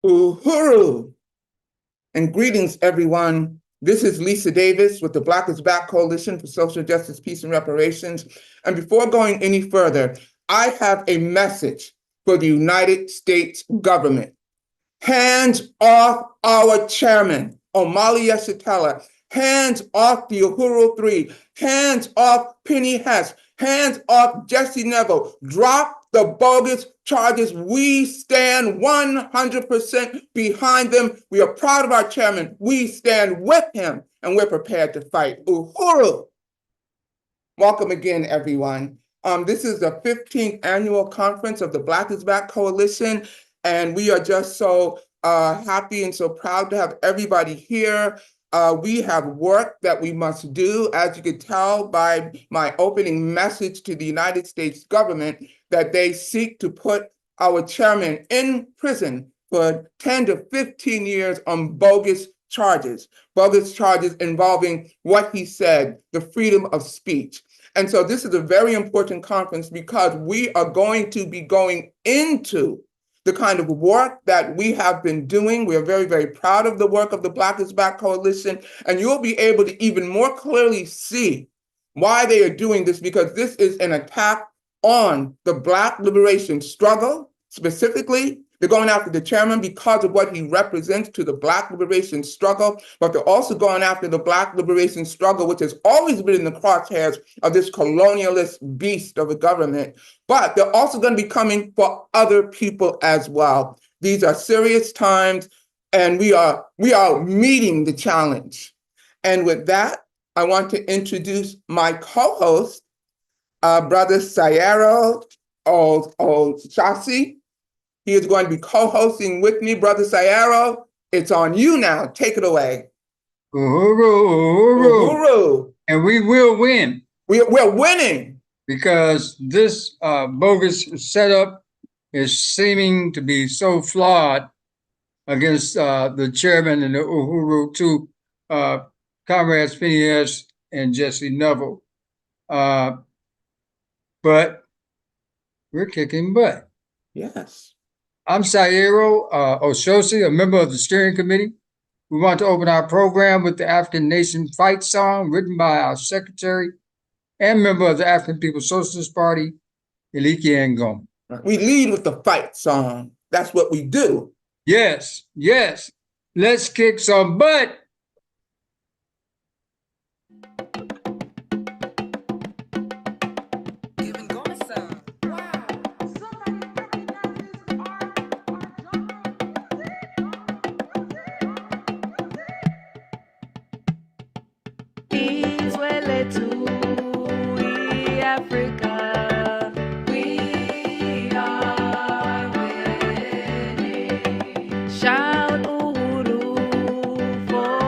Uhuru, and greetings, everyone. This is Lisa Davis with the Black is Back Coalition for Social Justice, Peace, and Reparations. And before going any further, I have a message for the United States government. Hands off our chairman, Omali. Hands off the Uhuru 3. Hands off Penny Hess. Hands off Jesse Neville. Drop the bogus charges. We stand 100% behind them. We are proud of our chairman. We stand with him, and we're prepared to fight. Uhuru. Welcome again, everyone. This is the 15th annual conference of the Black is Back Coalition, and we are just so happy and so proud to have everybody here. We have work that we must do, as you could tell by my opening message to the United States government, that they seek to put our chairman in prison for 10 to 15 years on bogus charges involving what he said, the freedom of speech. And so this is a very important conference because we are going to be going into the kind of work that we have been doing. We are very, very proud of the work of the Black is Back Coalition, and you'll be able to even more clearly see why they are doing this, because this is an attack on the Black liberation struggle. Specifically, they're going after the chairman because of what he represents to the Black liberation struggle, but they're also going after the Black liberation struggle, which has always been in the crosshairs of this colonialist beast of a government. But they're also going to be coming for other people as well. These are serious times, and we are meeting the challenge. And with that, I want to introduce my co-host, Brother Sayero Oshasi. He is going to be co-hosting with me. Brother Sayero, it's on you now. Take it away. Uhuru. And we will win. We're winning. Because this bogus setup is seeming to be so flawed against the chairman and the Uhuru, two comrades, Phineas and Jesse Neville. But we're kicking butt. Yes. I'm Sayero Oshosi, a member of the steering committee. We want to open our program with the African Nation Fight song written by our secretary and member of the African People's Socialist Party, Elike Ngom. We lead with the fight song. That's what we do. Yes, yes. Let's kick some butt. Shout Uhuru for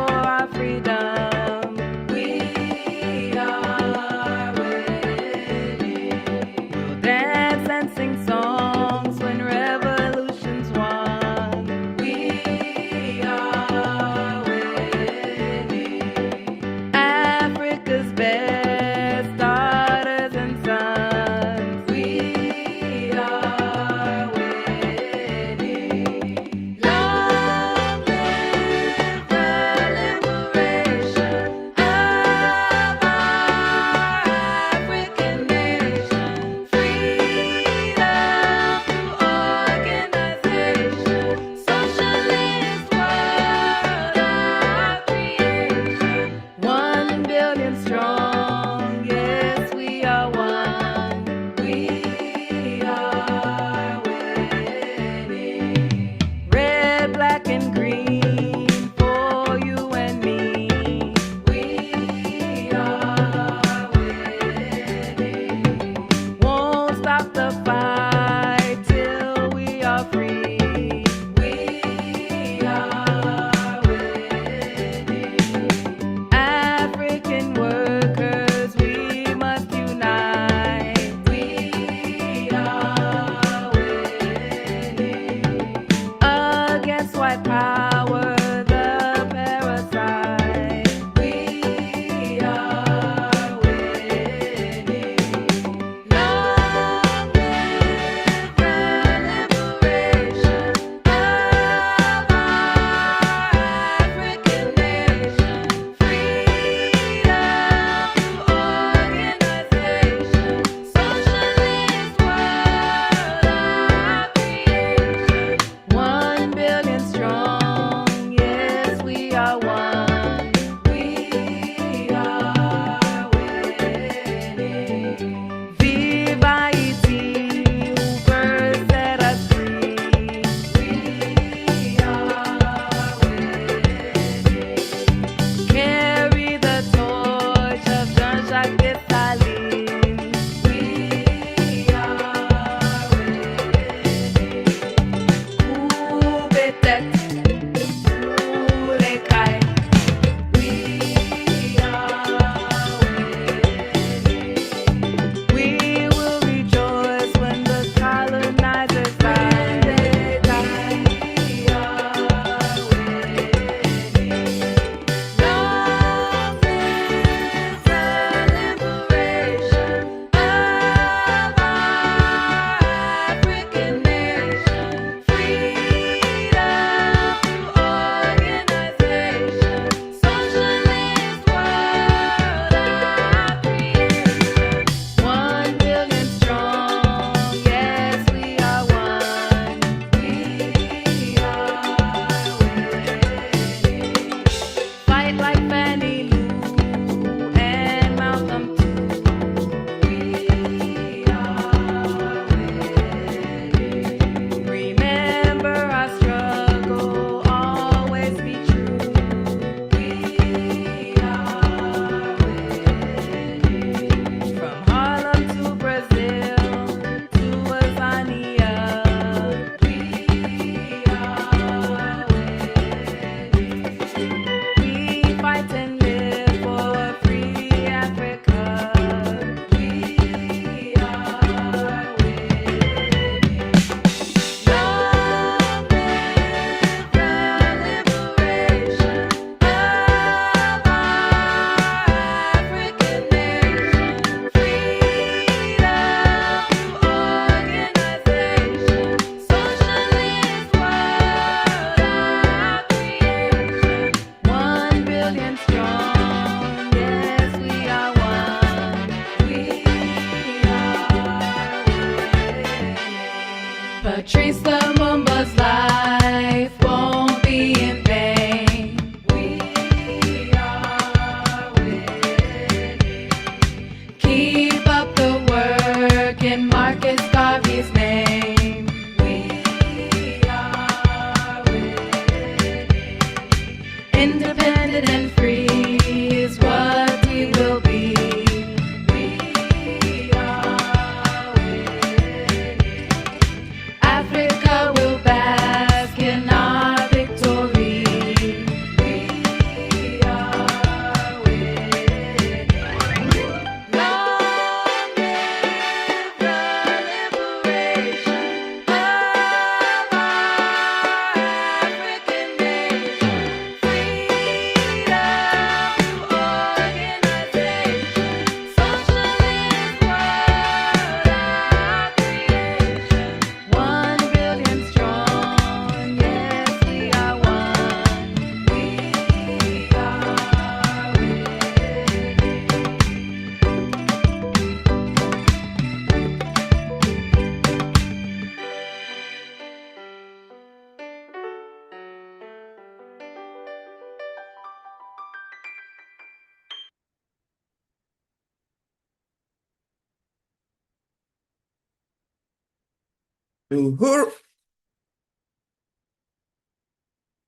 Uhuru.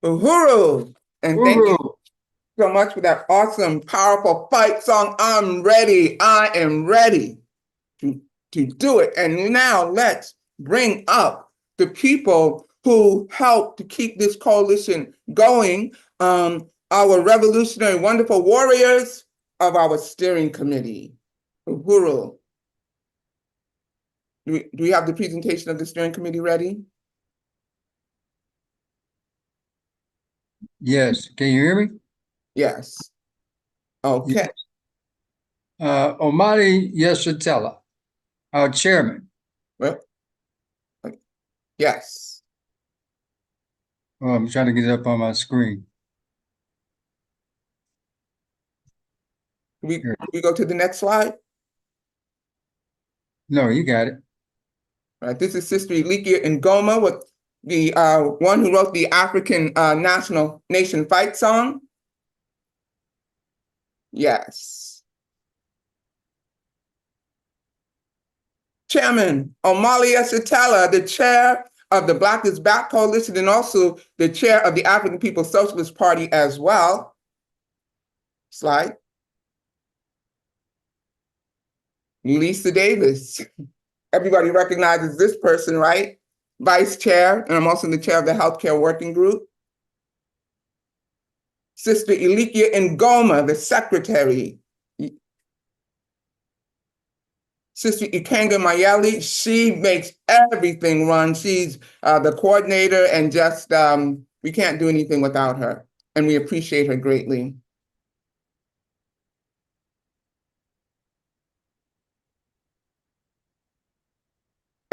Uhuru. And thank you Uhuru. so much for that awesome, powerful fight song. I'm ready. I am ready to do it. And now let's bring up the people who helped to keep this coalition going. Our revolutionary, wonderful warriors of our steering committee. Uhuru. Do we have the presentation of the steering committee ready? Yes. Can you hear me? Yes. Okay. Omali Yesatella, our chairman. Well, yes. Oh, I'm trying to get it up on my screen. We go to the next slide. No, you got it. All right, this is Sister Elikia Ngoma with the one who wrote the African National Nation Fight song. Yes. Chairman Omali Yesatella, the chair of the Black is Back Coalition and also the chair of the African People's Socialist Party as well. Slide. Lisa Davis. Everybody recognizes this person, right? Vice chair, and I'm also the chair of the Healthcare Working Group. Sister Elikia Ngoma, the secretary. Sister Ikanga Mayeli, she makes everything run. She's the coordinator and just, we can't do anything without her. And we appreciate her greatly.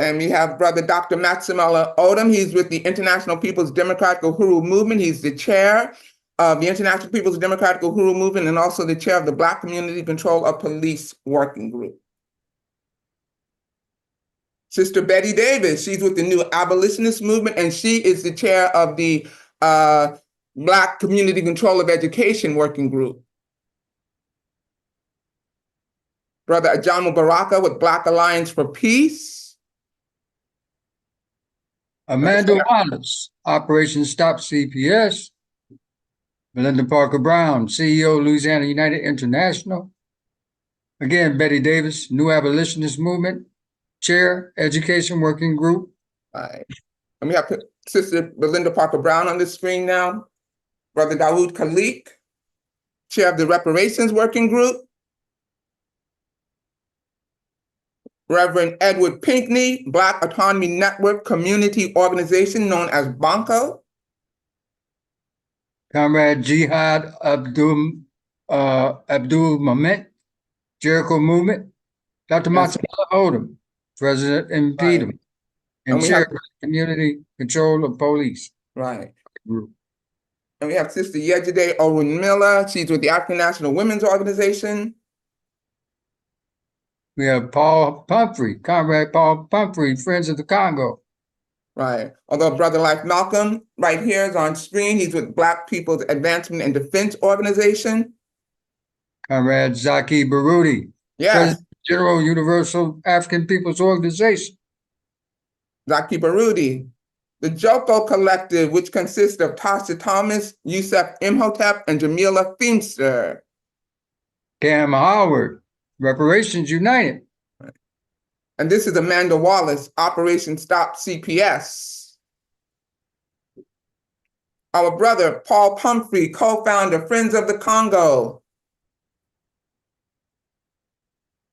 And we have Brother Dr. Maximella Odom. He's with the International People's Democratic Uhuru Movement. He's the chair of the International People's Democratic Uhuru Movement and also the chair of the Black Community Control of Police Working Group. Sister Betty Davis, she's with the New Abolitionist Movement, and she is the chair of the Black Community Control of Education Working Group. Brother Ajamu Baraka with Black Alliance for Peace. Amanda Wallace, Operation Stop CPS. Melinda Parker Brown, CEO, Louisiana United International. Again, Betty Davis, New Abolitionist Movement, Chair, Education Working Group. Right. And we have Sister Melinda Parker Brown on the screen now. Brother Dawood Khalik, Chair of the Reparations Working Group. Reverend Edward Pinkney, Black Autonomy Network Community Organization known as BANCO. Comrade Jihad Abdul Mamet, Jericho Movement. Dr. Yes. Maximella Odom, President Impedum, Right. and we Chair have of Community Control of Police right. Group. And we have Sister Yejide Owen Miller. She's with the African National Women's Organization. We have Paul Pumphrey, Comrade Paul Pumphrey, Friends of the Congo. Right. Although Brother Life Malcolm right here is on screen. He's with Black People's Advancement and Defense Organization. Comrade Zaki Baruti, Yes. President General Universal African People's Organization. Zaki Baruti. The Joko Collective, which consists of Tasha Thomas, Yusef Imhotep, and Jamila Feimster. Cam Howard, Reparations United. And this is Amanda Wallace, Operation Stop CPS. Our brother, Paul Pumphrey, co-founder, Friends of the Congo.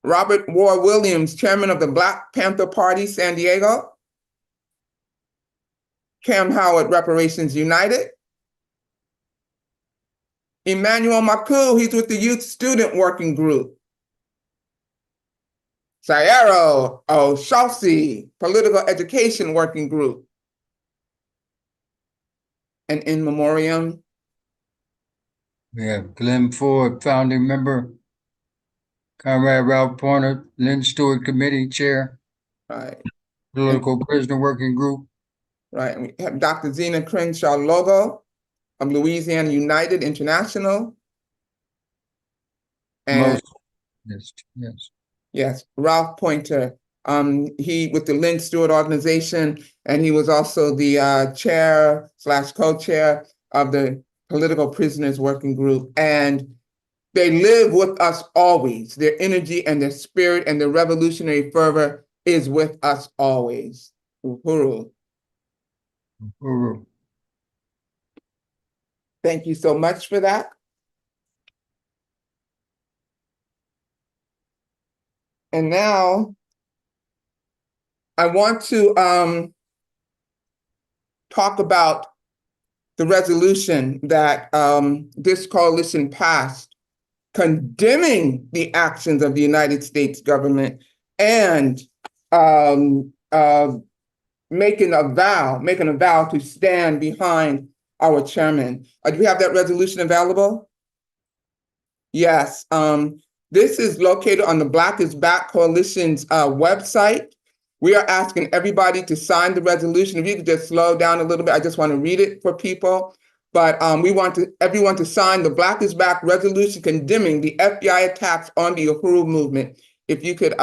Robert Ward Williams, chairman of the Black Panther Party, San Diego. Cam Howard, Reparations United. Emmanuel Maku, he's with the Youth Student Working Group. Sayero Oshausi, Political Education Working Group. And in memoriam. We have Glenn Ford, founding member. Comrade Ralph Porter, Lynn Stewart Committee Chair. Right. Political Prisoner Working Group. Right. And we have Dr. Zena Crenshaw Logo of Louisiana United International. And Yes. yes, Ralph Pointer He with the Lynn Stewart organization, and he was also the chair/co-chair of the Political Prisoners Working Group. And they live with us always. Their energy and their spirit and their revolutionary fervor is with us always. Uhuru. Uhuru. Thank you so much for that. And now I want to talk about the resolution that this coalition passed condemning the actions of the United States government and making a vow to stand behind our chairman. Do we have that resolution available? Yes. This is located on the Black is Back Coalition's website. We are asking everybody to sign the resolution. If you could just slow down a little bit, I just want to read it for people. But we want everyone to sign the Black is Back resolution condemning the FBI attacks on the Uhuru movement. If you could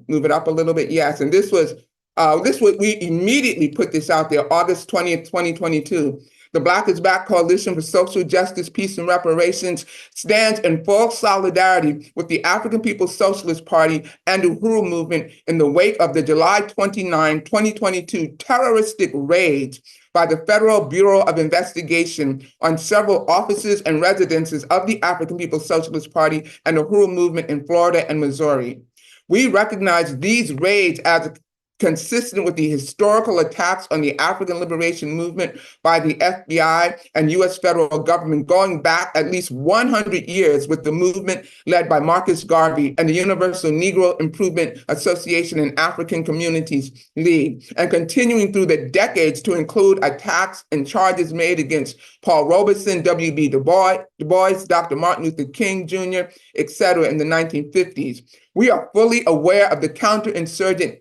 move it up a little bit, yes. And we immediately put this out there, August 20th, 2022. The Black is Back Coalition for Social Justice, Peace, and Reparations stands in full solidarity with the African People's Socialist Party and the Uhuru movement in the wake of the July 29, 2022 terroristic raids by the Federal Bureau of Investigation on several offices and residences of the African People's Socialist Party and the Uhuru movement in Florida and Missouri. We recognize these raids as consistent with the historical attacks on the African liberation movement by the FBI and US federal government going back at least 100 years with the movement led by Marcus Garvey and the Universal Negro Improvement Association and African Communities League, and continuing through the decades to include attacks and charges made against Paul Robeson, W.B. Du Bois, Dr. Martin Luther King Jr., etc. in the 1950s. We are fully aware of the counterinsurgent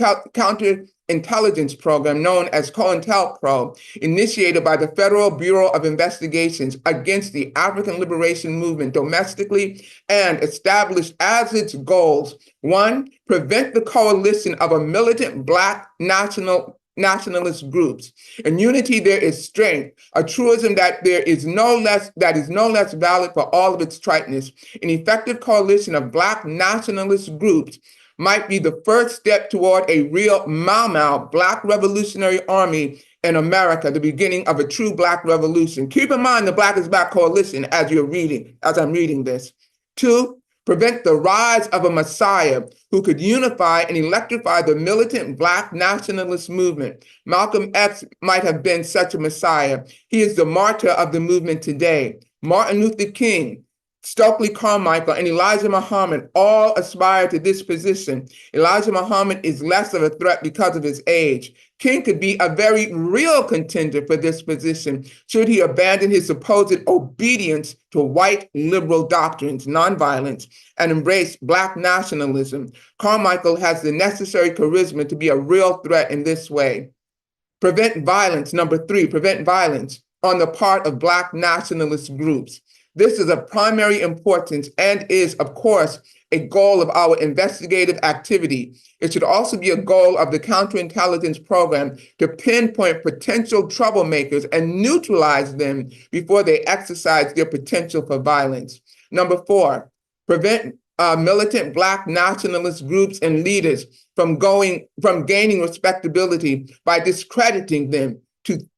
counterintelligence program known as COINTELPRO, initiated by the Federal Bureau of Investigations against the African liberation movement domestically and established as its goals: one, prevent the coalition of a militant Black nationalist groups. In unity, there is strength, a truism that is no less valid for all of its triteness. An effective coalition of Black nationalist groups might be the first step toward a real Mau Mau Black Revolutionary Army in America, the beginning of a true Black revolution. Keep in mind the Black is Back Coalition as I'm reading this. Two, prevent the rise of a Messiah who could unify and electrify the militant Black nationalist movement. Malcolm X might have been such a Messiah. He is the martyr of the movement today. Martin Luther King, Stokely Carmichael, and Elijah Muhammad all aspire to this position. Elijah Muhammad is less of a threat because of his age. King could be a very real contender for this position should he abandon his supposed obedience to white liberal doctrines, nonviolence, and embrace Black nationalism. Carmichael has the necessary charisma to be a real threat in this way. Prevent violence. Number three, prevent violence on the part of Black nationalist groups. This is of primary importance and is, of course, a goal of our investigative activity. It should also be a goal of the counterintelligence program to pinpoint potential troublemakers and neutralize them before they exercise their potential for violence. Number four, prevent militant Black nationalist groups and leaders from gaining respectability by discrediting them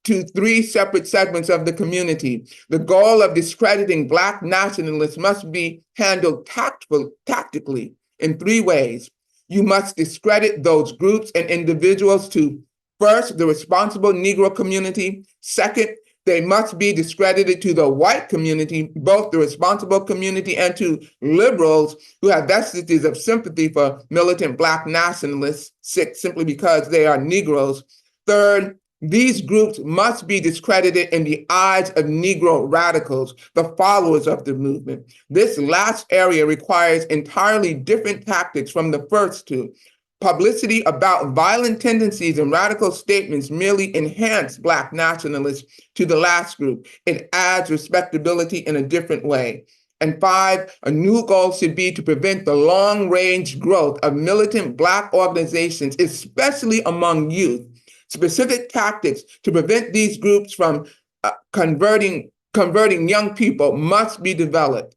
to three separate segments of the community. The goal of discrediting Black nationalists must be handled tactically in three ways. You must discredit those groups and individuals to, first, the responsible Negro community. Second, they must be discredited to the white community, both the responsible community and to liberals who have vestiges of sympathy for militant Black nationalists simply because they are Negroes. Third, these groups must be discredited in the eyes of Negro radicals, the followers of the movement. This last area requires entirely different tactics from the first two. Publicity about violent tendencies and radical statements merely enhance Black nationalists to the last group. It adds respectability in a different way. And 5, a new goal should be to prevent the long-range growth of militant Black organizations, especially among youth. Specific tactics to prevent these groups from converting young people must be developed.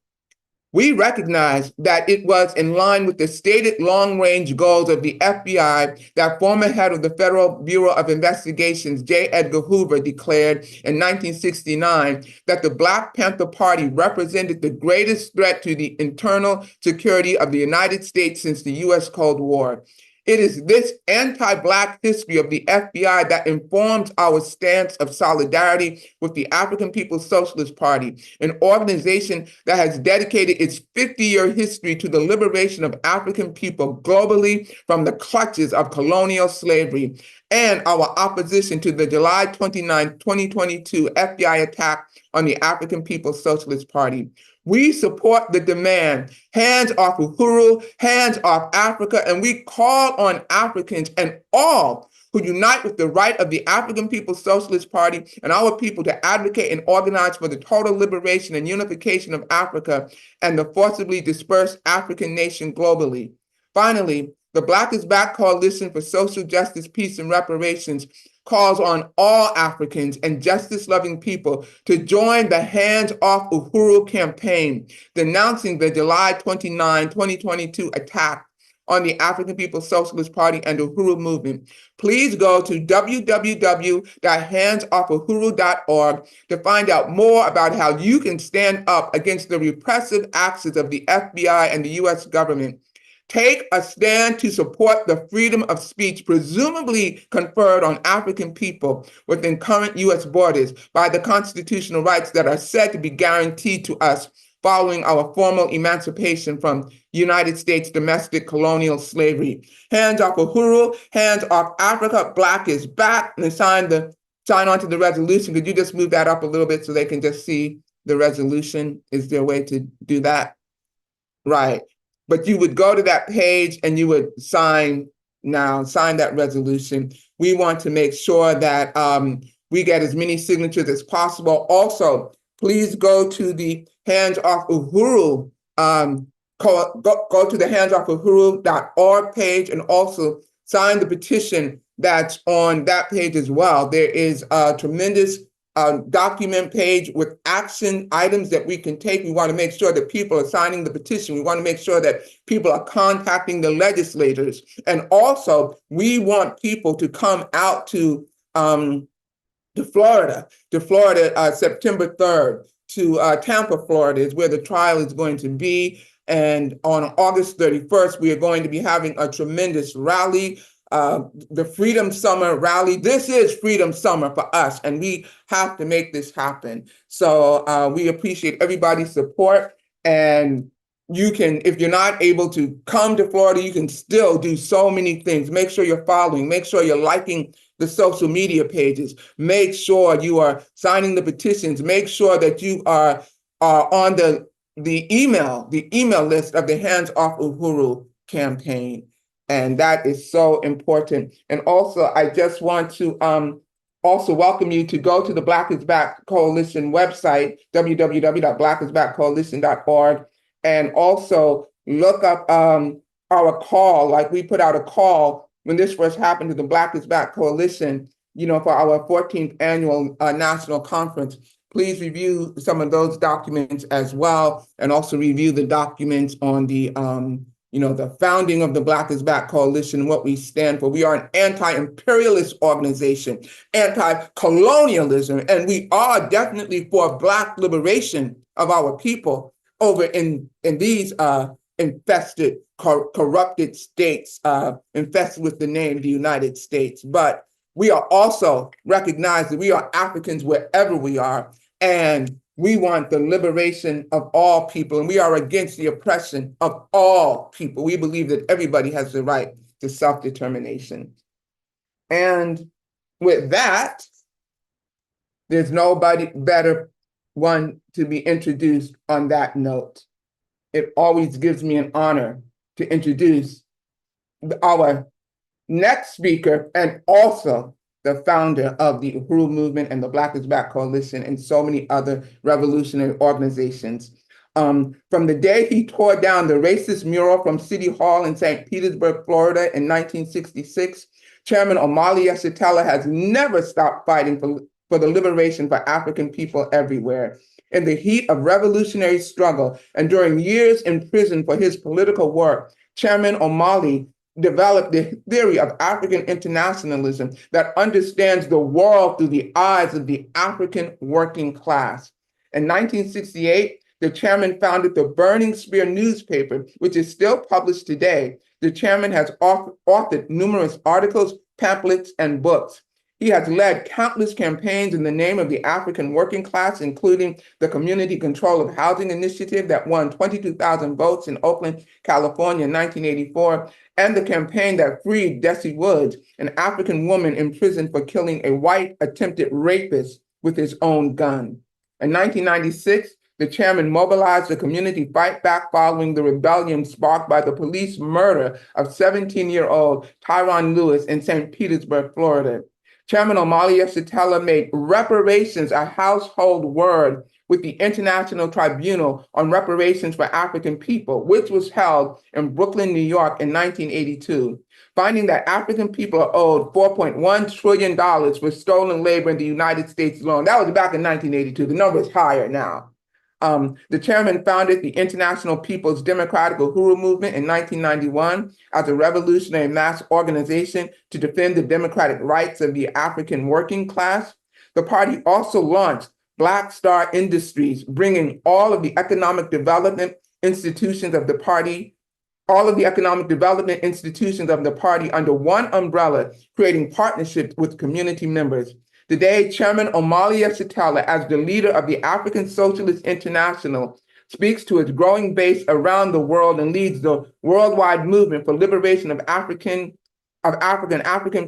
We recognize that it was in line with the stated long-range goals of the FBI that former head of the Federal Bureau of Investigations, J. Edgar Hoover, declared in 1969 that the Black Panther Party represented the greatest threat to the internal security of the United States since the U.S. Cold War. It is this anti-Black history of the FBI that informs our stance of solidarity with the African People's Socialist Party, an organization that has dedicated its 50-year history to the liberation of African people globally from the clutches of colonial slavery, and our opposition to the July 29, 2022 FBI attack on the African People's Socialist Party. We support the demand, hands off Uhuru, hands off Africa, and we call on Africans and all who unite with the right of the African People's Socialist Party and our people to advocate and organize for the total liberation and unification of Africa and the forcibly dispersed African nation globally. Finally, the Black is Back Coalition for Social Justice, Peace, and Reparations calls on all Africans and justice-loving people to join the Hands Off Uhuru campaign, denouncing the July 29, 2022 attack on the African People's Socialist Party and Uhuru movement. Please go to www.handsoffuhuru.org to find out more about how you can stand up against the repressive actions of the FBI and the U.S. government. Take a stand to support the freedom of speech presumably conferred on African people within current U.S. borders by the constitutional rights that are said to be guaranteed to us following our formal emancipation from United States domestic colonial slavery. Hands off Uhuru, hands off Africa, Black is back, and sign on to the resolution. Could you just move that up a little bit so they can just see the resolution? Is there a way to do that? Right. But you would go to that page and you would sign that resolution. We want to make sure that we get as many signatures as possible. Also, please go to the Hands Off Uhuru, go to the handsoffuhuru.org page and also sign the petition that's on that page as well. There is a tremendous document page with action items that we can take. We want to make sure that people are signing the petition. We want to make sure that people are contacting the legislators. And also, we want people to come out to Florida, September 3rd, to Tampa, Florida is where the trial is going to be. And on August 31st, we are going to be having a tremendous rally. The Freedom Summer rally. This is Freedom Summer for us, and we have to make this happen. So we appreciate everybody's support. And you can, if you're not able to come to Florida, you can still do so many things. Make sure you're following, make sure you're liking the social media pages, make sure you are signing the petitions, make sure that you are on the email list of the Hands Off Uhuru campaign. And that is so important. And also, I just want to also welcome you to go to the Black is Back Coalition website, www.blackisbackcoalition.org, and also look up our call. Like, we put out a call when this first happened to the Black is Back Coalition, for our 14th annual national conference. Please review some of those documents as well, and also review the documents on the the founding of the Black is Back Coalition and what we stand for. We are an anti-imperialist organization, anti-colonialism, and we are definitely for Black liberation of our people over in these infested, corrupted states, infested with the name the United States. But we are also recognized that we are Africans wherever we are, and we want the liberation of all people, and we are against the oppression of all people. We believe that everybody has the right to self-determination. And with that, there's nobody better one to be introduced on that note. It always gives me an honor to introduce our next speaker, and also the founder of the Uhuru movement and the Black is Back Coalition and so many other revolutionary organizations. From the day he tore down the racist mural from City Hall in St. Petersburg, Florida in 1966, Chairman Omali Yeshitela has never stopped fighting for the liberation for African people everywhere. In the heat of revolutionary struggle and during years in prison for his political work, Chairman Omali developed the theory of African internationalism that understands the world through the eyes of the African working class. In 1968, the chairman founded the Burning Spear newspaper, which is still published today. The chairman has authored numerous articles, pamphlets, and books. He has led countless campaigns in the name of the African working class, including the Community Control of Housing Initiative that won 22,000 votes in Oakland, California in 1984, and the campaign that freed Desi Woods, an African woman imprisoned for killing a white attempted rapist with his own gun. In 1996, the chairman mobilized the community fight back following the rebellion sparked by the police murder of 17-year-old Tyron Lewis in St. Petersburg, Florida. Chairman Omali Yeshitela made reparations a household word with the International Tribunal on Reparations for African People, which was held in Brooklyn, New York in 1982, finding that African people are owed $4.1 trillion for stolen labor in the United States alone. That was back in 1982. The number is higher now. The chairman founded the International People's Democratic Uhuru movement in 1991 as a revolutionary mass organization to defend the democratic rights of the African working class. The party also launched Black Star Industries, bringing all of the economic development institutions of the party under one umbrella, creating partnerships with community members. Today, Chairman Omali Yeshitela, as the leader of the African Socialist International, speaks to its growing base around the world and leads the worldwide movement for liberation of African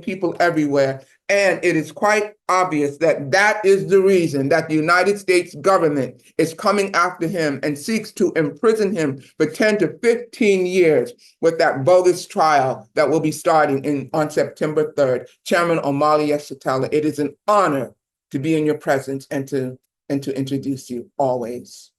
people everywhere. And it is quite obvious that that is the reason that the United States government is coming after him and seeks to imprison him for 10 to 15 years with that bogus trial that will be starting on September 3rd. Chairman Omali Yeshitela, it is an honor to be in your presence and to introduce you always.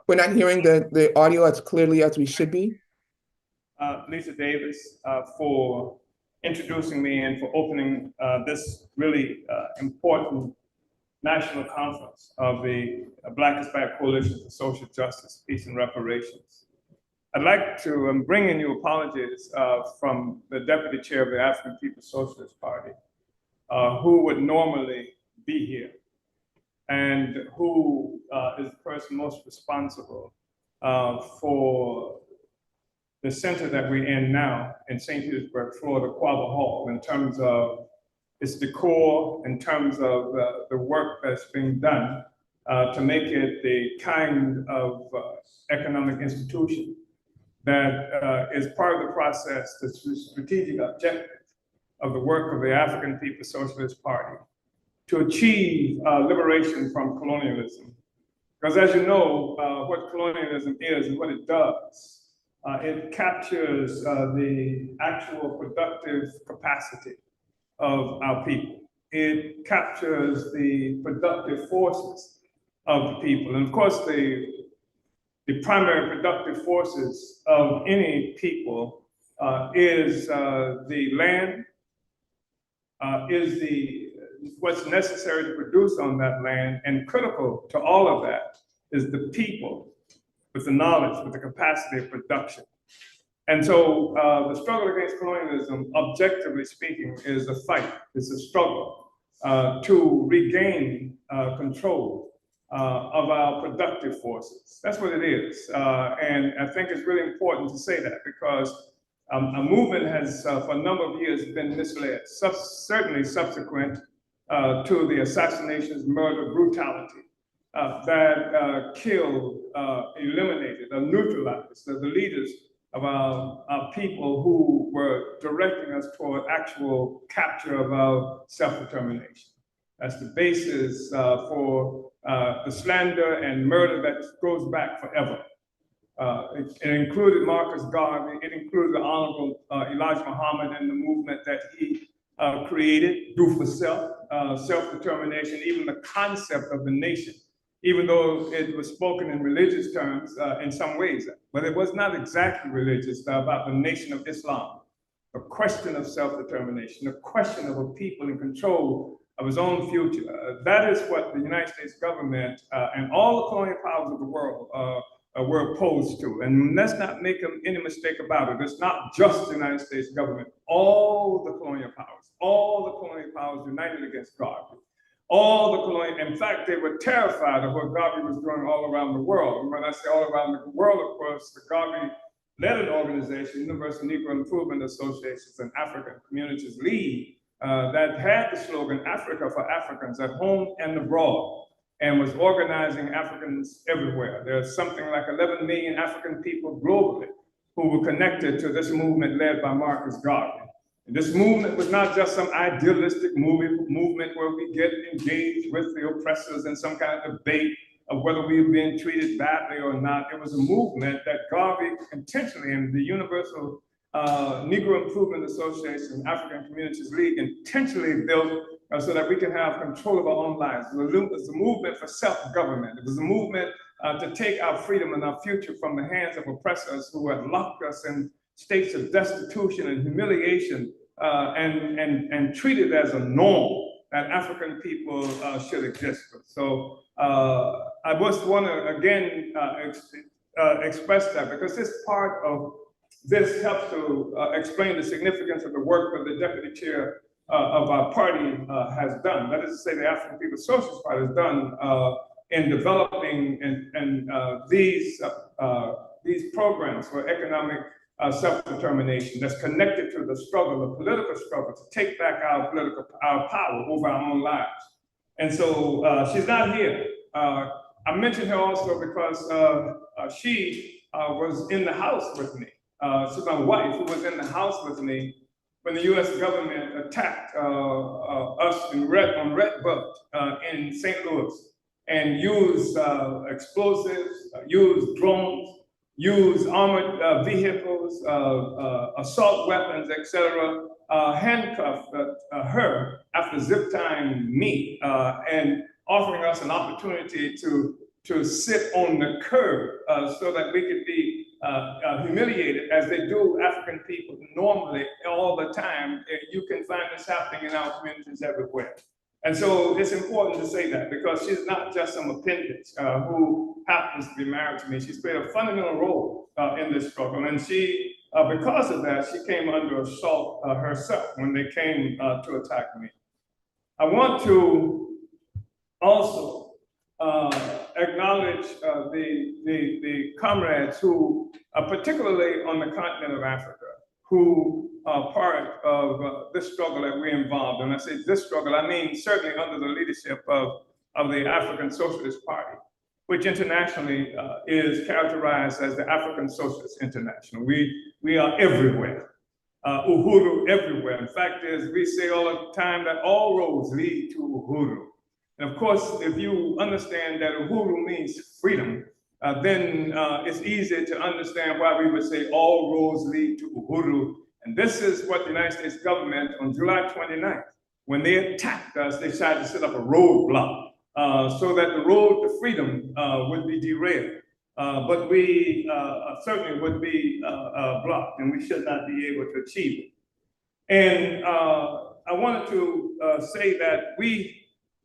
We're not hearing the audio as clearly as we should be. Lisa Davis, for introducing me and for opening this really important national conference of the Black Hispanic Coalition for Social Justice, Peace, and Reparations. I'd like to bring in you apologies from the Deputy Chair of the African People's Socialist Party, who would normally be here, and who is the person most responsible for the center that we're in now in St. Petersburg, Florida, Quabbah Hall, in terms of its decor, in terms of the work that's being done to make it the kind of economic institution that is part of the process, the strategic objective of the work of the African People's Socialist Party to achieve liberation from colonialism. Because as you know, what colonialism is and what it does, it captures the actual productive capacity of our people. It captures the productive forces of the people. And of course, the primary productive forces of any people is the land, is what's necessary to produce on that land, and critical to all of that is the people with the knowledge, with the capacity of production. And so the struggle against colonialism, objectively speaking, is a fight, it's a struggle to regain control of our productive forces. That's what it is. And I think it's really important to say that because a movement has, for a number of years, been misled, certainly subsequent to the assassinations, murder, brutality that killed, eliminated, or neutralized the leaders of our people who were directing us toward actual capture of our self-determination. That's the basis for the slander and murder that goes back forever. It included Marcus Garvey. It included the Honorable Elijah Muhammad and the movement that he created, Do for Self, self-determination, even the concept of the nation, even though it was spoken in religious terms in some ways, but it was not exactly religious about the Nation of Islam. A question of self-determination, a question of a people in control of his own future. That is what the United States government and all the colonial powers of the world were opposed to. And let's not make any mistake about it. It's not just the United States government. All the colonial powers united against Garvey. In fact, they were terrified of what Garvey was doing all around the world. And when I say all around the world, of course, the Garvey led an organization, Universal Negro Improvement Associations and African Communities League, that had the slogan, Africa for Africans at home and abroad, and was organizing Africans everywhere. There's something like 11 million African people globally who were connected to this movement led by Marcus Garvey. And this movement was not just some idealistic movement where we get engaged with the oppressors in some kind of debate of whether we were being treated badly or not. It was a movement that Garvey intentionally, and the Universal Negro Improvement Association, African Communities League, intentionally built so that we can have control of our own lives. It was a movement for self-government. It was a movement to take our freedom and our future from the hands of oppressors who had locked us in states of destitution and humiliation and treated as a norm that African people should exist with. So I just want to again express that, because this helps to explain the significance of the work that the deputy chair of our party has done. That is to say, the African People's Socialist Party has done in developing these programs for economic self-determination that's connected to the struggle, the political struggle, to take back our power over our own lives. And so she's not here. I mentioned her also because she was in the house with me. She's my wife, who was in the house with me when the U.S. government attacked us on Redbud in St. Louis and used explosives, used drones, used armored vehicles, assault weapons, etc., handcuffed her after zip tying me and offering us an opportunity to sit on the curb so that we could be humiliated, as they do African people normally all the time. You can find this happening in our communities everywhere. And so it's important to say that, because she's not just some appendage who happens to be married to me. She's played a fundamental role in this struggle. And she, because of that, she came under assault herself when they came to attack me. I want to also acknowledge the comrades who, particularly on the continent of Africa, who are part of this struggle that we're involved in. I say this struggle, I mean certainly under the leadership of the African Socialist Party, which internationally is characterized as the African Socialist International. We are everywhere. Uhuru everywhere. In fact, as we say all the time, that all roads lead to Uhuru. And of course, if you understand that Uhuru means freedom, then it's easy to understand why we would say all roads lead to Uhuru. And this is what the United States government on July 29th, when they attacked us, they tried to set up a roadblock so that the road to freedom would be derailed. But we certainly would be blocked, and we should not be able to achieve it. And I wanted to say that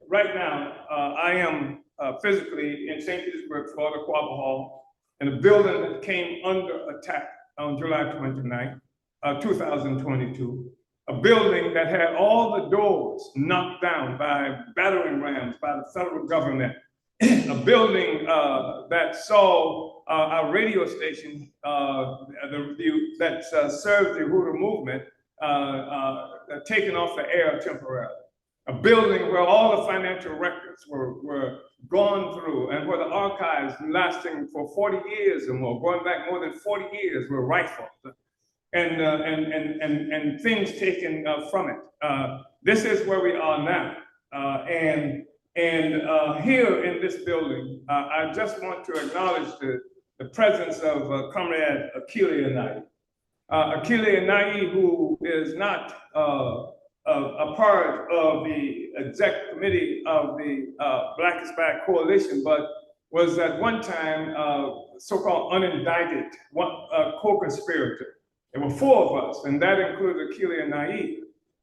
right now, I am physically in St. Petersburg, Florida, Quabbin Hall, in a building that came under attack on July 29th, 2022. A building that had all the doors knocked down by battering rams by the federal government. A building that saw our radio station that served the Uhuru movement taken off the air temporarily. A building where all the financial records were gone through, and where the archives lasting for 40 years or more, going back more than 40 years, were rifled, and things taken from it. This is where we are now. And here in this building, I just want to acknowledge the presence of Comrade Akili Anai. Akili Anai, who is not a part of the exec committee of the Black is Back Coalition, but was at one time so-called unindicted co-conspirator. There were 4 of us, and that included Akili Anai.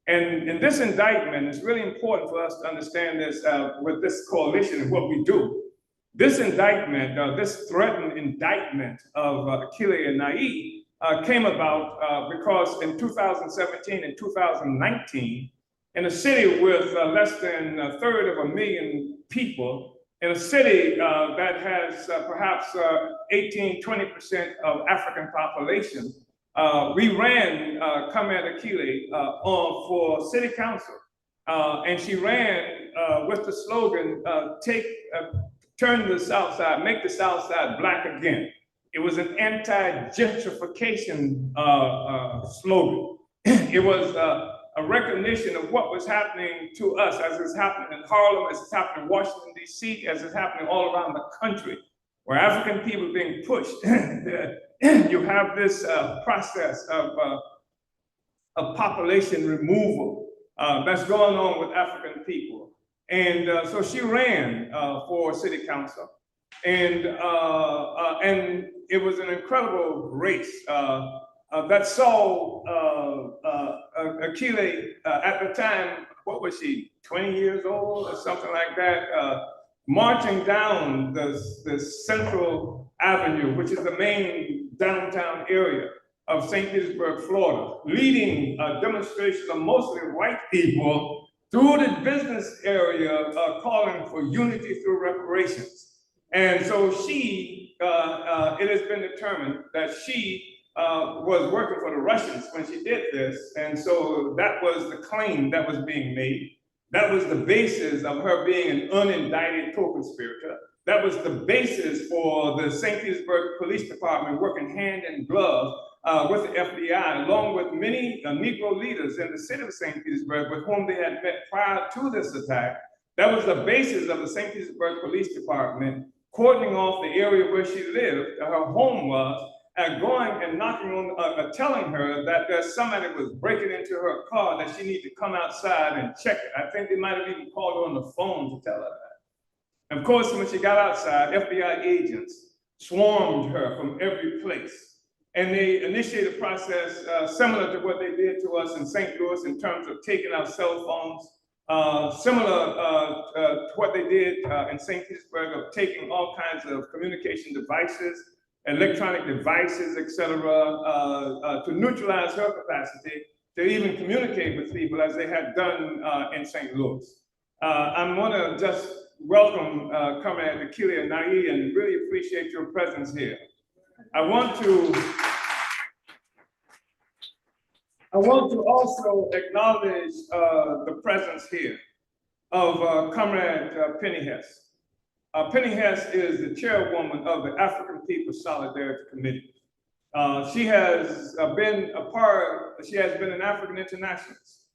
And in this indictment, it's really important for us to understand this with this coalition and what we do. This indictment, this threatened indictment of Akili Anai came about because in 2017 and 2019, in a city with less than a third of a million people, in a city that has perhaps 18–20% of African population, we ran Comrade Akili for city council. And she ran with the slogan, turn the South Side, make the South Side black again. It was an anti-gentrification slogan. It was a recognition of what was happening to us as it's happening in Harlem, as it's happening in Washington, D.C., as it's happening all around the country, where African people are being pushed. You have this process of population removal that's going on with African people. And so she ran for city council. And it was an incredible race that saw Akili at the time, what was she, 20 years old or something like that, marching down the Central Avenue, which is the main downtown area of St. Petersburg, Florida, leading a demonstration of mostly white people through the business area, calling for unity through reparations. And so she, it has been determined that she was working for the Russians when she did this. And so that was the claim that was being made. That was the basis of her being an unindicted co-conspirator. That was the basis for the St. Petersburg Police Department working hand in glove with the FBI, along with many Negro leaders in the city of St. Petersburg with whom they had met prior to this attack. That was the basis of the St. Petersburg Police Department cordoning off the area where she lived, her home was, and going and knocking on, telling her that there's somebody was breaking into her car, that she needed to come outside and check it. I think they might have even called her on the phone to tell her that. And of course, when she got outside, FBI agents swarmed her from every place. And they initiated a process similar to what they did to us in St. Louis in terms of taking our cell phones, similar to what they did in St. Petersburg of taking all kinds of communication devices, electronic devices, etc., to neutralize her capacity to even communicate with people as they had done in St. Louis. I want to just welcome Comrade Akili Anai and really appreciate your presence here. I want to also acknowledge the presence here of Comrade Penny Hess. Penny Hess is the chairwoman of the African People's Solidarity Committee. She has been an African internationalist,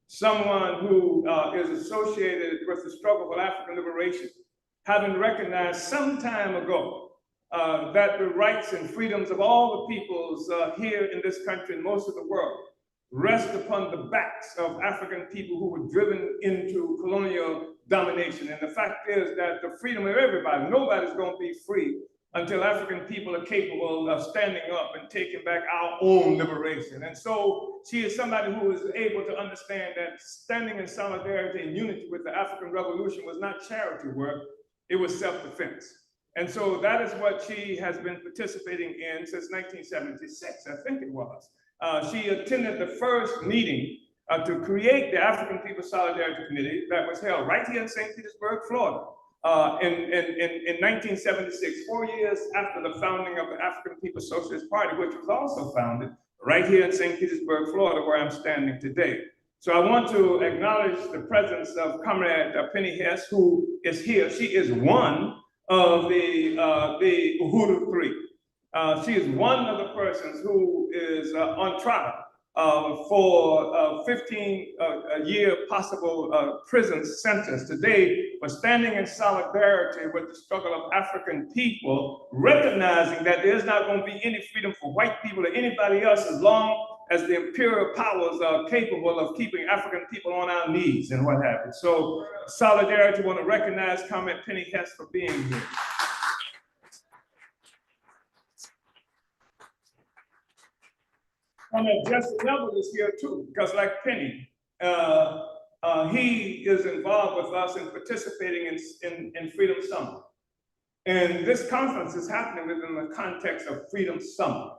someone who is associated with the struggle for African liberation, having recognized some time ago that the rights and freedoms of all the peoples here in this country and most of the world rest upon the backs of African people who were driven into colonial domination. And the fact is that the freedom of everybody, nobody's going to be free until African people are capable of standing up and taking back our own liberation. And so she is somebody who is able to understand that standing in solidarity and unity with the African Revolution was not charity work, it was self-defense. And so that is what she has been participating in since 1976, I think it was. She attended the first meeting to create the African People's Solidarity Committee that was held right here in St. Petersburg, Florida, in 1976, 4 years after the founding of the African People's Socialist Party, which was also founded right here in St. Petersburg, Florida, where I'm standing today. So I want to acknowledge the presence of Comrade Penny Hess, who is here. She is one of the Uhuru Three. She is one of the persons who is on trial for 15-year possible prison sentence. Today, we're standing in solidarity with the struggle of African people, recognizing that there's not going to be any freedom for white people or anybody else as long as the imperial powers are capable of keeping African people on our knees and what have you. So solidarity, want to recognize Comment Penny Hess for being here. Justin Neville is here too, because like Penny, he is involved with us in participating in Freedom Summer. And this conference is happening within the context of Freedom Summer.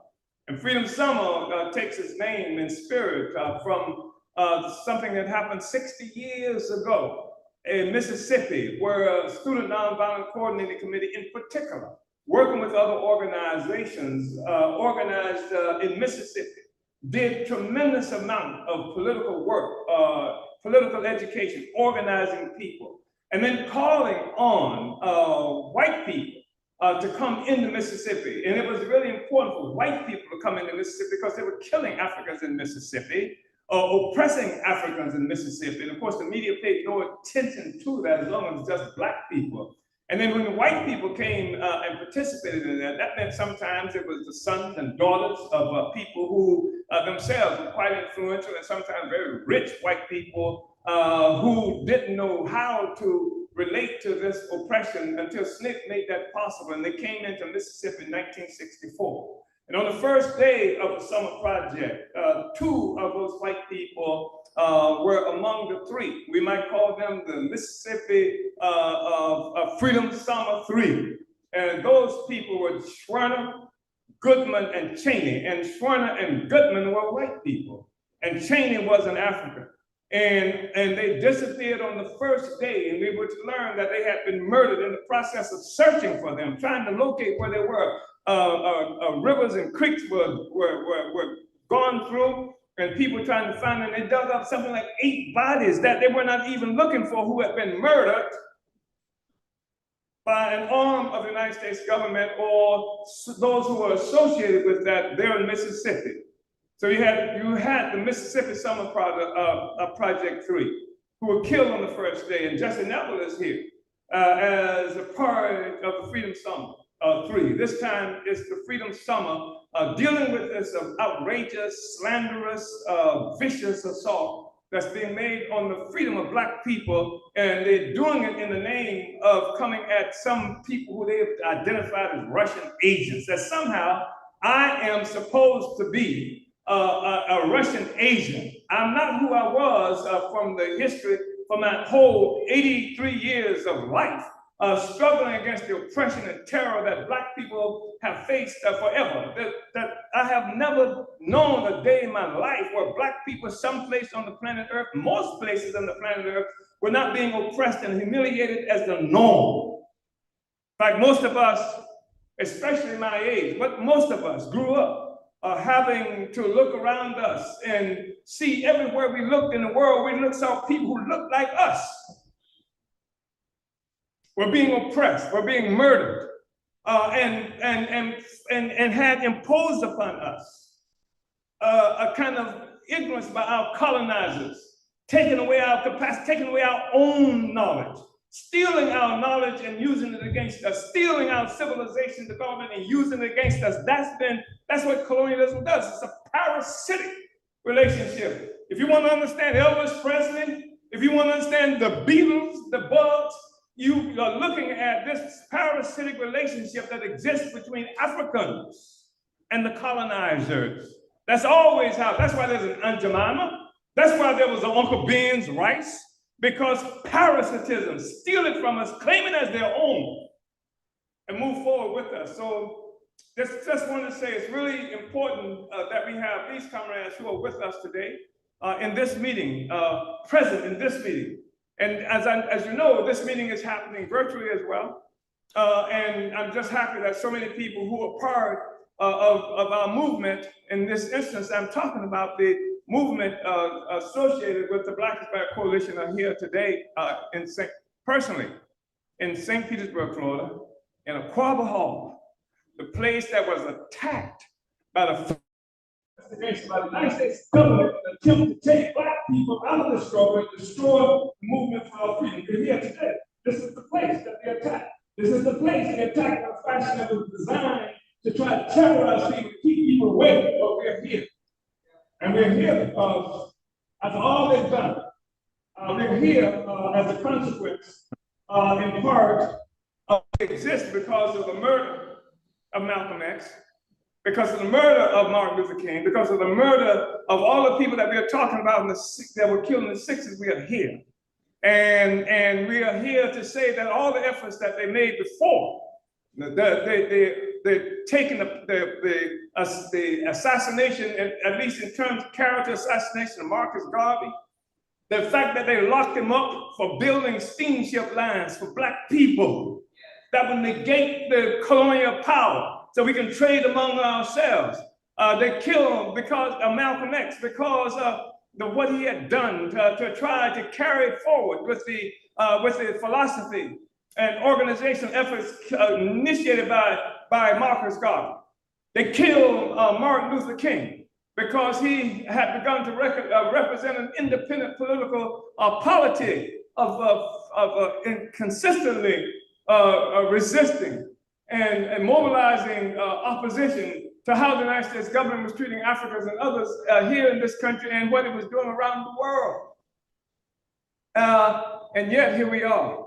And Freedom Summer takes its name in spirit from something that happened 60 years ago in Mississippi, where a Student Nonviolent Coordinating Committee in particular, working with other organizations, organized in Mississippi, did tremendous amount of political work, political education, organizing people, and then calling on white people to come into Mississippi. And it was really important for white people to come into Mississippi because they were killing Africans in Mississippi, oppressing Africans in Mississippi. And of course, the media paid no attention to that as long as just Black people. And then when the white people came and participated in that, that meant sometimes it was the sons and daughters of people who themselves were quite influential and sometimes very rich white people who didn't know how to relate to this oppression until SNCC made that possible. And they came into Mississippi in 1964. And on the first day of the summer project, two of those white people were among the three. We might call them the Mississippi Freedom Summer 3. And those people were Schwerner, Goodman, and Cheney. And Schwerner and Goodman were white people. And Cheney was an African. And they disappeared on the first day, and we were to learn that they had been murdered in the process of searching for them, trying to locate where they were. Rivers and creeks were gone through, and people trying to find them. They dug up something like 8 bodies that they were not even looking for, who had been murdered by an arm of the United States government or those who were associated with that there in Mississippi. So you had the Mississippi Summer Project 3, who were killed on the first day, and Justin Neville is here as a part of the Freedom Summer 3. This time it's the Freedom Summer dealing with this outrageous, slanderous, vicious assault that's being made on the freedom of Black people, and they're doing it in the name of coming at some people who they've identified as Russian agents, that somehow I am supposed to be a Russian agent. I'm not who I was from the history, from that whole 83 years of life, struggling against the oppression and terror that Black people have faced forever. That I have never known a day in my life where Black people someplace on the planet Earth, most places on the planet Earth, were not being oppressed and humiliated as the norm. Like most of us, especially my age, but most of us grew up having to look around us and see everywhere we looked in the world, we saw people who looked like us. We're being oppressed, we're being murdered, and had imposed upon us a kind of ignorance by our colonizers, taking away our capacity, taking away our own knowledge, stealing our knowledge and using it against us, stealing our civilization development and using it against us. That's what colonialism does. It's a parasitic relationship. If you want to understand Elvis Presley, if you want to understand the Beatles, the Bugs, you are looking at this parasitic relationship that exists between Africans and the colonizers. That's always how, that's why there's an Aunt Jemima. That's why there was an Uncle Ben's rice, because parasitism, steal it from us, claim it as their own, and move forward with us. So just want to say it's really important that we have these comrades who are with us today in this meeting, present in this meeting. And as you know, this meeting is happening virtually as well. And I'm just happy that so many people who are part of our movement, in this instance, I'm talking about the movement associated with the Black Hispanic Coalition are here today personally in St. Petersburg, Florida, in Aquaba Hall, the place that was attacked by the against by the United States government an attempt to take black people out of the struggle and destroy the movement for our freedom. We're here today. This is the place that they attack. This is the place they attack in a fashion that was designed to try to terrorize people, to keep people away, but we're here. And we're here because, after all they've done, we're here as a consequence, in part, exist because of the murder of Malcolm X, because of the murder of Martin Luther King, because of the murder of all the people that we are talking about that were killed in the 60s. We are here. And we are here to say that all the efforts that they made before, they're taking the assassination, at least in terms of character assassination of Marcus Garvey, the fact that they locked him up for building steamship lines for black people that would negate the colonial power so we can trade among ourselves. They killed him because of Malcolm X, because of what he had done to try to carry forward with the philosophy and organizational efforts initiated by Marcus Garvey. They killed Martin Luther King because he had begun to represent an independent political polity of consistently resisting and mobilizing opposition to how the United States government was treating Africans and others here in this country and what it was doing around the world. And yet here we are.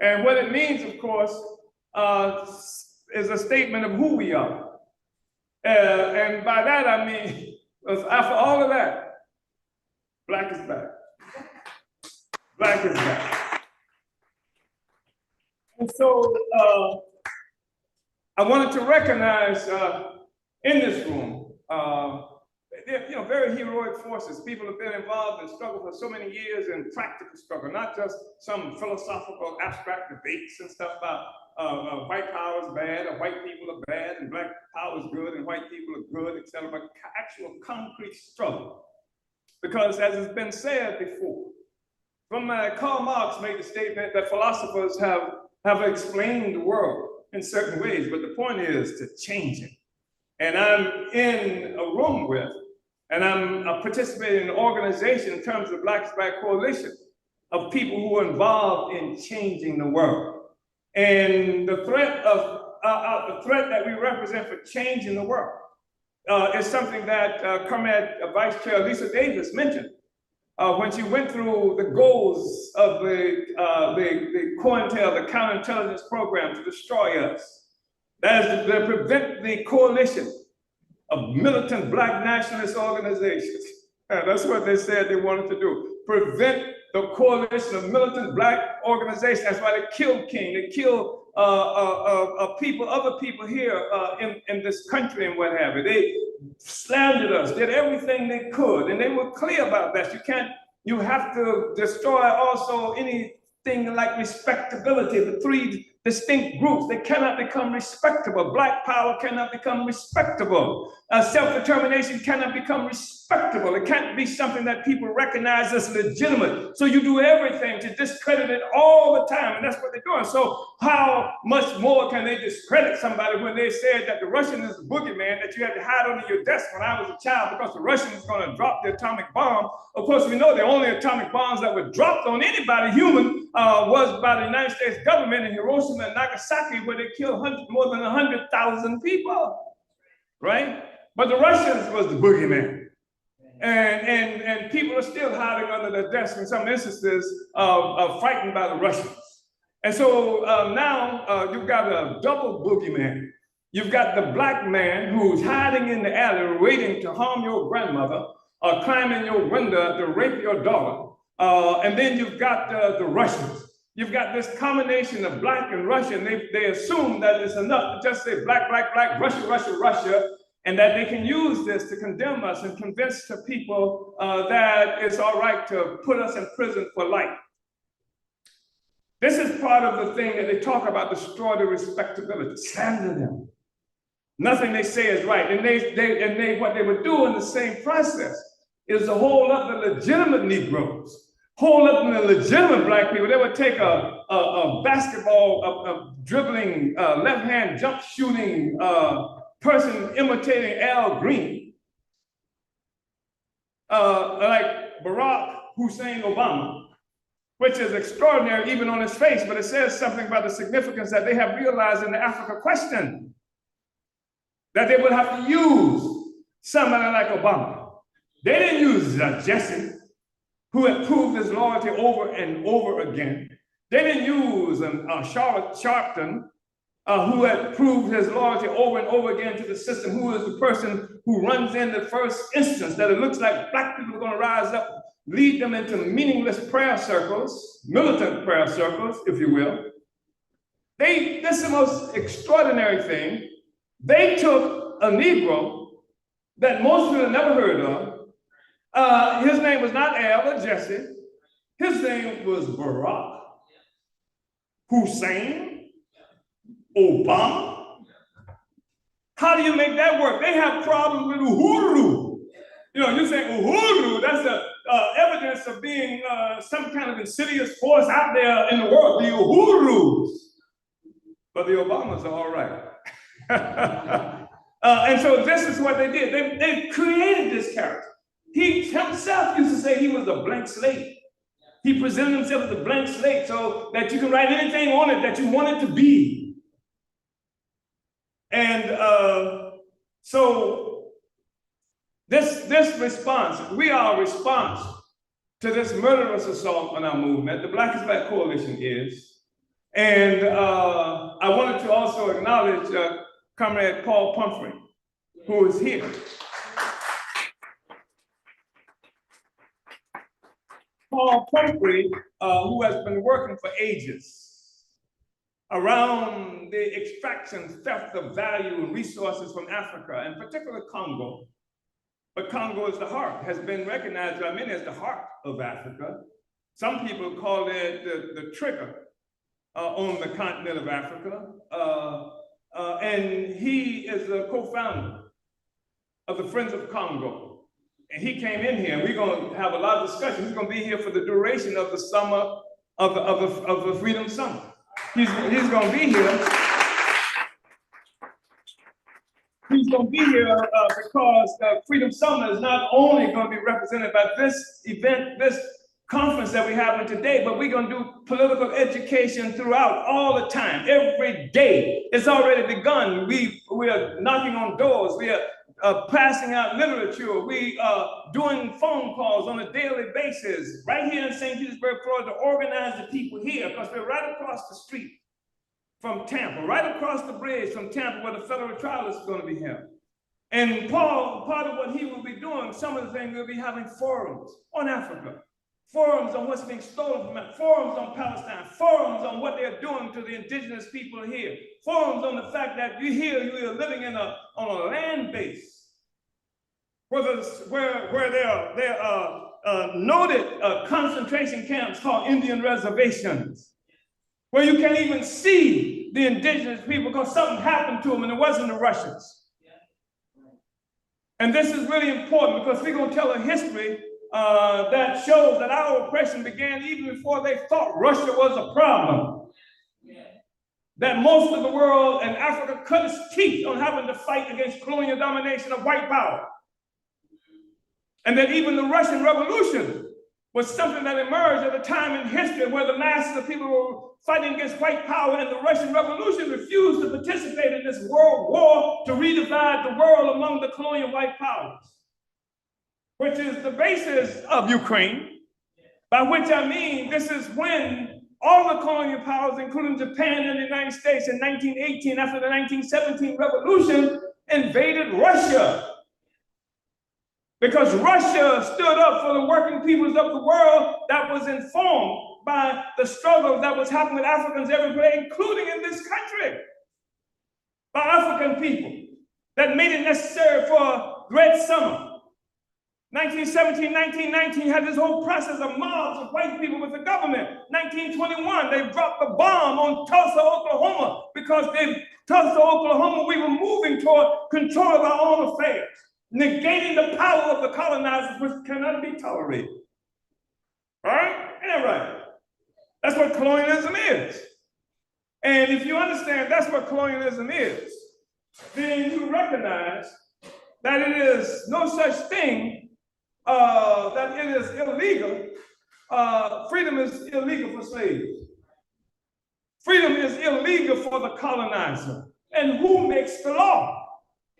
And what it means, of course, is a statement of who we are. And by that I mean, after all of that, black is back. Black is back. And so I wanted to recognize in this room, very heroic forces. People have been involved in struggle for so many years in practical struggle, not just some philosophical abstract debates and stuff about white power is bad or white people are bad and black power is good and white people are good, etc. But actual concrete struggle. Because as has been said before, Karl Marx made the statement that philosophers have explained the world in certain ways, but the point is to change it. And I'm in a room with, and I'm participating in an organization in terms of Black Coalition of people who are involved in changing the world. And the threat that we represent for changing the world is something that Comrade Vice Chair Lisa Davis mentioned when she went through the goals of the COINTEL, the counterintelligence program, to destroy us. That is to prevent the coalition of militant black nationalist organizations. That's what they said they wanted to do. Prevent the coalition of militant black organizations. That's why they killed King. They killed other people here in this country and what have you. They slandered us, did everything they could, and they were clear about that. You have to destroy also anything like respectability. The three distinct groups, they cannot become respectable. Black power cannot become respectable. Self-determination cannot become respectable. It can't be something that people recognize as legitimate. So you do everything to discredit it all the time, and that's what they're doing. So how much more can they discredit somebody when they said that the Russian is the boogeyman that you had to hide under your desk when I was a child because the Russians was going to drop the atomic bomb? Of course, we know the only atomic bombs that were dropped on anybody human was by the United States government in Hiroshima and Nagasaki, where they killed more than 100,000 people, right? But the Russians was the boogeyman. And people are still hiding under their desks in some instances frightened by the Russians. And so now you've got a double boogeyman. You've got the black man who's hiding in the alley waiting to harm your grandmother or climb in your window to rape your daughter. And then you've got the Russians. You've got this combination of black and Russian. They assume that it's enough to just say black, black, black, Russia, Russia, Russia, and that they can use this to condemn us and convince the people that it's all right to put us in prison for life. This is part of the thing that they talk about, destroy the respectability, slander them. Nothing they say is right. And what they would do in the same process is to hold up the legitimate Negroes, hold up the legitimate black people. They would take a basketball, a dribbling, left-hand jump shooting person imitating Al Green, like Barack Hussein Obama, which is extraordinary even on his face, but it says something about the significance that they have realized in the Africa question, that they would have to use somebody like Obama. They didn't use Jesse, who had proved his loyalty over and over again. They didn't use Sharpton, who had proved his loyalty over and over again to the system, who is the person who runs in the first instance that it looks like black people are going to rise up, lead them into meaningless prayer circles, militant prayer circles, if you will. This is the most extraordinary thing. They took a Negro that most people have never heard of. His name was not Al or Jesse. His name was Barack Hussein Obama. How do you make that work? They have problems with Uhuru. You know, you say Uhuru, that's evidence of being some kind of insidious force out there in the world, the Uhurus. But the Obamas are all right. And so this is what they did. They created this character. He himself used to say he was a blank slate. He presented himself as a blank slate so that you can write anything on it that you want it to be. And so this response, we are a response to this murderous assault on our movement. The Black is Black Coalition is. And I wanted to also acknowledge Comrade Paul Pumphrey, who is here. Paul Pumphrey, who has been working for ages around the extraction, theft of value and resources from Africa, and particularly Congo. But Congo is the heart, has been recognized by many as the heart of Africa. Some people call it the trigger on the continent of Africa. And he is the co-founder of the Friends of Congo. And he came in here, and we're going to have a lot of discussion. He's going to be here for the duration of the summer, of the Freedom Summer. He's going to be here. He's going to be here because Freedom Summer is not only going to be represented by this event, this conference that we're having today, but we're going to do political education throughout all the time, every day. It's already begun. We are knocking on doors. We are passing out literature. We are doing phone calls on a daily basis right here in St. Petersburg, Florida, to organize the people here, because we're right across the street from Tampa, right across the bridge from Tampa, where the federal trial is going to be held. And Paul, part of what he will be doing, some of the things we'll be having forums on Africa, forums on what's being stolen from it, forums on Palestine, forums on what they're doing to the indigenous people here, forums on the fact that you are living on a land base where there are noted concentration camps called Indian reservations, where you can't even see the indigenous people because something happened to them, and it wasn't the Russians. And this is really important because we're going to tell a history that shows that our oppression began even before they thought Russia was a problem. That most of the world and Africa cut its teeth on having to fight against colonial domination of white power. And that even the Russian Revolution was something that emerged at a time in history where the masses of people were fighting against white power, and the Russian Revolution refused to participate in this world war to redivide the world among the colonial white powers, which is the basis of Ukraine, by which I mean this is when all the colonial powers, including Japan and the United States in 1918, after the 1917 revolution, invaded Russia. Because Russia stood up for the working peoples of the world that was informed by the struggles that was happening with Africans everywhere, including in this country, by African people, that made it necessary for Red Summer. 1917, 1919 had this whole process of mobs of white people with the government. 1921, they dropped the bomb on Tulsa, Oklahoma, because in Tulsa, Oklahoma, we were moving toward control of our own affairs, negating the power of the colonizers, which cannot be tolerated. All right? Ain't that right? That's what colonialism is. And if you understand that's what colonialism is, then you recognize that it is no such thing that it is illegal, freedom is illegal for slaves. Freedom is illegal for the colonizer. And who makes the law?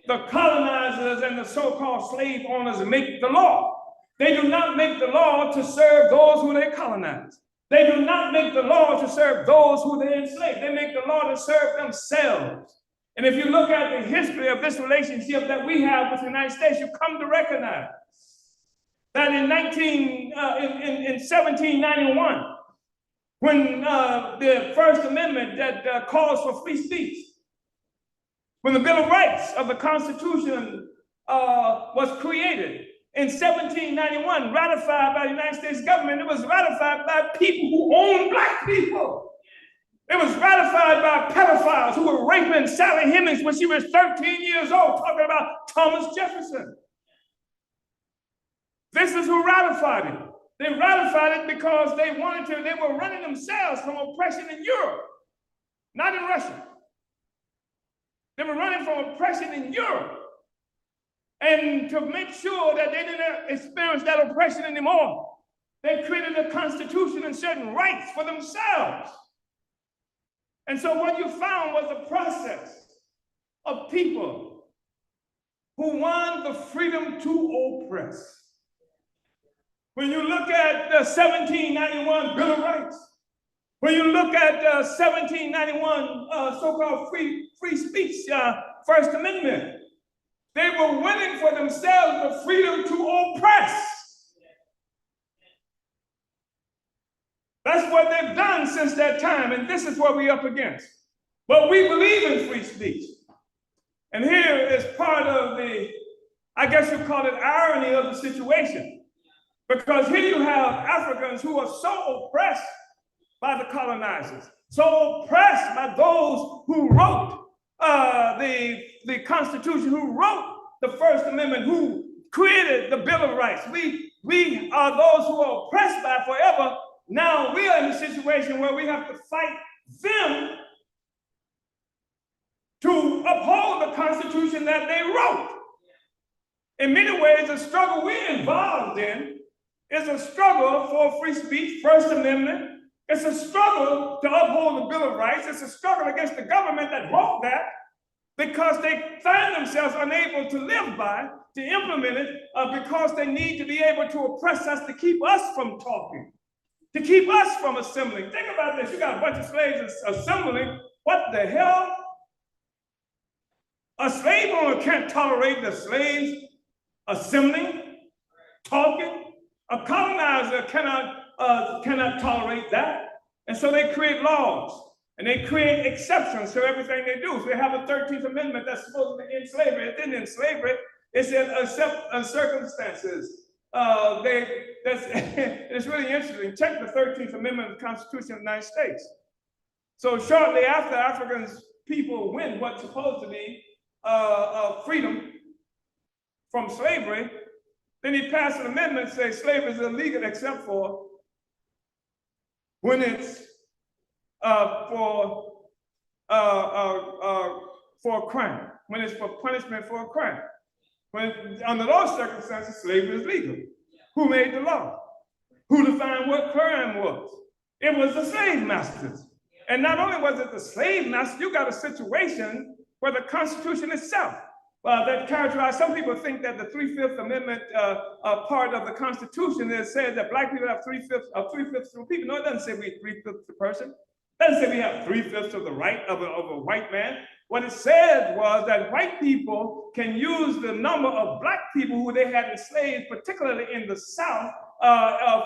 The colonizers and the so-called slave owners make the law. They do not make the law to serve those who they colonize. They do not make the law to serve those who they enslave. They make the law to serve themselves. And if you look at the history of this relationship that we have with the United States, you come to recognize that in 1791, when the First Amendment that calls for free speech, when the Bill of Rights of the Constitution was created in 1791, ratified by the United States government, it was ratified by people who owned Black people. It was ratified by pedophiles who were raping Sally Hemings when she was 13 years old, talking about Thomas Jefferson. This is who ratified it. They ratified it because they were running themselves from oppression in Europe, not in Russia. They were running from oppression in Europe. And to make sure that they didn't experience that oppression anymore, they created a constitution and certain rights for themselves. And so what you found was a process of people who want the freedom to oppress. When you look at the 1791 Bill of Rights, when you look at the 1791 so-called free speech, First Amendment, they were winning for themselves the freedom to oppress. That's what they've done since that time, and this is what we're up against. But we believe in free speech. And here is part of the, I guess you call it irony of the situation. Because here you have Africans who are so oppressed by the colonizers, so oppressed by those who wrote the Constitution, who wrote the First Amendment, who created the Bill of Rights. We are those who are oppressed by forever. Now we are in a situation where we have to fight them to uphold the Constitution that they wrote. In many ways, the struggle we're involved in is a struggle for free speech, First Amendment. It's a struggle to uphold the Bill of Rights. It's a struggle against the government that wrote that because they find themselves unable to live by, to implement it, because they need to be able to oppress us, to keep us from talking, to keep us from assembling. Think about this. You got a bunch of slaves assembling. What the hell? A slave owner can't tolerate the slaves assembling, talking. A colonizer cannot tolerate that. And so they create laws and they create exceptions to everything they do. So they have a 13th Amendment that's supposed to end slavery. It didn't end slavery. It said except in circumstances. It's really interesting. Check the 13th Amendment of the Constitution of the United States. So shortly after Africans people win what's supposed to be freedom from slavery, then he passed an amendment saying slavery is illegal except for when it's for a crime, when it's for punishment for a crime. When under those circumstances, slavery is legal. Who made the law? Who defined what crime was? It was the slave masters. And not only was it the slave masters, you got a situation where the Constitution itself that characterized, some people think that the 3/5 Amendment part of the Constitution that said that Black people have 3/5 of the people. No, it doesn't say we 3/5 of the person. It doesn't say we have 3/5 of the right of a white man. What it said was that white people can use the number of Black people who they had enslaved, particularly in the South,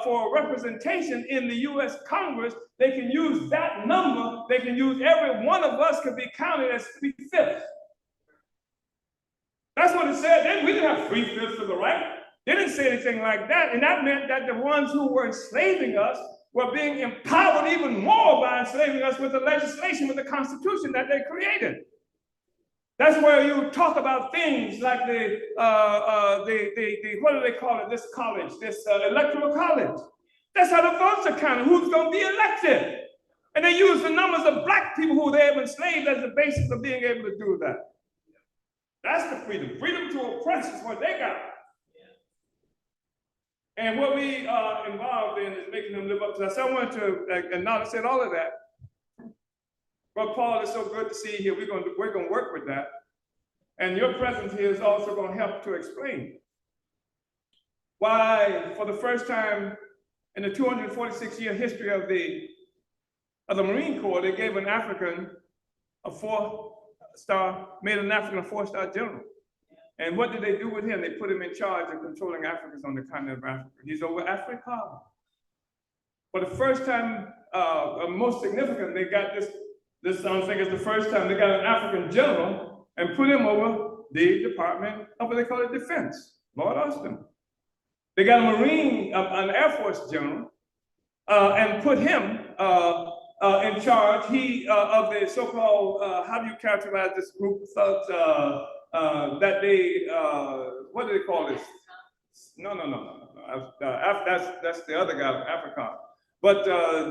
for representation in the U.S. Congress. They can use that number. They can use every one of us could be counted as 3/5. That's what it said. We didn't have 3/5 of the right. They didn't say anything like that. And that meant that the ones who were enslaving us were being empowered even more by enslaving us with the legislation, with the Constitution that they created. That's where you talk about things like the what do they call it? This college, this electoral college. That's how the votes are counted. Who's going to be elected? And they use the numbers of Black people who they have enslaved as the basis of being able to do that. That's the freedom. Freedom to oppress is what they got. And what we are involved in is making them live up to that. So I wanted to acknowledge, said all of that. But Paul, it's so good to see you here. We're gonna work with that. And your presence here is also gonna help to explain why, for the first time in the 246-year history of the Marine Corps, they gave an African a 4-star, made an African a 4-star general. And what did they do with him? They put him in charge of controlling Africans on the continent of Africa. He's over Africa. For the first time, most significant, they got this I don't think it's the first time they got an African general and put him over the Department of what they call it, Defense, Lord Austin. They got a Marine, an Air Force general, and put him in charge. He of the so-called, how do you characterize this group of thugs that they, what do they call this? No. That's the other guy from Africa. But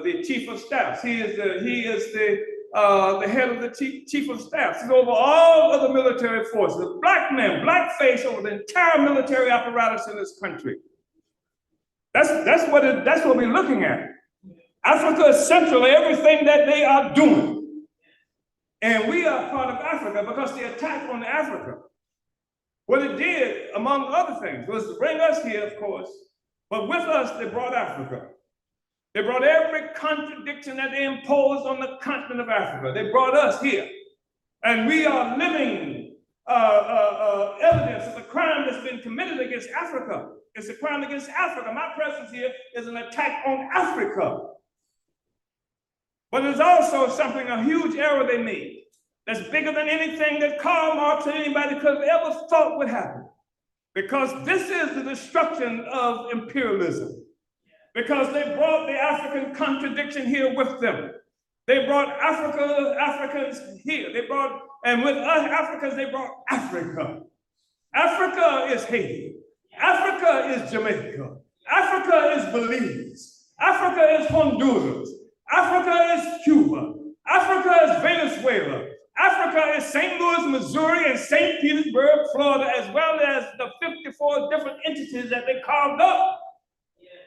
the chief of staff, he is the head of the chief of staff. He's over all of the military forces. A black man, black face over the entire military apparatus in this country. That's what we're looking at. Africa is central to everything that they are doing. And we are part of Africa because the attack on Africa, what it did, among other things, was to bring us here, of course, but with us, they brought Africa. They brought every contradiction that they imposed on the continent of Africa. They brought us here. And we are living evidence of the crime that's been committed against Africa. It's a crime against Africa. My presence here is an attack on Africa. But it's also something, a huge error they made that's bigger than anything that Karl Marx or anybody could have ever thought would happen. Because this is the destruction of imperialism. Because they brought the African contradiction here with them. They brought Africans here. And with us Africans, they brought Africa. Africa is Haiti. Africa is Jamaica. Africa is Belize. Africa is Honduras. Africa is Cuba. Africa is Venezuela. Africa is St. Louis, Missouri, and St. Petersburg, Florida, as well as the 54 different entities that they carved up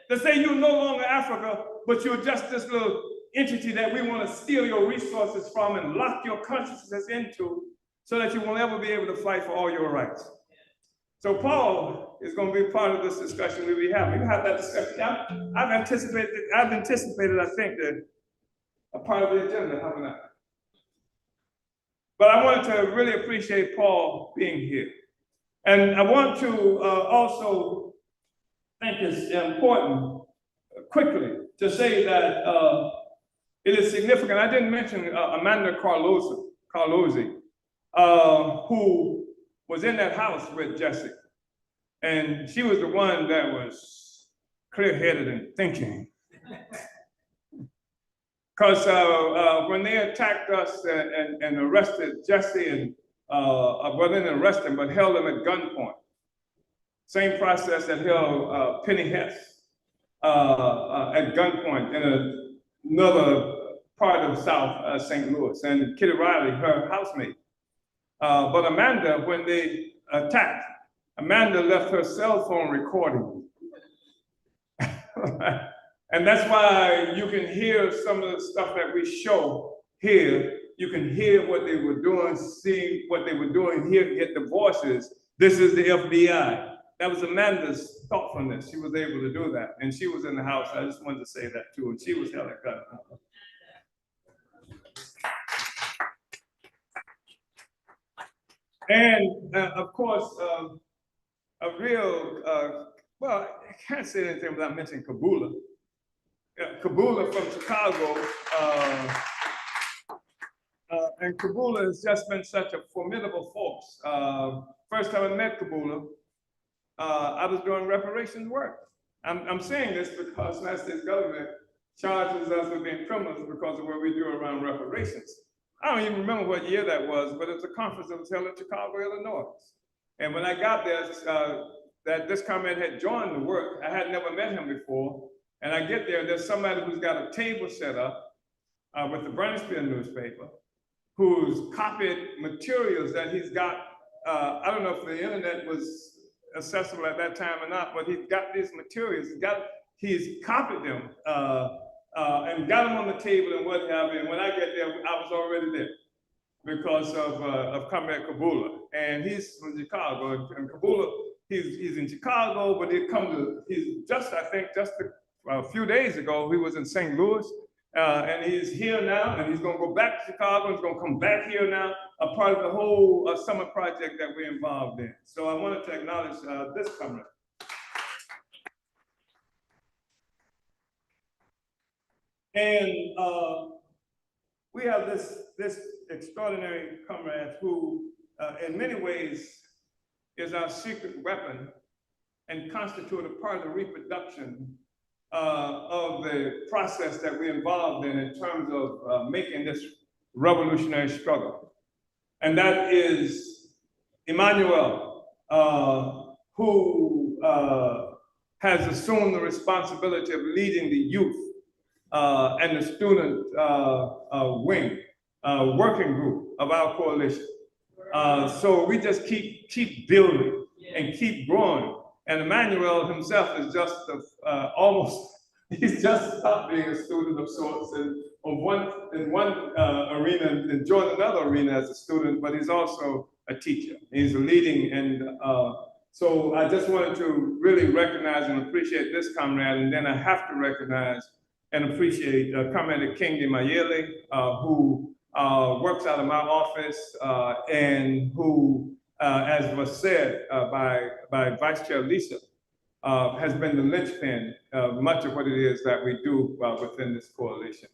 to say you're no longer Africa, but you're just this little entity that we want to steal your resources from and lock your consciousness into so that you won't ever be able to fight for all your rights. So Paul is going to be part of this discussion we'll be having. We have that discussion. I've anticipated, I think, that a part of the agenda, haven't I? But I wanted to really appreciate Paul being here. And I want to also think it's important quickly to say that it is significant. I didn't mention Amanda Carlozzi, who was in that house with Jesse. And she was the one that was clear-headed and thinking. Because when they attacked us and arrested Jesse, and well, they didn't arrest him, but held him at gunpoint. Same process that held Penny Hess at gunpoint in another part of South St. Louis, and Kitty Riley, her housemate. But Amanda, when they attacked, Amanda left her cell phone recording. And that's why you can hear some of the stuff that we show here. You can hear what they were doing, see what they were doing here, get the voices. This is the FBI. That was Amanda's thoughtfulness. She was able to do that. And she was in the house. I just wanted to say that too. And she was held at gunpoint. And of course, a real, well, I can't say anything without mentioning Kabula. Kabula from Chicago, and Kabula has just been such a formidable force. First time I met Kabula, I was doing reparations work. I'm saying this because the United States government charges us with being criminals because of what we do around reparations. I don't even remember what year that was, but it was a conference that was held in Chicago, Illinois. And when I got there, that this comment had joined the work. I had never met him before. And I get there, there's somebody who's got a table set up with the Bernstein newspaper, who's copied materials that he's got. I don't know if the internet was accessible at that time or not, but he's got these materials. He's copied them and got them on the table and what have you. And when I get there, I was already there because of Comrade Kabula, and he's from Chicago. And Kabula, he's in Chicago, but he's just, I think, just a few days ago, he was in St. Louis, and he's here now, and he's going to go back to Chicago, and he's going to come back here now, a part of the whole summer project that we're involved in. So I wanted to acknowledge this comrade. And we have this extraordinary comrade who, in many ways, is our secret weapon and constitute a part of the reproduction of the process that we're involved in terms of making this revolutionary struggle. And that is Emmanuel, who has assumed the responsibility of leading the youth and the student wing, working group of our coalition. So we just keep building and keep growing. And Emmanuel himself is just he's just stopped being a student of sorts and in one arena and joined another arena as a student, but he's also a teacher. He's leading, and so I just wanted to really recognize and appreciate this comrade, and then I have to recognize and appreciate Comrade King Mayele, who works out of my office and who, as was said by Vice Chair Lisa, has been the linchpin of much of what it is that we do within this coalition.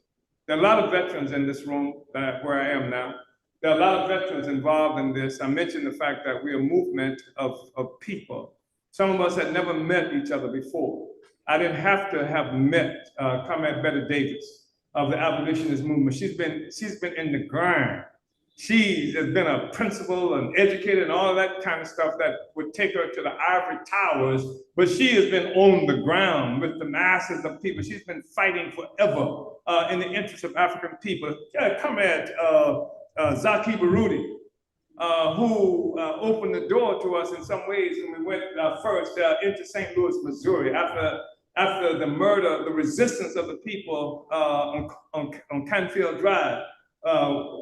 There are a lot of veterans in this room where I am now. There are a lot of veterans involved in this. I mentioned the fact that we're a movement of people. Some of us had never met each other before. I didn't have to have met Comrade Bette Davis of the abolitionist movement. She's been in the grind. She has been a principal and educator and all of that kind of stuff that would take her to the ivory towers, but she has been on the ground with the masses of people. She's been fighting forever in the interest of African people. Comrade Zaki Baruti, who opened the door to us in some ways when we went first into St. Louis, Missouri, after the murder, the resistance of the people on Canfield Drive,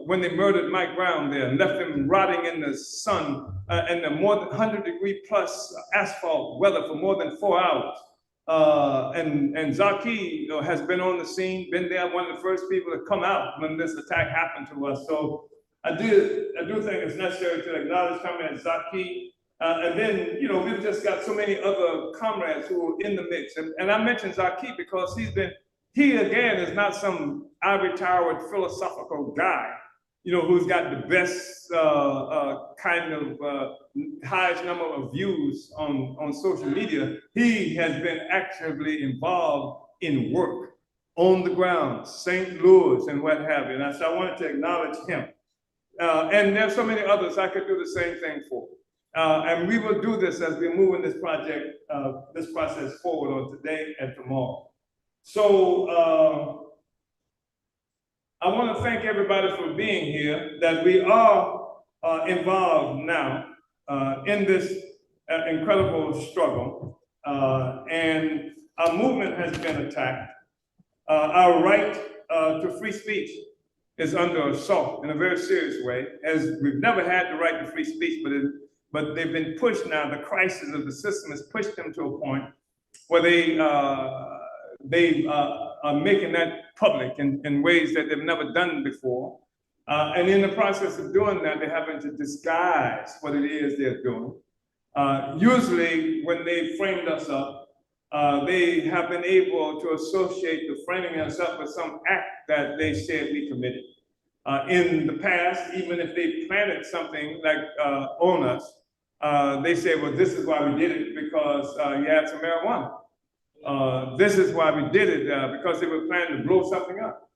when they murdered Mike Brown there and left him rotting in the sun and the more than 100-degree plus asphalt weather for more than 4 hours. And Zaki has been on the scene, been there, one of the first people to come out when this attack happened to us. So I do think it's necessary to acknowledge Comrade Zaki. And then, we've just got so many other comrades who are in the mix. And I mentioned Zaki because he again is not some ivory towered philosophical guy, who's got the best kind of highest number of views on social media. He has been actively involved in work on the ground, St. Louis and what have you. And so I wanted to acknowledge him. And there's so many others I could do the same thing for. And we will do this as we move in this project, this process forward on today and tomorrow. So I want to thank everybody for being here, that we are involved now in this incredible struggle. And our movement has been attacked. Our right to free speech is under assault in a very serious way, as we've never had the right to free speech, but they've been pushed now. The crisis of the system has pushed them to a point where they are making that public in ways that they've never done before. And in the process of doing that, they're having to disguise what it is they're doing. Usually when they framed us up, they have been able to associate the framing us up with some act that they said we committed. In the past, even if they planted something like on us, they say, well, this is why we did it, because you had some marijuana. This is why we did it, because they were planning to blow something up.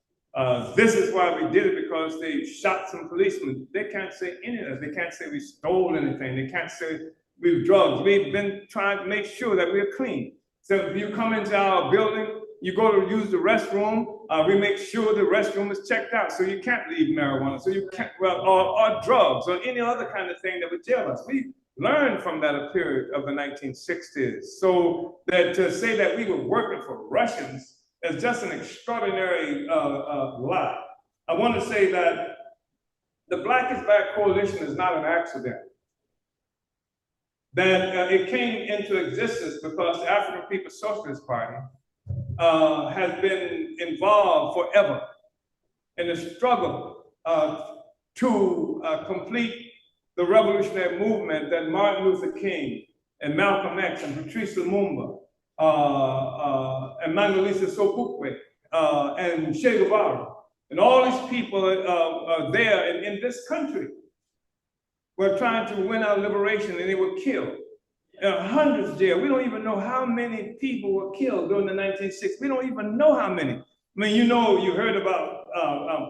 This is why we did it, because they shot some policemen. They can't say any of that. They can't say we stole anything. They can't say we were drugs. We've been trying to make sure that we're clean. So if you come into our building, you go to use the restroom, we make sure the restroom is checked out, so you can't leave marijuana, so you can't, or drugs, or any other kind of thing that would jail us. learned from that period of the 1960s. So that to say that we were working for Russians is just an extraordinary lie. I want to say that the Black is Back Coalition is not an accident. That it came into existence because the African People's Socialist Party has been involved forever in the struggle to complete the revolutionary movement that Martin Luther King and Malcolm X and Patrice Lumumba and Mangalisha Sobukwe and Che Guevara and all these people there in this country were trying to win our liberation, and they were killed. Hundreds there. We don't even know how many people were killed during the 1960s. We don't even know how many. I mean, you know, you heard about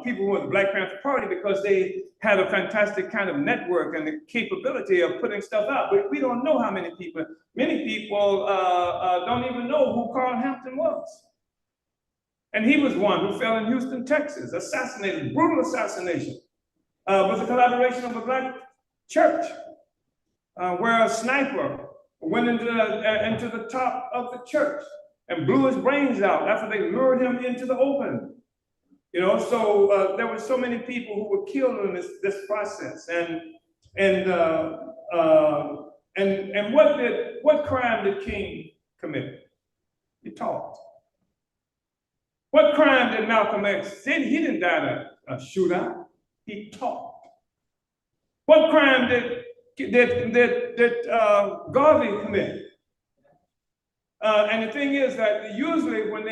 people who were the Black Panther Party because they had a fantastic kind of network and the capability of putting stuff out. But we don't know how many people. Many people don't even know who Carl Hampton was. And he was one who fell in Houston, Texas, assassinated, brutal assassination. Was a collaboration of a Black church where a sniper went into the top of the church and blew his brains out after they lured him into the open. You know, so there were so many people who were killed in this process. And what crime did King commit? He talked. What crime did Malcolm X? He didn't die in a shootout. He talked. What crime did Garvey commit? And the thing is that usually when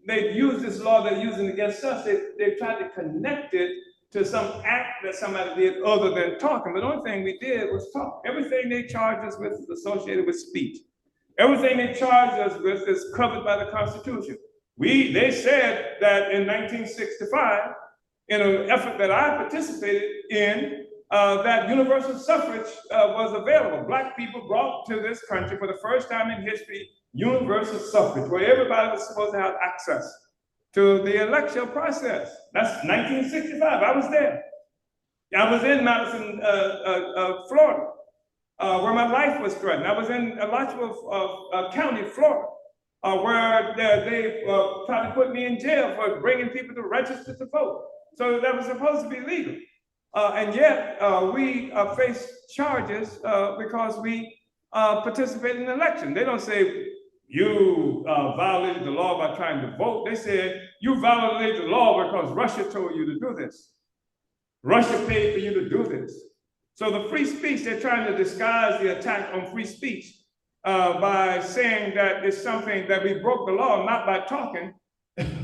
they use this law they're using against us, they try to connect it to some act that somebody did other than talking. But the only thing we did was talk. Everything they charged us with is associated with speech. Everything they charged us with is covered by the Constitution. They said that in 1965, in an effort that I participated in, that universal suffrage was available. Black people brought to this country for the first time in history universal suffrage, where everybody was supposed to have access to the electoral process. That's 1965. I was there. I was in Madison, Florida, where my life was threatened. I was in Alachua County, Florida, where they tried to put me in jail for bringing people to register to vote. So that was supposed to be legal. And yet we face charges because we participated in an election. They don't say you violated the law by trying to vote. They said you violated the law because Russia told you to do this. Russia paid for you to do this. So the free speech, they're trying to disguise the attack on free speech by saying that it's something that we broke the law, not by talking,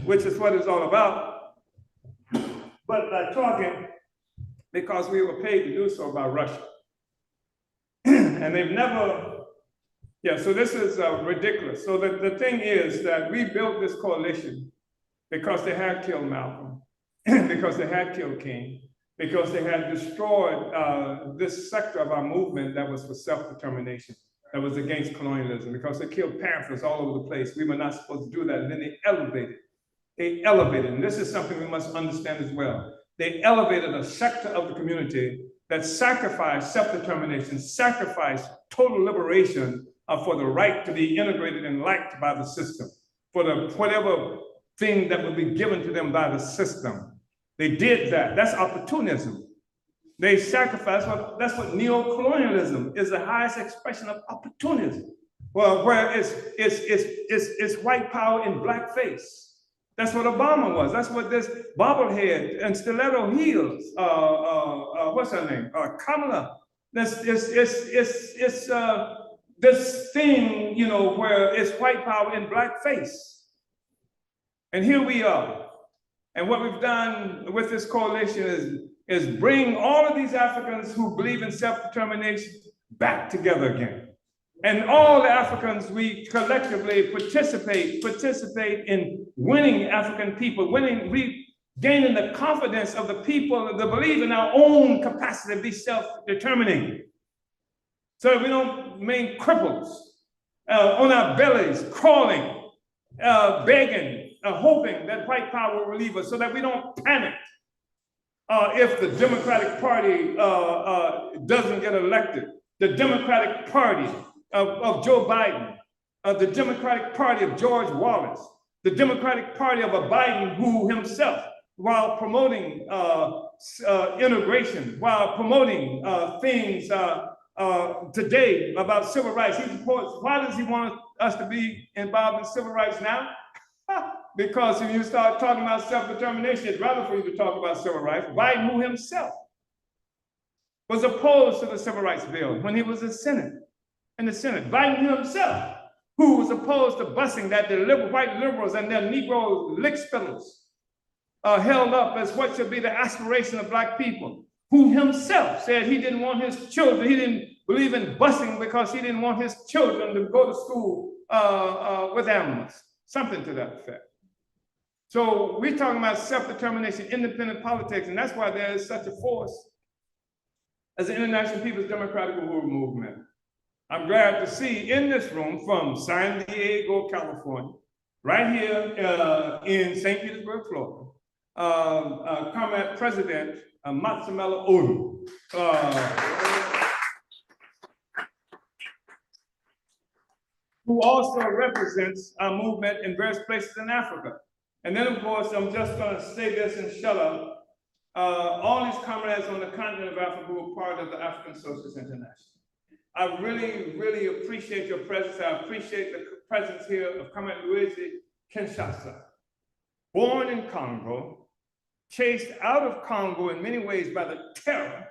which is what it's all about, but by talking because we were paid to do so by Russia. And they've never, so this is ridiculous. So the thing is that we built this coalition because they had killed Malcolm, because they had killed King, because they had destroyed this sector of our movement that was for self-determination, that was against colonialism, because they killed Panthers all over the place. We were not supposed to do that. And then they elevated. And this is something we must understand as well. They elevated a sector of the community that sacrificed self-determination, sacrificed total liberation for the right to be integrated and liked by the system, for the whatever thing that would be given to them by the system. They did that. That's opportunism. They sacrificed. That's what neo-colonialism is, the highest expression of opportunism. Well, where it's white power in blackface. That's what Obama was. That's what this bobblehead and stiletto heels. What's her name? Kamala. This thing, you know, where it's white power in blackface. And here we are. And what we've done with this coalition is bring all of these Africans who believe in self-determination back together again. And all the Africans, we collectively participate in winning African people, gaining the confidence of the people that believe in our own capacity to be self-determining. So that we don't remain cripples on our bellies, crawling, begging, hoping that white power will relieve us, so that we don't panic if the Democratic Party doesn't get elected. the Democratic Party of Joe Biden, the Democratic Party of George Wallace, the Democratic Party of a Biden who himself, while promoting integration, while promoting things today about civil rights, he supports. Why does he want us to be involved in civil rights now? Because if you start talking about self-determination, it's rather for you to talk about civil rights. Biden, who himself was opposed to the Civil Rights Bill when he was in the Senate. Biden himself, who was opposed to busing that the white liberals and their Negro lick spittles held up as what should be the aspiration of Black people, who himself said he didn't want his children, he didn't believe in busing because he didn't want his children to go to school with animals, something to that effect. So we're talking about self-determination, independent politics, and that's why there is such a force as the International People's Democratic Uhuru Movement. I'm glad to see in this room from San Diego, California, right here in St. Petersburg, Florida, Comrade President Matsamela Uhuru. Who also represents our movement in various places in Africa. And then, of course, I'm just going to say this and shut up. All these comrades on the continent of Africa who are part of the African Socialist International. I really, really appreciate your presence. I appreciate the presence here of Comrade Luigi Kinshasa, born in Congo, chased out of Congo in many ways by the terror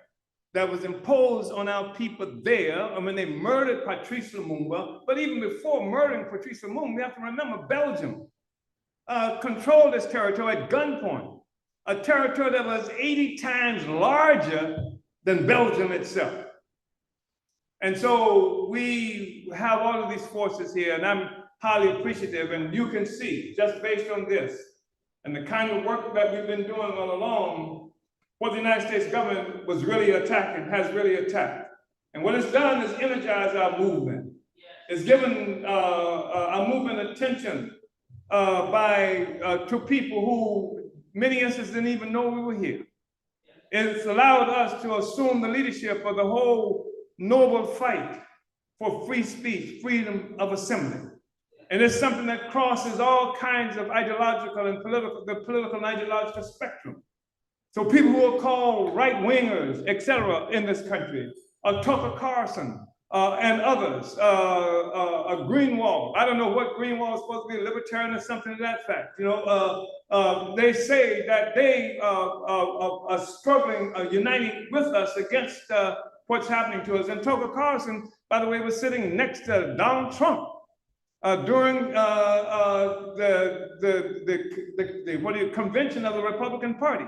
that was imposed on our people there when they murdered Patrice Lumumba. But even before murdering Patrice Lumumba, we have to remember Belgium controlled this territory at gunpoint, a territory that was 80 times larger than Belgium itself. And so we have all of these forces here, and I'm highly appreciative. And you can see, just based on this, and the kind of work that we've been doing all along, what the United States government was really attacking, has really attacked. And what it's done is energize our movement. It's given our movement attention to people who, many instances, didn't even know we were here. It's allowed us to assume the leadership of the whole noble fight for free speech, freedom of assembly. And it's something that crosses all kinds of ideological and political and ideological spectrum. So people who are called right-wingers, et cetera, in this country, Tucker Carlson and others, Greenwald. I don't know what Greenwald is supposed to be, a libertarian or something to that fact. You know, they say that they are struggling, uniting with us against what's happening to us. And Tucker Carlson, by the way, was sitting next to Donald Trump during the convention of the Republican Party.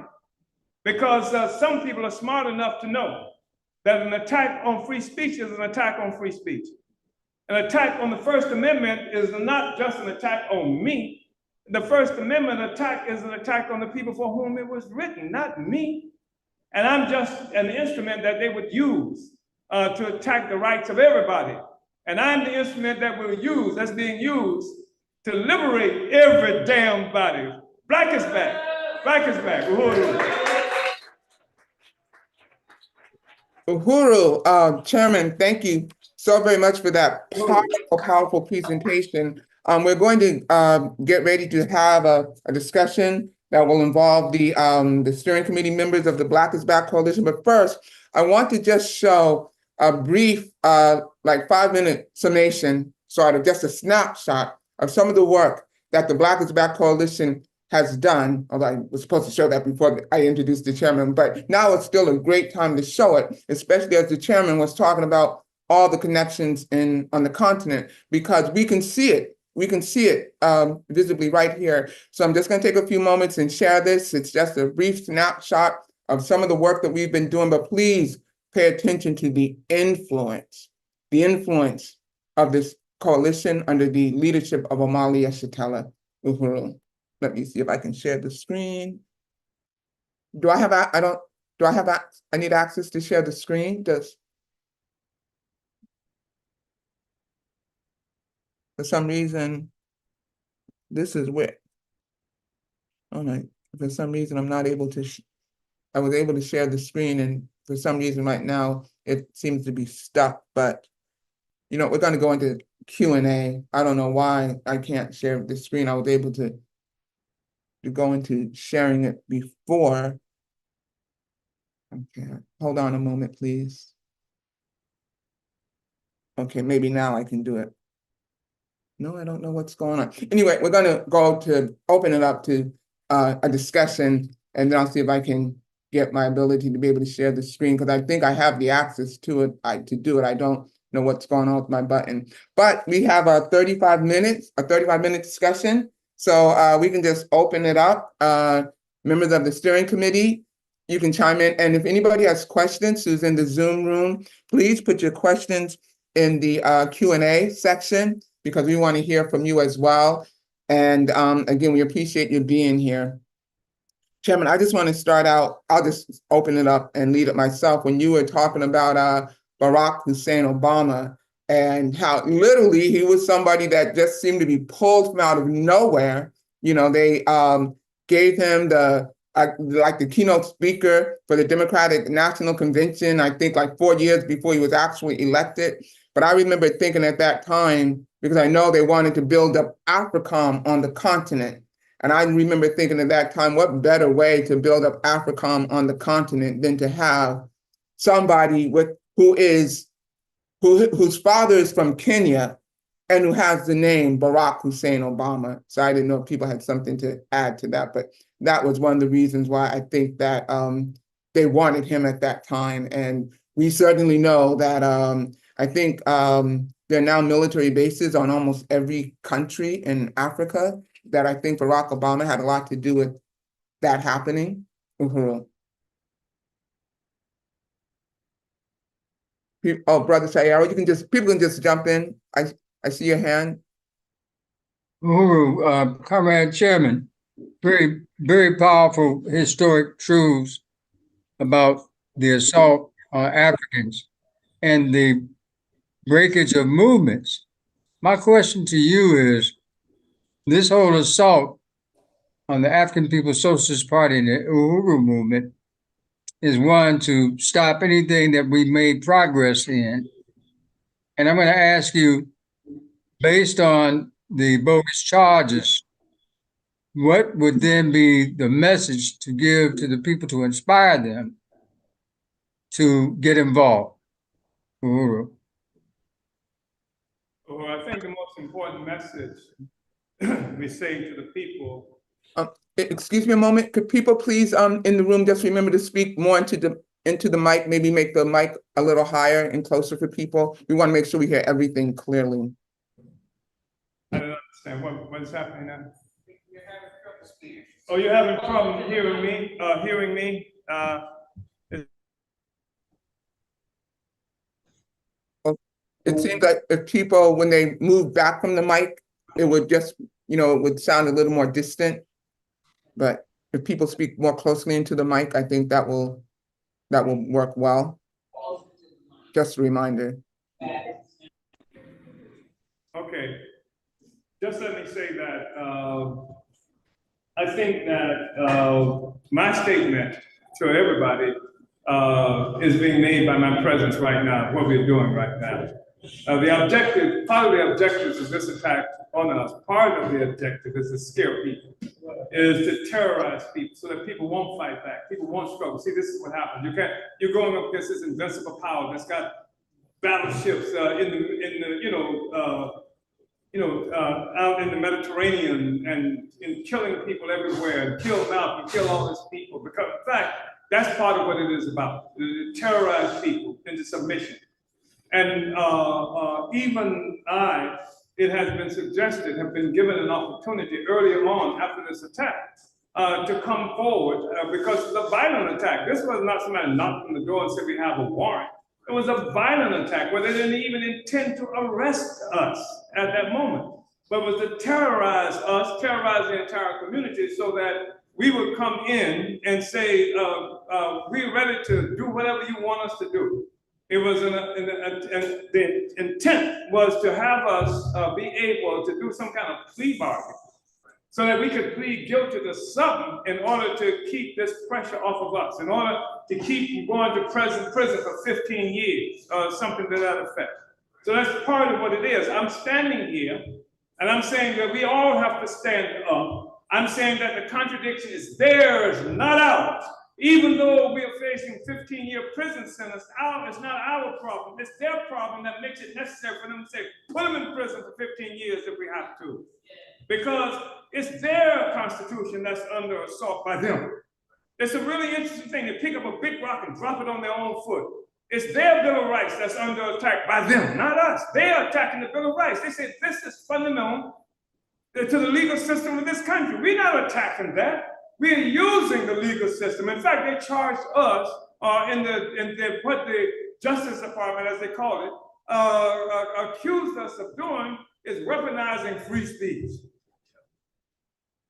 Because some people are smart enough to know that an attack on free speech is an attack on free speech. An attack on the First Amendment is not just an attack on me. The First Amendment attack is an attack on the people for whom it was written, not me. And I'm just an instrument that they would use to attack the rights of everybody. And I'm the instrument that we'll use, that's being used to liberate every damn body. Black is back. Black is back. Uhuru. Uhuru, Chairman, thank you so very much for that powerful presentation. We're going to get ready to have a discussion that will involve the steering committee members of the Black is Back Coalition. But first, I want to just show a brief, like 5-minute summation, sort of just a snapshot of some of the work that the Black is Back Coalition has done, although I was supposed to show that before I introduced the chairman, but now it's still a great time to show it, especially as the chairman was talking about all the connections on the continent, because we can see it. We can see it visibly right here. So I'm just going to take a few moments and share this. It's just a brief snapshot of some of the work that we've been doing, but please pay attention to the influence of this coalition under the leadership of Omali Yeshitela Uhuru. Let me see if I can share the screen. I need access to share the screen? For some reason, this is where, all right, for some reason I'm not able to, I was able to share the screen, and for some reason right now, it seems to be stuck, but we're going to go into Q&A. I don't know why I can't share the screen. I was able to go into sharing it before. Okay, hold on a moment, please. Okay, maybe now I can do it. No, I don't know what's going on. Anyway, we're going to go to open it up to a discussion, and then I'll see if I can get my ability to be able to share the screen, because I think I have the access to it to do it. I don't know what's going on with my button. But we have a 35-minute discussion. So we can just open it up. Members of the steering committee, you can chime in. And if anybody has questions who's in the Zoom room, please put your questions in the Q&A section, because we want to hear from you as well. And again, we appreciate you being here. Chairman, I just want to start out, I'll just open it up and lead it myself. When you were talking about Barack Hussein Obama and how literally he was somebody that just seemed to be pulled from out of nowhere. They gave him the keynote speaker for the Democratic National Convention, I think like 4 years before he was actually elected. But I remember thinking at that time, because I know they wanted to build up AFRICOM on the continent. And I remember thinking at that time, what better way to build up AFRICOM on the continent than to have somebody whose father is from Kenya and who has the name Barack Hussein Obama. So I didn't know if people had something to add to that, but that was one of the reasons why I think that they wanted him at that time. And we certainly know that I think there are now military bases on almost every country in Africa, that I think Barack Obama had a lot to do with that happening. Uhuru. Oh, Brother Sayaro, people can just jump in. I see your hand. Uhuru, Comrade Chairman, very, very powerful historic truths about the assault on Africans and the breakage of movements. My question to you is, this whole assault on the African People's Socialist Party and the Uhuru movement is one to stop anything that we made progress in. And I'm going to ask you, based on the bogus charges, what would then be the message to give to the people to inspire them to get involved? Uhuru. Well, I think the most important message we say to the people. Excuse me a moment. Could people please in the room just remember to speak more into the mic, maybe make the mic a little higher and closer for people. We want to make sure we hear everything clearly. I don't understand what is happening now. Oh, you're having trouble hearing me? It seems like if people, when they move back from the mic, it would just, it would sound a little more distant. But if people speak more closely into the mic, I think that will work well. Just a reminder. Okay. Just let me say that I think that my statement to everybody is being made by my presence right now, what we're doing right now. Part of the objectives of this attack on us, part of the objective is to scare people, is to terrorize people so that people won't fight back, people won't struggle. See, this is what happens. You're going up against this invincible power that's got battleships out in the Mediterranean and killing people everywhere, and kill Malcolm, kill all these people. Because in fact, that's part of what it is about, to terrorize people into submission. And even it has been suggested, have been given an opportunity earlier on after this attack to come forward because it's a violent attack. This was not somebody knocked on the door and said we have a warrant. It was a violent attack where they didn't even intend to arrest us at that moment, but was to terrorize us, terrorize the entire community so that we would come in and say, we're ready to do whatever you want us to do. It was the intent was to have us be able to do some kind of plea bargain so that we could plead guilty to something in order to keep this pressure off of us, in order to keep going to prison for 15 years, or something to that effect. So that's part of what it is. I'm standing here, and I'm saying that we all have to stand up. I'm saying that the contradiction is theirs, not ours. Even though we are facing 15-year prison sentence, it's not our problem. It's their problem that makes it necessary for them to say, put them in prison for 15 years if we have to. Because it's their constitution that's under assault by them. It's a really interesting thing. They pick up a big rock and drop it on their own foot. It's their Bill of Rights that's under attack by them, not us. They are attacking the Bill of Rights. They say this is fundamental to the legal system of this country. We're not attacking that. We're using the legal system. In fact, they charged us what the Justice Department, as they call it, accused us of doing is weaponizing free speech.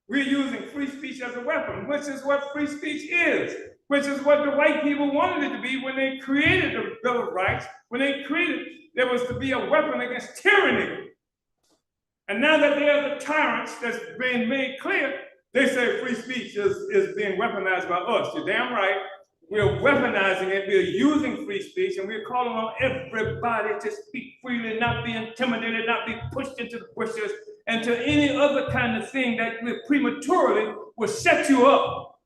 We're using free speech as a weapon, which is what free speech is, which is what the white people wanted it to be when they created the Bill of Rights. When they created, there was to be a weapon against tyranny. And now that they are the tyrants that's being made clear, they say free speech is being weaponized by us. You're damn right. We're weaponizing it. We're using free speech, and we're calling on everybody to speak freely, not be intimidated, not be pushed into the bushes, and to any other kind of thing that prematurely will set you up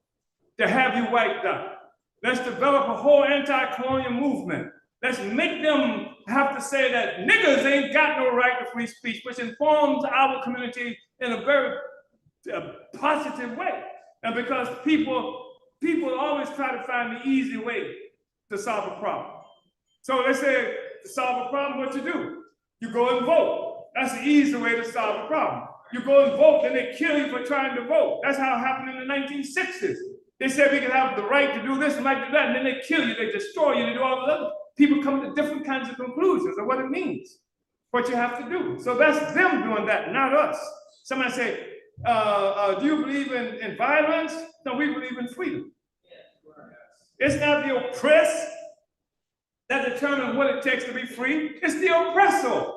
to have you wiped out. Let's develop a whole anti-colonial movement. Let's make them have to say that niggas ain't got no right to free speech, which informs our community in a very positive way. And because people always try to find the easy way to solve a problem. So they say, to solve a problem, what you do? You go and vote. That's the easy way to solve a problem. You go and vote, and they kill you for trying to vote. That's how it happened in the 1960s. They said we could have the right to do this and right to that, and then they kill you, they destroy you, they do all the other. People come to different kinds of conclusions of what it means, what you have to do. So that's them doing that, not us. Somebody say, do you believe in violence? No, we believe in freedom. It's not the oppressed that determines what it takes to be free. It's the oppressor.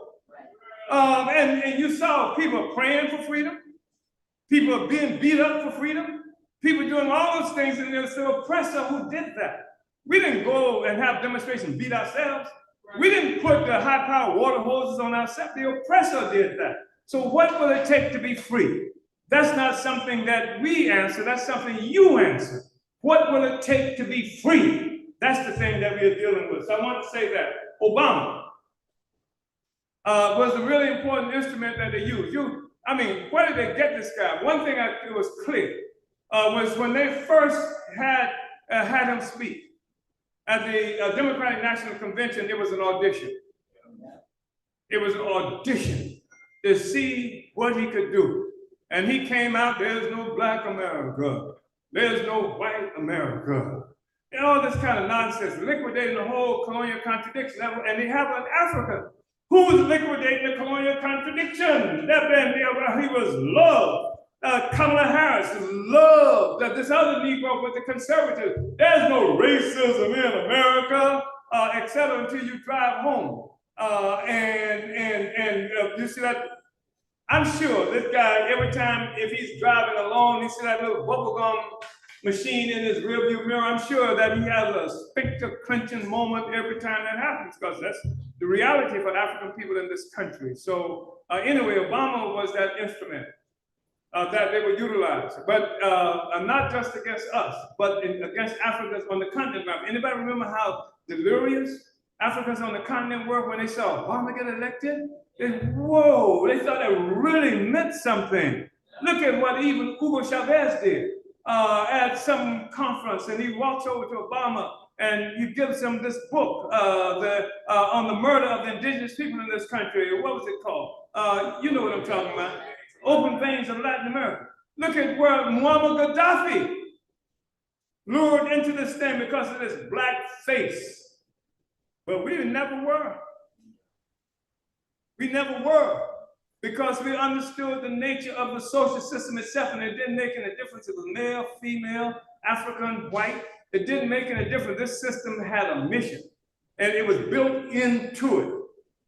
And you saw people praying for freedom. People are being beat up for freedom. People doing all those things, and there's the oppressor who did that. We didn't go and have demonstrations, beat ourselves. We didn't put the high-powered water hoses on ourselves. The oppressor did that. So what will it take to be free? That's not something that we answer. That's something you answer. What will it take to be free? That's the thing that we are dealing with. So I want to say that Obama was a really important instrument that they used. Where did they get this guy? One thing it was clear was when they first had him speak at the Democratic National Convention, there was an audition. It was an audition to see what he could do. And he came out, there's no black America. There's no white America. And all this kind of nonsense, liquidating the whole colonial contradiction. And they have an African who's liquidating the colonial contradiction. He was loved. Kamala Harris loved this other Negro with the conservatives. There's no racism in America, etc. until you drive home. You see that? I'm sure this guy, every time if he's driving along, he see that little bubblegum machine in his rearview mirror. I'm sure that he has a sphincter clenching moment every time that happens, because that's the reality for African people in this country. So anyway, Obama was that instrument that they would utilize, but not just against us, but against Africans on the continent. Anybody remember how delirious Africans on the continent were when they saw Obama get elected? Whoa, they thought it really meant something. Look at what even Hugo Chavez did at some conference, and he walks over to Obama and he gives him this book on the murder of the indigenous people in this country. What was it called? You know what I'm talking about. Open Veins of Latin America. Look at where Muammar Gaddafi lured into this thing because of this black face. But we never were. We never were, because we understood the nature of the social system itself, and it didn't make any difference if it was male, female, African, white. It didn't make any difference. This system had a mission, and it was built into it.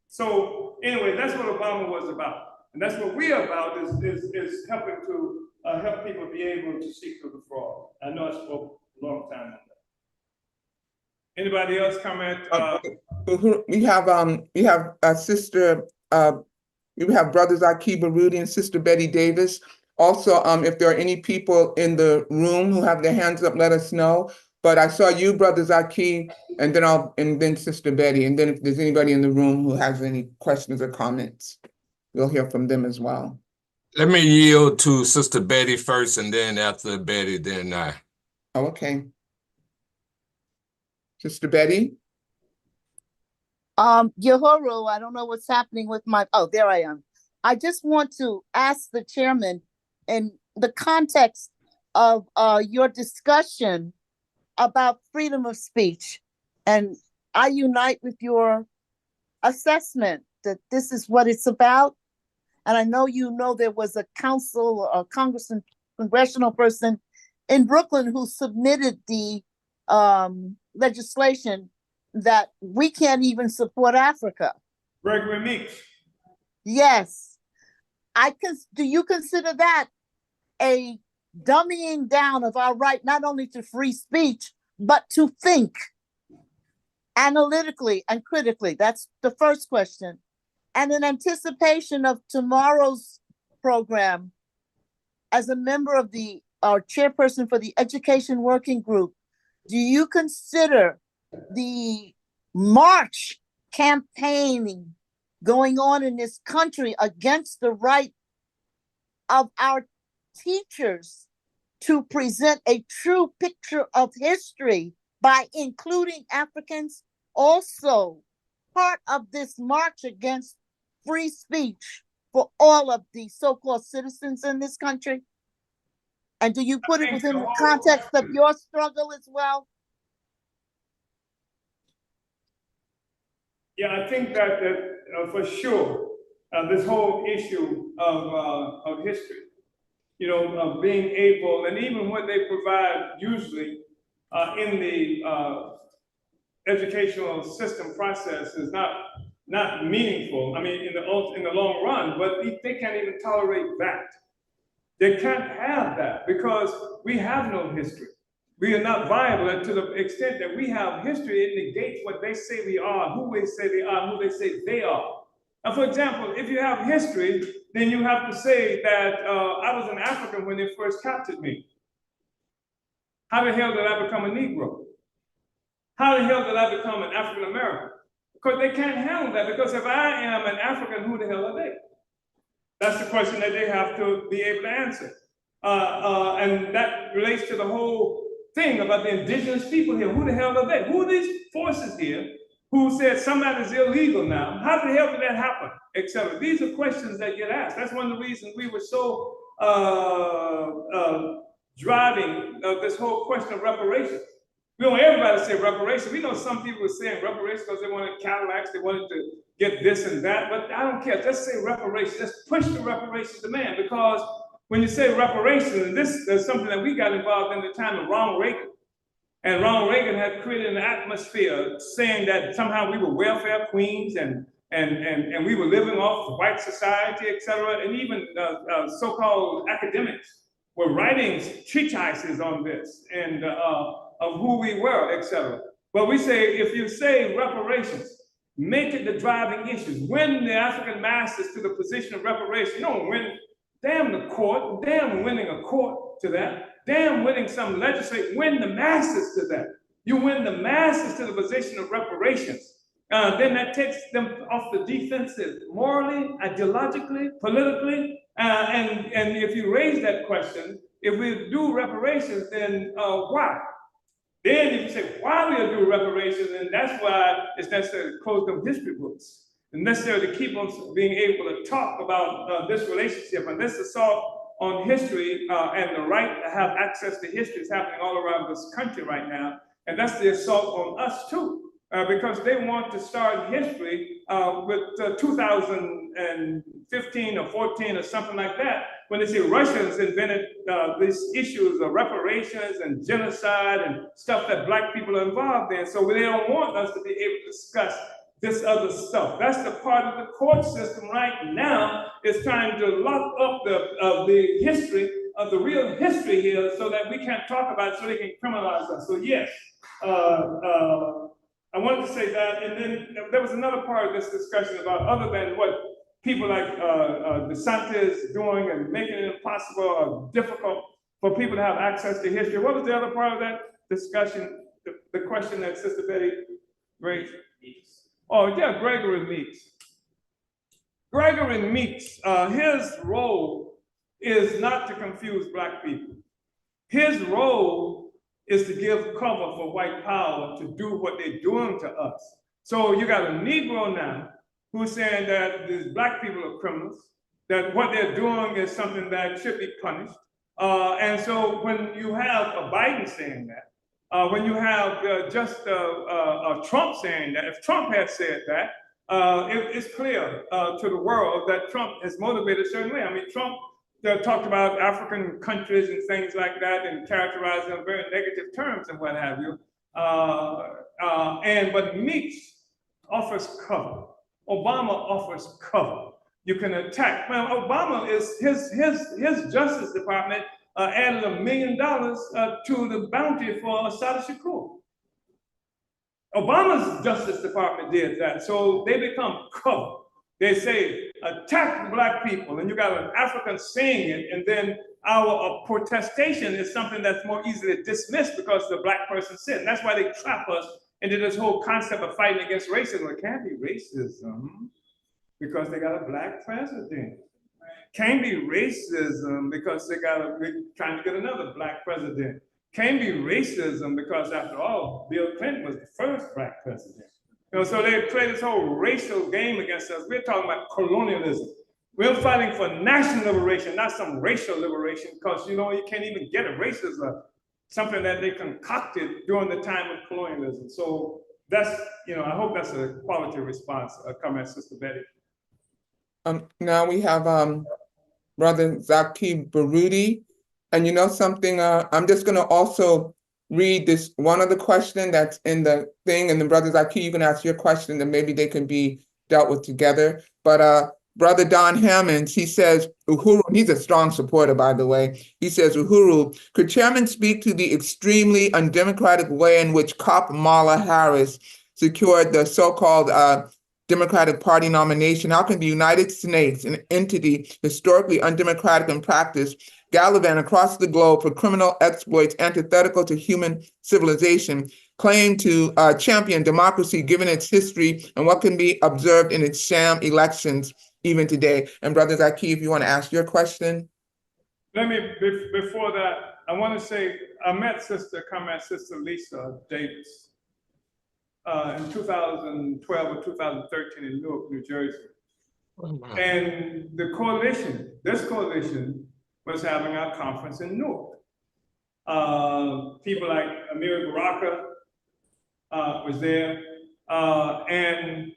So anyway, that's what Obama was about. And that's what we're about, is helping to help people be able to see through the fraud. I know I spoke a long time on that. Anybody else comment? We have a sister, we have brothers Akiba Rudy and Sister Betty Davis. Also, if there are any people in the room who have their hands up, let us know. But I saw you, brothers Aki, and then Sister Betty. And then if there's anybody in the room who has any questions or comments, we'll hear from them as well. Let me yield to Sister Betty first, and then after Betty, then I. Oh, okay. Sister Betty? Uhuru, I don't know what's happening with oh, there I am. I just want to ask the chairman, in the context of your discussion about freedom of speech, and I unite with your assessment that this is what it's about. And I know there was a council or congressional person in Brooklyn who submitted the legislation that we can't even support Africa. Gregory Meeks. Yes. Do you consider that a dumbing down of our right not only to free speech, but to think analytically and critically? That's the first question. And in anticipation of tomorrow's program, as a member of our chairperson for the Education Working Group, do you consider the march campaigning going on in this country against the right of our teachers to present a true picture of history by including Africans also part of this march against free speech for all of the so-called citizens in this country? And do you put it within the context of your struggle as well? Yeah, I think that for sure, this whole issue of history, of being able, and even what they provide usually in the educational system process is not meaningful. I mean, in the long run, but they can't even tolerate that. They can't have that because we have no history. We are not viable, and to the extent that we have history, it negates what they say we are, who they say they are, who they say they are. Now, for example, if you have history, then you have to say that I was an African when they first captured me. How the hell did I become a Negro? How the hell did I become an African American? Because they can't handle that, because if I am an African, who the hell are they? That's the question that they have to be able to answer. And that relates to the whole thing about the indigenous people here. Who the hell are they? Who are these forces here who said somebody's illegal now? How the hell did that happen? Etc. These are questions that get asked. That's one of the reasons we were so driving this whole question of reparations. We want everybody to say reparations. We know some people were saying reparations because they wanted Cadillacs, they wanted to get this and that, but I don't care. Just say reparations. Just push the reparations demand, because when you say reparations, and this is something that we got involved in the time of Ronald Reagan. And Ronald Reagan had created an atmosphere saying that somehow we were welfare queens and we were living off white society, et cetera. And even so-called academics were writing treatises on this and of who we were, et cetera. But we say, if you say reparations, make it the driving issues. Win the African masses to the position of reparation. You don't win. Damn the court, damn winning a court to that, damn winning some legislature, win the masses to that. You win the masses to the position of reparations. Then that takes them off the defensive, morally, ideologically, politically. And if you raise that question, if we do reparations, then why? Then if you say, why we do reparations, and that's why it's necessary to close them history books. Necessary to keep us being able to talk about this relationship and this assault on history and the right to have access to history is happening all around this country right now. And that's the assault on us too, because they want to start history with 2015 or 14 or something like that, when they say Russians invented these issues of reparations and genocide and stuff that Black people are involved in. So they don't want us to be able to discuss this other stuff. That's the part of the court system right now is trying to lock up the history of the real history here so that we can't talk about it, so they can criminalize us. So yes, I wanted to say that. And then there was another part of this discussion about other than what people like DeSantis doing and making it impossible or difficult for people to have access to history. What was the other part of that discussion? The question that Sister Betty raised? Oh, yeah, Gregory Meeks. Gregory Meeks, his role is not to confuse Black people. His role is to give cover for white power to do what they're doing to us. So you got a Negro now who's saying that these Black people are criminals, that what they're doing is something that should be punished. And so when you have a Biden saying that, when you have Trump saying that, if Trump had said that, it's clear to the world that Trump is motivated a certain way. I mean, Trump talked about African countries and things like that and characterized them in very negative terms and what have you. But Meeks offers cover. Obama offers cover. You can attack. Well, Obama is his Justice Department added $1 million to the bounty for Assata Shakur. Obama's Justice Department did that, so they become cover. They say, attack the Black people, and you got an African saying it, and then our protestation is something that's more easily dismissed because the Black person said. And that's why they trap us into this whole concept of fighting against racism. It can't be racism because they got a Black president. Can't be racism because they're trying to get another Black president. Can't be racism because, after all, Bill Clinton was the first Black president. You know, so they play this whole racial game against us. We're talking about colonialism. We're fighting for national liberation, not some racial liberation, because you can't even get it. Racism, something that they concocted during the time of colonialism. So that's, I hope that's a quality response. Comment, Sister Betty. Now we have Brother Zaki Baruti. And you know something, I'm just going to also read this one other question that's in the thing. And then Brother Zaki, you can ask your question and maybe they can be dealt with together. But Brother Don Hammonds, he says, Uhuru, he's a strong supporter, by the way. He says, Uhuru, could Chairman speak to the extremely undemocratic way in which Kamala Harris secured the so-called Democratic Party nomination? How can the United States, an entity historically undemocratic in practice, gallivant across the globe for criminal exploits antithetical to human civilization, claim to champion democracy given its history and what can be observed in its sham elections even today? And Brother Zaki, if you want to ask your question. Let me, before that, I want to say, I met Sister Lisa Davis in 2012 or 2013 in Newark, New Jersey. And the coalition, this coalition, was having our conference in Newark. People like Amir Baraka was there, and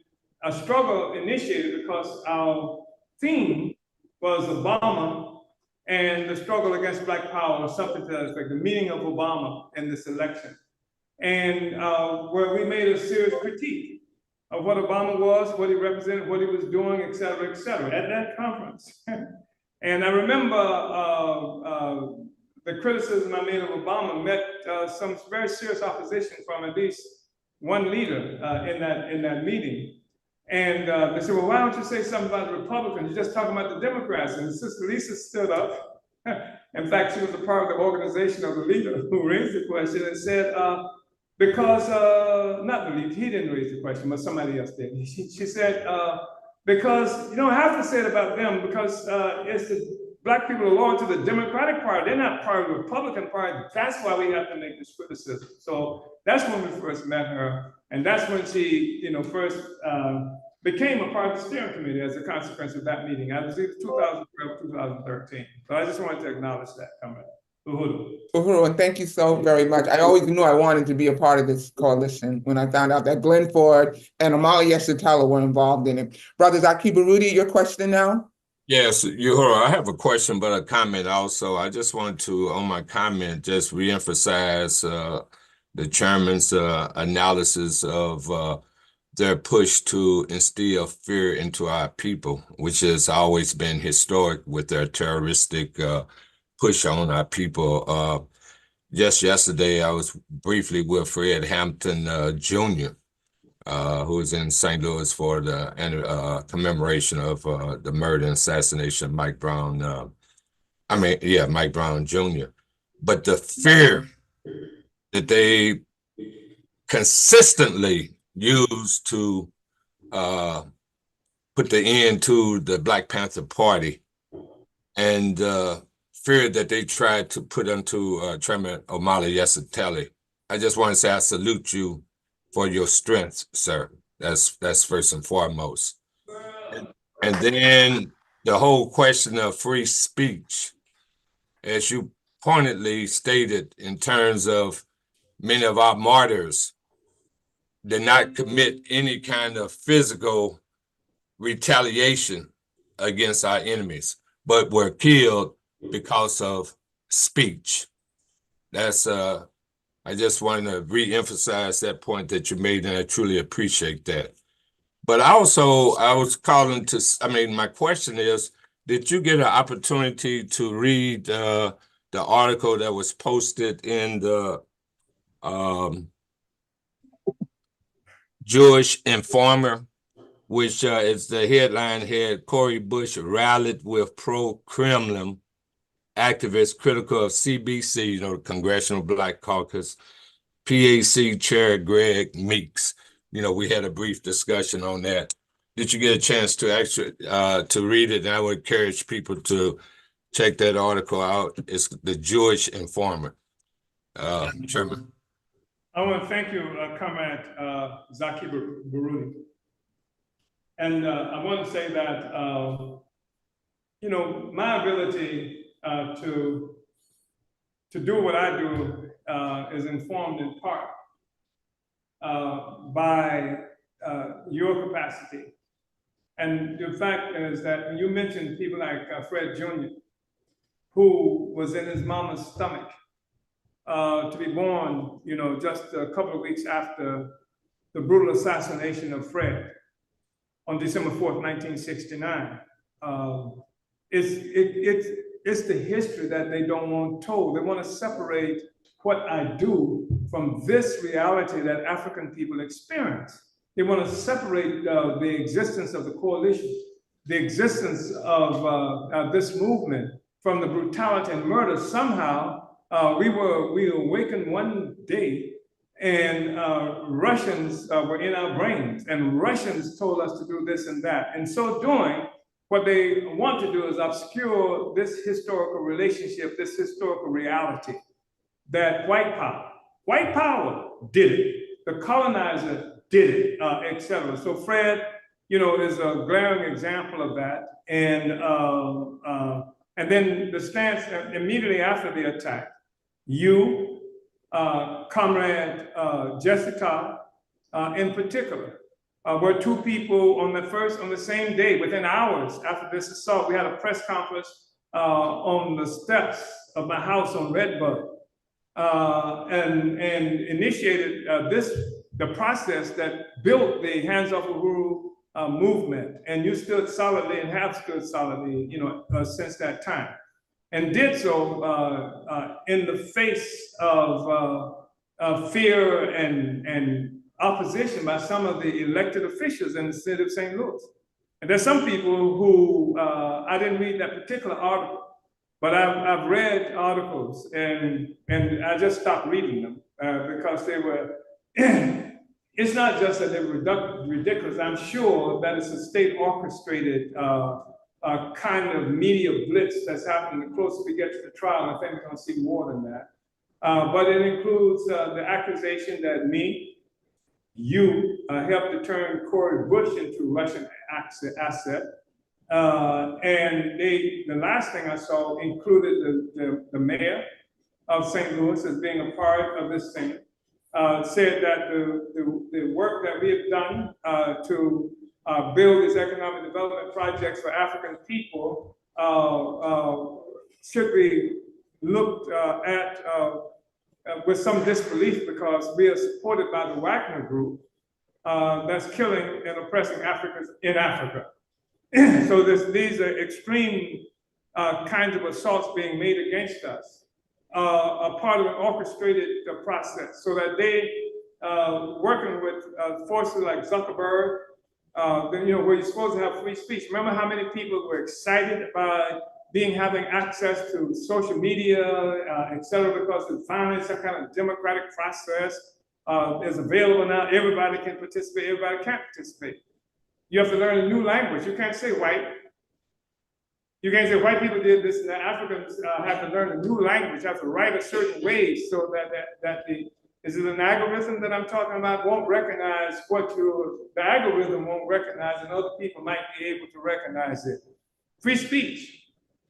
a struggle initiated because our theme was Obama and the struggle against Black power, or something to that effect, the meaning of Obama in this election. And where we made a serious critique of what Obama was, what he represented, what he was doing, et cetera, at that conference. And I remember the criticism I made of Obama met some very serious opposition from at least one leader in that meeting. And they said, well, why don't you say something about the Republicans? You're just talking about the Democrats. And Sister Lisa stood up. In fact, she was a part of the organization of the leader who raised the question and said, because, not the leader, he didn't raise the question, but somebody else did. She said, because you don't have to say it about them, because it's the Black people are loyal to the Democratic Party. They're not part of the Republican Party. That's why we have to make this criticism. So that's when we first met her. And that's when she, first became a part of the steering committee as a consequence of that meeting. I was either 2012 or 2013. So I just wanted to acknowledge that comment. Uhuru, and thank you so very much. I always knew I wanted to be a part of this coalition when I found out that Glenn Ford and Omali Yeshitela were involved in it. Brother Zaki Baruti, your question now? Yes, Uhuru, I have a question, but a comment also. I just want to, on my comment, just reemphasize the chairman's analysis of their push to instill fear into our people, which has always been historic with their terroristic push on our people. Just yesterday, I was briefly with Fred Hampton Jr., who was in St. Louis for the commemoration of the murder and assassination of Mike Brown. Mike Brown Jr. But the fear that they consistently use to put the end to the Black Panther Party, and fear that they tried to put onto Chairman Omali yesterday. I just want to say I salute you for your strength, sir. That's first and foremost. And then the whole question of free speech, as you pointedly stated, in terms of many of our martyrs did not commit any kind of physical retaliation against our enemies, but were killed because of speech. That's I just want to re-emphasize that point that you made, and I truly appreciate that. But also, I was calling to, my question is, did you get an opportunity to read the article that was posted in the Jewish Informer, which is the headline had Cori Bush rallied with pro-Kremlin activists critical of CBC, the Congressional Black Caucus, PAC Chair Greg Meeks. We had a brief discussion on that. Did you get a chance to actually to read it? And I would encourage people to check that article out. It's the Jewish Informer. Chairman. I want to thank you, Comrade Zaki Baruti. And I want to say that, my ability to do what I do is informed in part by your capacity. And the fact is that when you mentioned people like Fred Jr., who was in his mama's stomach to be born, just a couple of weeks after the brutal assassination of Fred on December 4th, 1969. It's the history that they don't want told. They want to separate what I do from this reality that African people experience. They want to separate the existence of the coalition, the existence of this movement from the brutality and murder. Somehow, we awakened one day and Russians were in our brains, and Russians told us to do this and that. And so doing, what they want to do is obscure this historical relationship, this historical reality, that white power did it, the colonizer did it, etc. So Fred, is a glaring example of that. And then the stance immediately after the attack, you, Comrade Jessica, in particular, were two people on the same day, within hours after this assault. We had a press conference on the steps of my house on Redbud, and initiated the process that built the Hands Off Uhuru movement. And you stood solidly and have stood solidly, since that time, and did so in the face of fear and opposition by some of the elected officials in the city of St. Louis. And there's some people who, I didn't read that particular article, but I've read articles and I just stopped reading them because they were, it's not just that they were ridiculous. I'm sure that it's a state orchestrated kind of media blitz that's happening. The closer we get to the trial, I think we're gonna see more than that. But it includes the accusation that you helped to turn Cori Bush into Russian asset. And the last thing I saw included the mayor of St. Louis as being a part of this thing, said that the work that we have done to build these economic development projects for African people should be looked at with some disbelief, because we are supported by the Wagner Group, that's killing and oppressing Africans in Africa. So these are extreme kinds of assaults being made against us, are part of an orchestrated process, so that they, working with forces like Zuckerberg, where you're supposed to have free speech. Remember how many people were excited by having access to social media, et cetera, because finally some kind of democratic process is available now. Everybody can participate, everybody can't participate. You have to learn a new language. You can't say white. You can't say white people did this, and the Africans have to learn a new language, have to write a certain way, so that is it an algorithm that I'm talking about won't recognize the algorithm won't recognize, and other people might be able to recognize it. Free speech,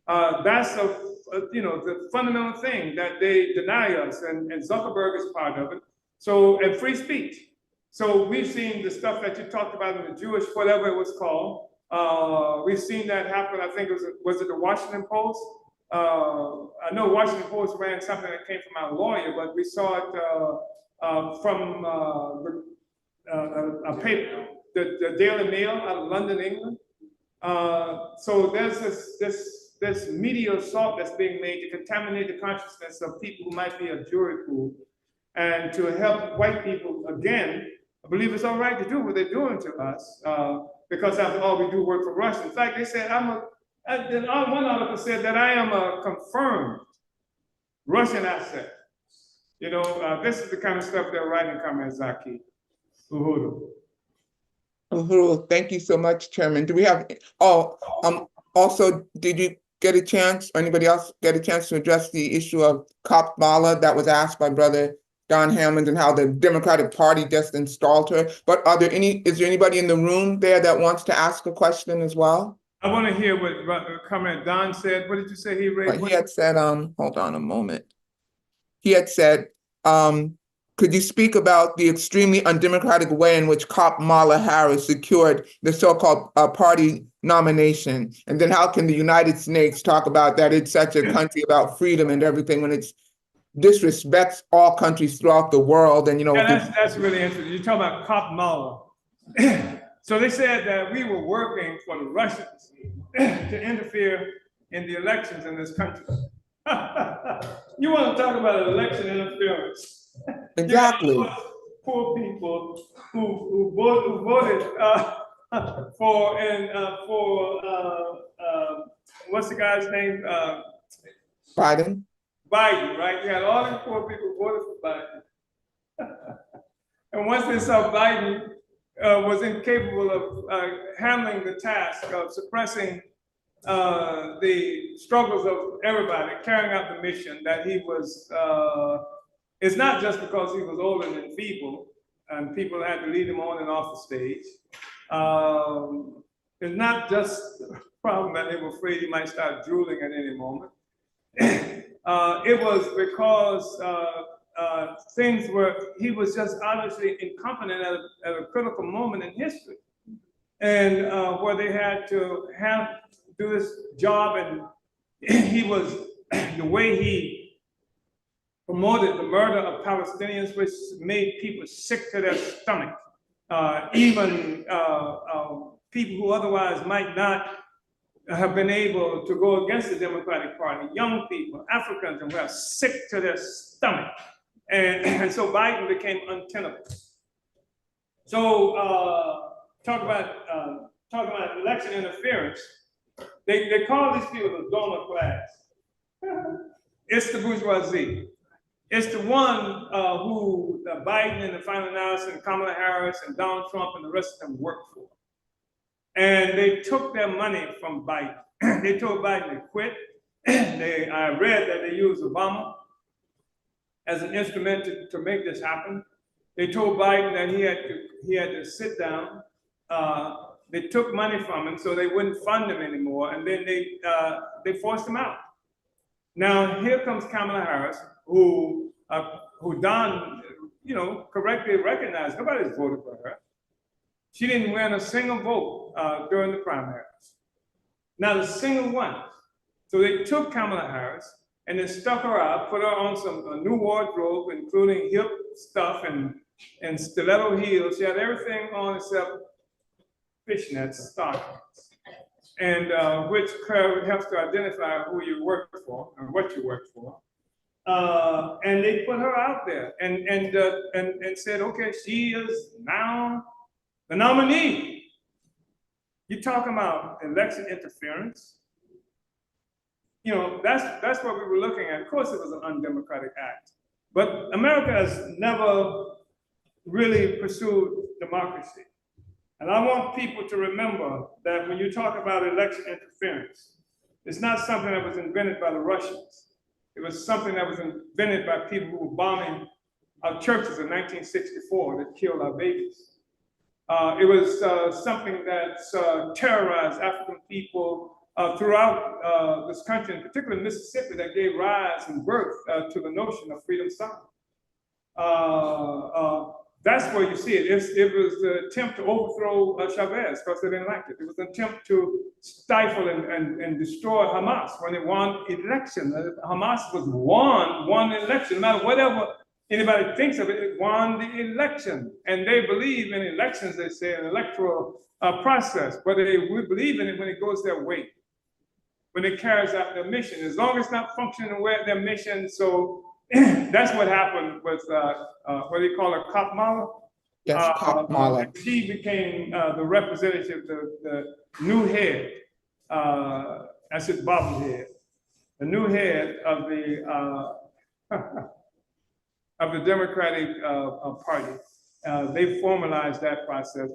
that's the fundamental thing that they deny us, and Zuckerberg is part of it. So, and free speech. So we've seen the stuff that you talked about in the Jewish, whatever it was called. We've seen that happen. I think was it the Washington Post? I know Washington Post ran something that came from our lawyer, but we saw it from a paper, the Daily Mail out of London, England. So there's this media assault that's being made to contaminate the consciousness of people who might be a jury pool, and to help white people again believe it's all right to do what they're doing to us, because after all, we do work for Russia. In fact, they said one article said that I am a confirmed Russian asset. This is the kind of stuff they're writing, Comrade Zaki. Uhuru. Uhuru, thank you so much, Chairman. Do we have, also, did you get a chance, or anybody else get a chance to address the issue of Cop Mala that was asked by Brother Don Hammond, and how the Democratic Party just installed her? But is there anybody in the room there that wants to ask a question as well? I want to hear what Comrade Don said. What did you say he raised? He had said, hold on a moment. He had said, could you speak about the extremely undemocratic way in which Kamala Harris secured the so-called party nomination? And then how can the United States talk about that it's such a country about freedom and everything when it's disrespects all countries throughout the world? And that's really interesting. You're talking about Kamala. So they said that we were working for the Russians to interfere in the elections in this country. You want to talk about election interference? Exactly. Poor people who voted for what's the guy's name? Biden. Biden, right? You had all these poor people who voted for Biden. And once they saw Biden was incapable of handling the task of suppressing the struggles of everybody, carrying out the mission that he was, it's not just because he was old and feeble and people had to lead him on and off the stage. It's not just the problem that they were afraid he might start drooling at any moment. It was because he was just obviously incompetent at a critical moment in history. And where they had to do this job, and he was, the way he promoted the murder of Palestinians, which made people sick to their stomach. Even people who otherwise might not have been able to go against the Democratic Party, young people, Africans, and were sick to their stomach. And so Biden became untenable. So talk about election interference. They call these people the donor class. It's the bourgeoisie. It's the one who Biden and the final analysis and Kamala Harris and Donald Trump and the rest of them work for. And they took their money from Biden. They told Biden to quit. I read that they used Obama as an instrument to make this happen. They told Biden that he had to sit down. They took money from him so they wouldn't fund him anymore, and then they forced him out. Now here comes Kamala Harris, who Don, correctly recognized. Nobody's voted for her. She didn't win a single vote during the primaries. Not a single one. So they took Kamala Harris and then stuck her out, put her on a new wardrobe, including hip stuff and and stiletto heels. She had everything on except fishnets, stockings, and which helps to identify who you work for and what you work for. And they put her out there and said, okay, she is now the nominee. You're talking about election interference. You know, that's what we were looking at. Of course, it was an undemocratic act, but America has never really pursued democracy. And I want people to remember that when you talk about election interference, it's not something that was invented by the Russians. It was something that was invented by people who were bombing our churches in 1964 that killed our babies. It was something that's terrorized African people throughout this country, in particular Mississippi, that gave rise and birth to the notion of freedom song. That's where you see it. It was the attempt to overthrow Chavez because they didn't like it. It was an attempt to stifle and destroy Hamas when they won election. Hamas was won the election, no matter whatever anybody thinks of it, it won the election. And they believe in elections, they say, an electoral process, but they believe in it when it goes their way, when it carries out their mission. As long as it's not functioning the way of their mission, so that's what happened with what do you call her, Kamala? Yes, Kamala. She became the representative, the new head, I said bobblehead, the new head of the of the Democratic Party. They formalized that process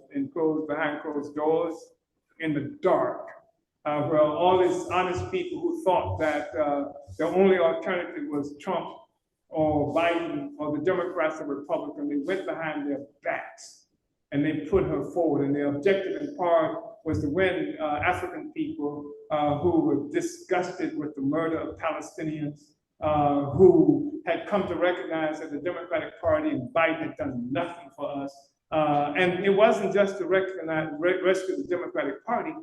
behind closed doors in the dark, where all these honest people who thought that the only alternative was Trump or Biden or the Democrats or Republicans, they went behind their backs and they put her forward. And their objective in part was to win African people who were disgusted with the murder of Palestinians, who had come to recognize that the Democratic Party and Biden had done nothing for us. And it wasn't just to rescue the Democratic Party,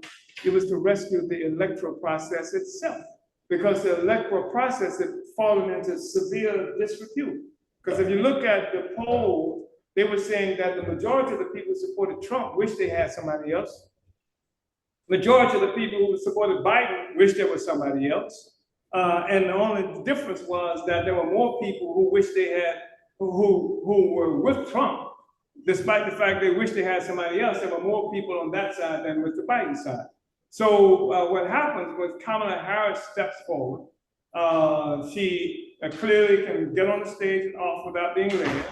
it was to rescue the electoral process itself, because the electoral process had fallen into severe disrepute. Because if you look at the polls, they were saying that the majority of the people who supported Trump wish they had somebody else. Majority of the people who supported Biden wish there was somebody else. And the only difference was that there were more people who wish they had, who were with Trump, despite the fact they wish they had somebody else. There were more people on that side than with the Biden side. So what happens was Kamala Harris steps forward. She clearly can get on the stage and off without being led.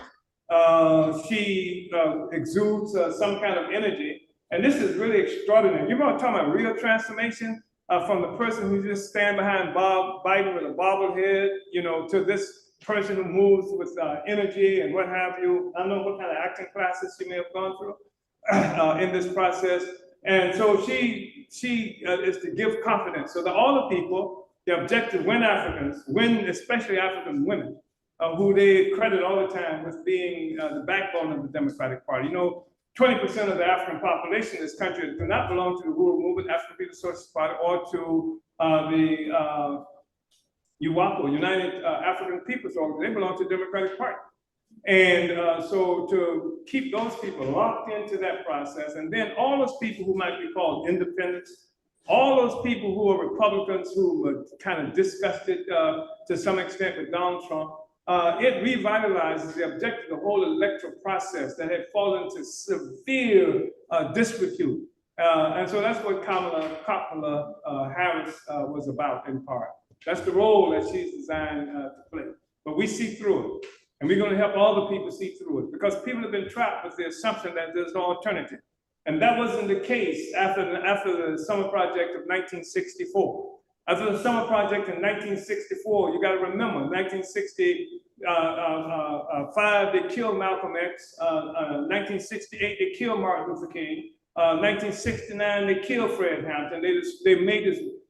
She exudes some kind of energy. And this is really extraordinary. You're talking about real transformation from the person who just stand behind Biden with a bobblehead, you know, to this person who moves with energy and what have you. I don't know what kind of acting classes she may have gone through in this process. And so she is to give confidence. So that all the people, the objective, win Africans, win especially African women, who they credit all the time with being the backbone of the Democratic Party. You know, 20% of the African population in this country do not belong to the Uhuru movement, African People's Socialist Party, or to the UWAPO, United African People's Organization. They belong to the Democratic Party. And so to keep those people locked into that process, and then all those people who might be called independents, all those people who are Republicans who were kind of disgusted to some extent with Donald Trump, it revitalizes the objective, the whole electoral process that had fallen into severe disrepute. And so that's what Kamala Harris was about in part. That's the role that she's designed to play. But we see through it. And we're going to help all the people see through it, because people have been trapped with the assumption that there's no alternative. And that wasn't the case after the Summer Project of 1964. After the Summer Project in 1964, you got to remember, 1965, they killed Malcolm X. 1968, they killed Martin Luther King. 1969, they killed Fred Hampton. They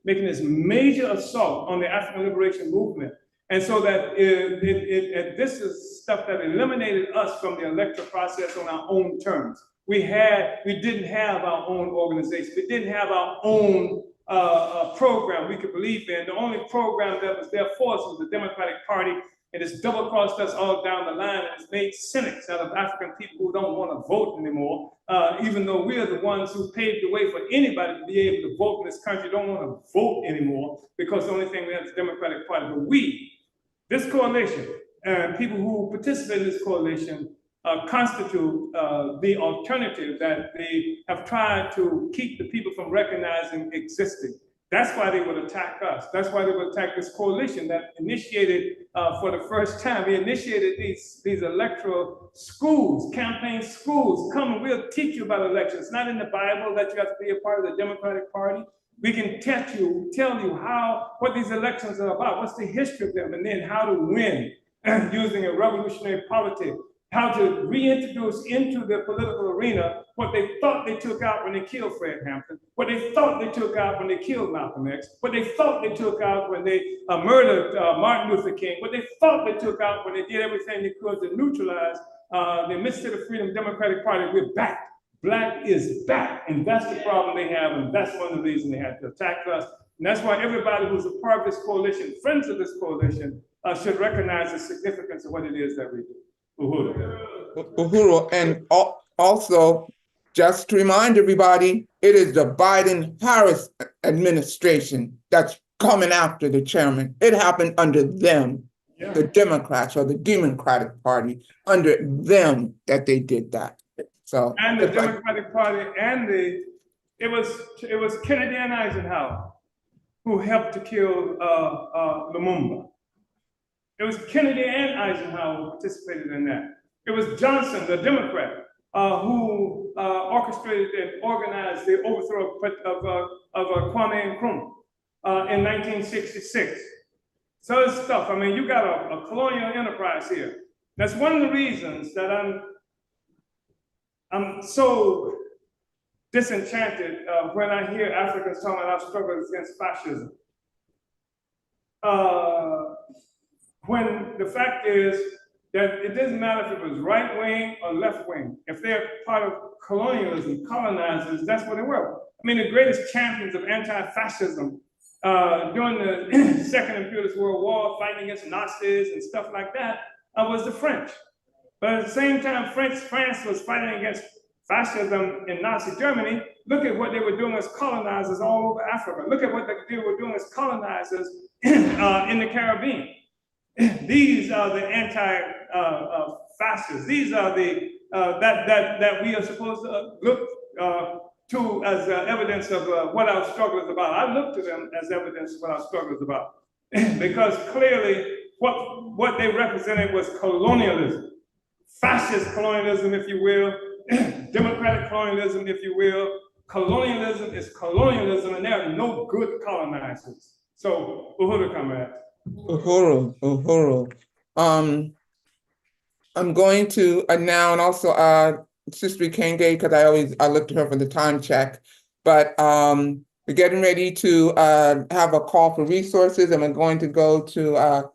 making this major assault on the African liberation movement. And so that this is stuff that eliminated us from the electoral process on our own terms. We didn't have our own organization. We didn't have our own program we could believe in. The only program that was there for us was the Democratic Party It has double-crossed us all down the line, and it's made cynics out of African people who don't want to vote anymore, even though we are the ones who paved the way for anybody to be able to vote in this country, don't want to vote anymore because the only thing we have is the Democratic Party. But we, this coalition, and people who participate in this coalition constitute the alternative that they have tried to keep the people from recognizing existing. That's why they would attack us. That's why they would attack this coalition that initiated, for the first time, we initiated these electoral schools, campaign schools. Come and we'll teach you about elections. It's not in the Bible that you have to be a part of the Democratic Party. We can tell you what these elections are about, what's the history of them, and then how to win using a revolutionary politic, how to reintroduce into the political arena what they thought they took out when they killed Fred Hampton, what they thought they took out when they killed Malcolm X, what they thought they took out when they murdered Martin Luther King, what they thought they took out when they did everything they could to neutralize the Mississippi Freedom Democratic Party. We're back. Black is back, and that's the problem they have, and that's one of the reasons they had to attack us. And that's why everybody who's a part of this coalition, friends of this coalition, should recognize the significance of what it is that we do. Uhuru, and also, just to remind everybody, it is the Biden-Harris administration that's coming after the chairman. It happened under them, the Democrats or the Democratic Party, under them that they did that. So, and the Democratic Party, and it was Kennedy and Eisenhower who helped to kill Lumumba. It was Kennedy and Eisenhower who participated in that. It was Johnson, the Democrat, who orchestrated and organized the overthrow of Kwame Nkrumah in 1966. So it's stuff. I mean, you got a colonial enterprise here. That's one of the reasons that I'm so disenchanted when I hear Africans talking about our struggles against fascism. When the fact is that it doesn't matter if it was right wing or left wing. If they're part of colonialism, colonizers, that's what they were. I mean, the greatest champions of anti-fascism during the Second and Furious World War, fighting against Nazis and stuff like that, was the French. But at the same time, France was fighting against fascism in Nazi Germany. Look at what they were doing as colonizers all over Africa. Look at what they were doing as colonizers in the Caribbean. These are the anti-fascists. These are the that we are supposed to look to as evidence of what our struggle is about. I look to them as evidence of what our struggle is about, because clearly what they represented was colonialism, fascist colonialism, if you will, democratic colonialism, if you will. Colonialism is colonialism, and there are no good colonizers. So, Uhuru, comrade. Uhuru. I'm going to now, and also Sister Kenge, because I look to her for the time check, but we're getting ready to have a call for resources, and we're going to go to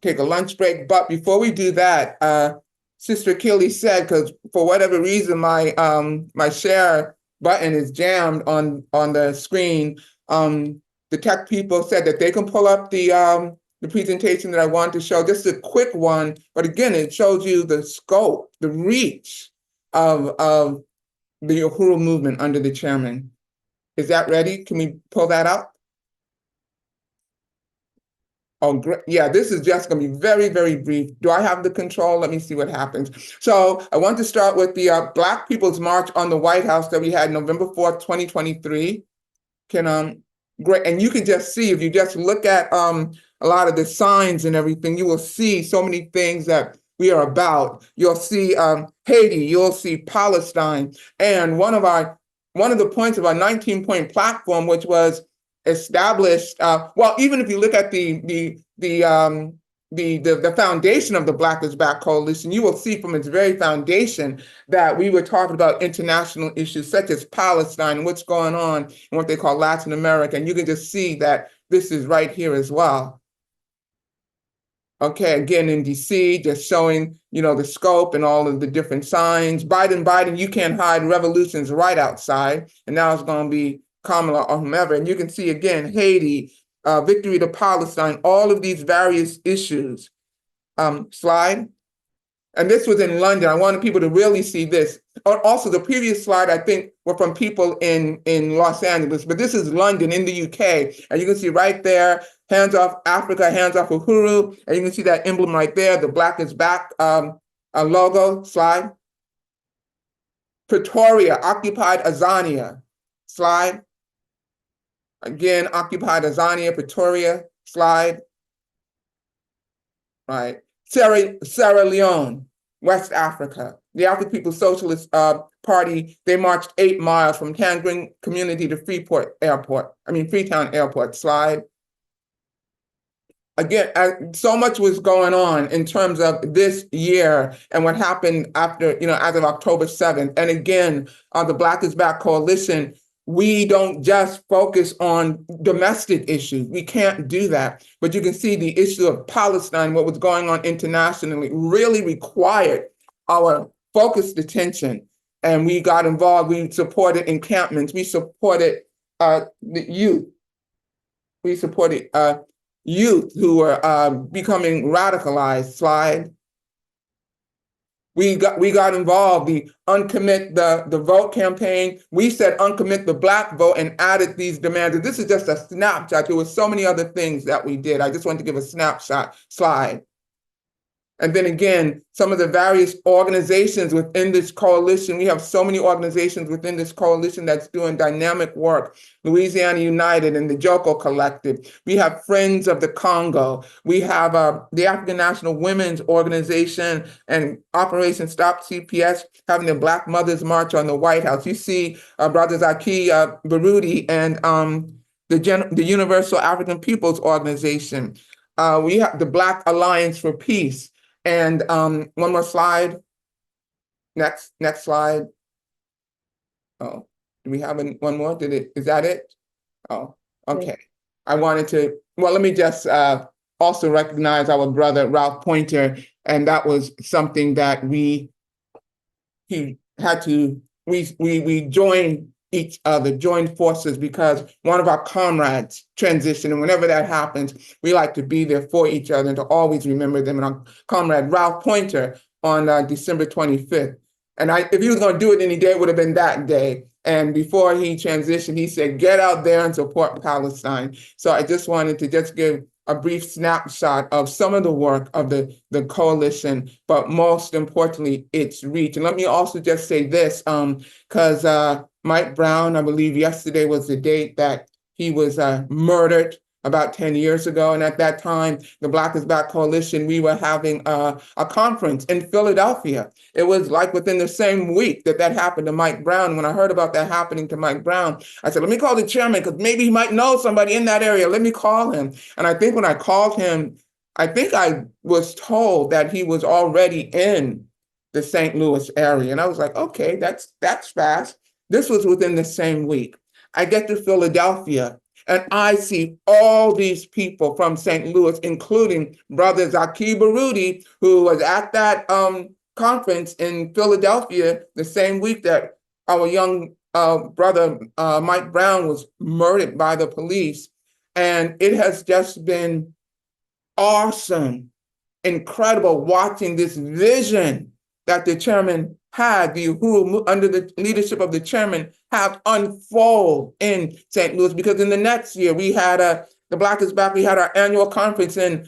take a lunch break. But before we do that, Sister Kelly said, because for whatever reason my my share button is jammed on the screen, the tech people said that they can pull up the presentation that I wanted to show, just a quick one, but again, it shows you the scope, the reach of the Uhuru movement under the chairman. Is that ready? Can we pull that up? Oh, great. Yeah, this is just going to be very, very brief. Do I have the control? Let me see what happens. So I want to start with the Black People's March on the White House that we had November 4th, 2023. Great. And you can just see, if you just look at a lot of the signs and everything, you will see so many things that we are about. You'll see Haiti, you'll see Palestine. And one of the points of our 19-point platform, which was established, well, even if you look at the foundation of the Black is Back Coalition, you will see from its very foundation that we were talking about international issues such as Palestine and what's going on in what they call Latin America. And you can just see that this is right here as well. Okay, again in DC, just showing, the scope and all of the different signs. Biden, you can't hide, revolution's right outside. And now it's going to be Kamala or whomever. And you can see again, Haiti, victory to Palestine, all of these various issues. slide. And this was in London. I wanted people to really see this. Also, the previous slide, I think, were from people in Los Angeles, but this is London in the UK. And you can see right there, hands off Africa, hands off Uhuru. And you can see that emblem right there, the Black is Back logo, slide. Pretoria, occupied Azania, slide. Again, occupied Azania, Pretoria, slide. Right. Sierra Leone, West Africa. The African People's Socialist Party, they marched 8 miles from Tangering Community to Freetown Airport. Slide. Again, so much was going on in terms of this year and what happened after, as of October 7th. And again, the Black is Back Coalition, we don't just focus on domestic issues. We can't do that. But you can see the issue of Palestine, what was going on internationally, really required our focused attention. And we got involved. We supported encampments. We supported the youth. We supported youth who were becoming radicalized. Slide. We got involved, the uncommit the vote campaign. We said uncommit the Black vote and added these demands. And this is just a snapshot. There were so many other things that we did. I just wanted to give a snapshot slide. And then again, some of the various organizations within this coalition. We have so many organizations within this coalition that's doing dynamic work. Louisiana United and the Joko Collective. We have Friends of the Congo. We have the African National Women's Organization and Operation Stop CPS having the Black Mothers March on the White House. You see Brother Zaki Baruti and the Universal African Peoples Organization. We have the Black Alliance for Peace. And one more slide. Next slide. Oh, do we have one more? Is that it? Oh, okay. I wanted to, well, let me just also recognize our brother, Ralph Pointer. And that was something that we joined each other, joined forces, because one of our comrades transitioned. And whenever that happens, we like to be there for each other and to always remember them. And our comrade Ralph Pointer on December 25th. And if he was going to do it any day, it would have been that day. And before he transitioned, he said, get out there and support Palestine. So I just wanted to just give a brief snapshot of some of the work of the coalition, but most importantly, its reach. And let me also just say this, because Mike Brown, I believe yesterday was the date that he was murdered about 10 years ago. And at that time, the Black is Back Coalition, we were having a conference in Philadelphia. It was like within the same week that happened to Mike Brown. When I heard about that happening to Mike Brown, I said, let me call the chairman, because maybe he might know somebody in that area. Let me call him. And I think when I called him, I think I was told that he was already in the St. Louis area. And I was like, okay, that's fast. This was within the same week. I get to Philadelphia and I see all these people from St. Louis, including Brother Zaki Baruti, who was at that conference in Philadelphia the same week that our young brother Mike Brown was murdered by the police. And it has just been awesome, incredible watching this vision that the chairman had, the Uhuru, under the leadership of the chairman, have unfold in St. Louis. Because in the next year, we had the Black is Back, we had our annual conference in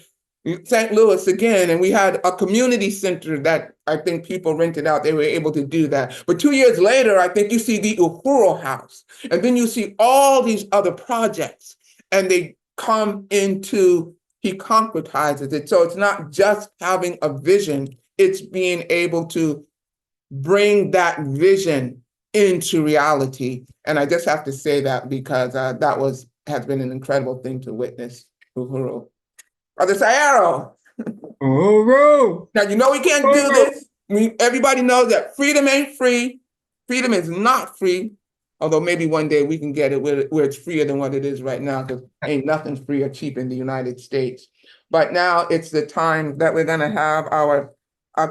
St. Louis again, and we had a community center that I think people rented out. They were able to do that. But 2 years later, I think you see the Uhuru House, and then you see all these other projects, and they come into, he concretizes it. So it's not just having a vision, it's being able to bring that vision into reality. And I just have to say that because that has been an incredible thing to witness. Uhuru. Brother Sayero. Uhuru. Now, you know we can't do this. Everybody knows that freedom ain't free. Freedom is not free. Although maybe one day we can get it where it's freer than what it is right now, because ain't nothing free or cheap in the United States. But now it's the time that we're going to have our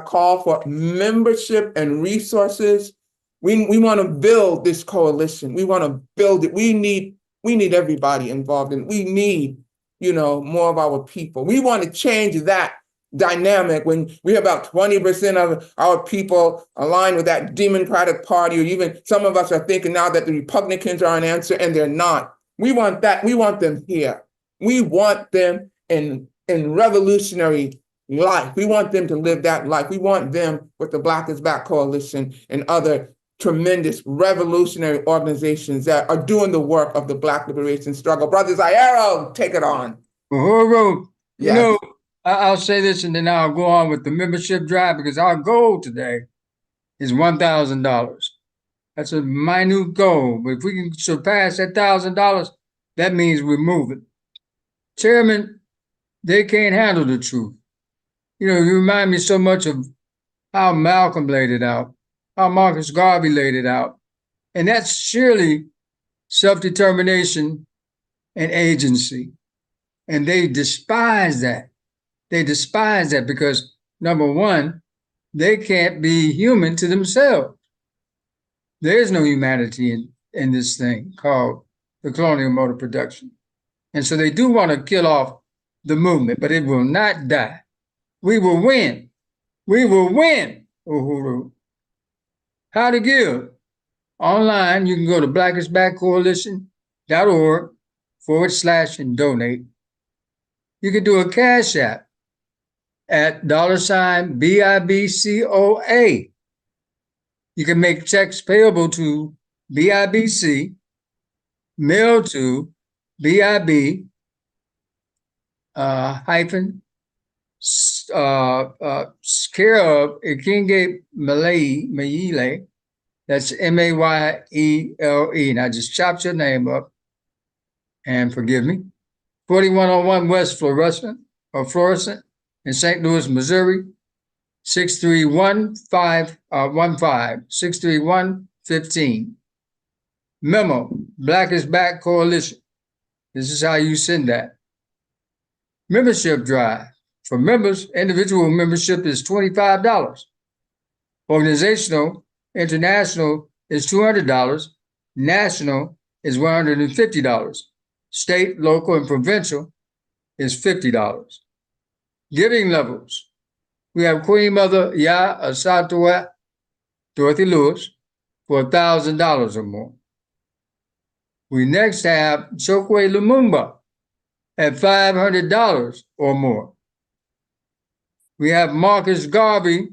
call for membership and resources. We want to build this coalition. We want to build it. We need everybody involved, and we need, more of our people. We want to change that dynamic when we have about 20% of our people aligned with that Democratic Party, or even some of us are thinking now that the Republicans are an answer, and they're not. We want that. We want them here. We want them in revolutionary life. We want them to live that life. We want them with the Black is Back Coalition and other tremendous revolutionary organizations that are doing the work of the Black liberation struggle. Brothers Ayero, take it on. Uhuru, you Yes. know, I'll say this and then I'll go on with the membership drive, because our goal today is $1,000. That's a minute goal, but if we can surpass that $1,000, that means we're moving. Chairman, they can't handle the truth. You know, you remind me so much of how Malcolm laid it out, how Marcus Garvey laid it out. And that's surely self-determination and agency. And they despise that. They despise that because, number one, they can't be human to themselves. There is no humanity in this thing called the colonial mode of production. And so they do want to kill off the movement, but it will not die. We will win. We will win, Uhuru. How to give? Online, you can go to blackisbackcoalition.org/and donate. You can do a Cash App at $BIBCOA. You can make checks payable to BIBC, mail to BIB hyphen care of Ikenge Mayele. That's Mayele. And I just chopped your name up, and forgive me. 4101 West Florissant in St. Louis, Missouri, 63115. Memo, Black is Back Coalition. This is how you send that. Membership drive. For members, individual membership is $25. Organizational, international is $200. National is $150. State, local, and provincial is $50. Giving levels. We have Queen Mother Ya Asatwa Dorothy Lewis for $1,000 or more. We next have Chokwe Lumumba at $500 or more. We have Marcus Garvey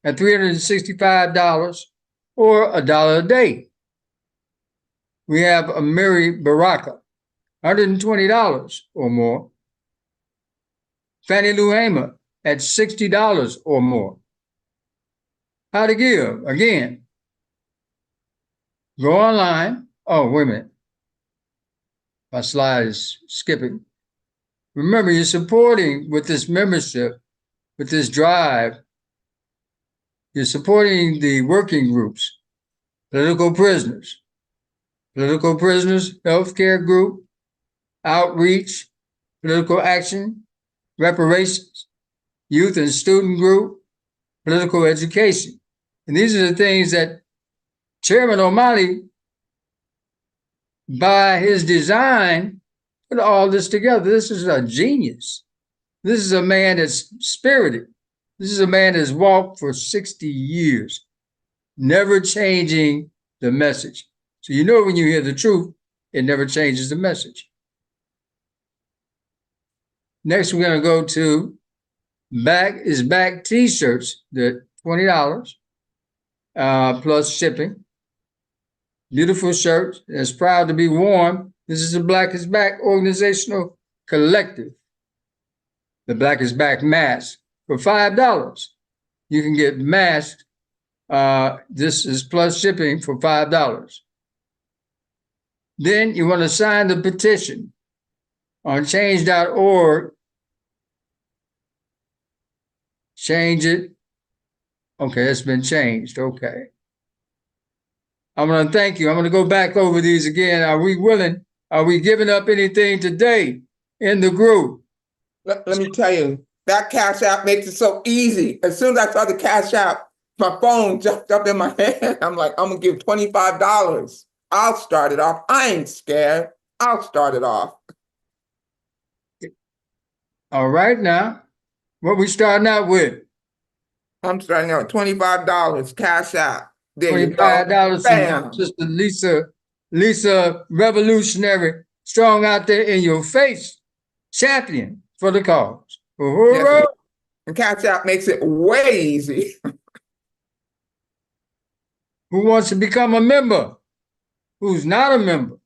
at $365 or $1 a day. We have Amiri Baraka, $120 or more. Fannie Lou Hamer at $60 or more. How to give? Again, go online. Oh, wait a minute. My slide is skipping. Remember, you're supporting with this membership, with this drive, you're supporting the working groups, political prisoners, healthcare group, outreach, political action, reparations, youth and student group, political education. And these are the things that Chairman Omali, by his design, put all this together. This is a genius. This is a man that's spirited. This is a man that's walked for 60 years, never changing the message. So you know when you hear the truth, it never changes the message. Next, we're going to go to Back is Back t-shirts, the $20 plus shipping. Beautiful shirt that's proud to be worn. This is the Black is Back organizational collective. The Black is Back mask for $5. You can get masked. This is plus shipping for $5. Then you want to sign the petition on change.org. Change it. Okay, it's been changed. Okay. I'm going to thank you. I'm going to go back over these again. Are we willing? Are we giving up anything today in the group? Let me tell you, that Cash App makes it so easy. As soon as I saw the Cash App, my phone jumped up in my hand. I'm like, I'm going to give $25. I'll start it off. I ain't scared. I'll start it off. All right, now. What we starting out with? I'm starting out $25, cash out. There you go. $25 Bam. from Sister Lisa Revolutionary, strong out there in your face, champion for the cause. Uhuru. Yes, and cash out makes it way easy. Who wants to become a member? Who's not a member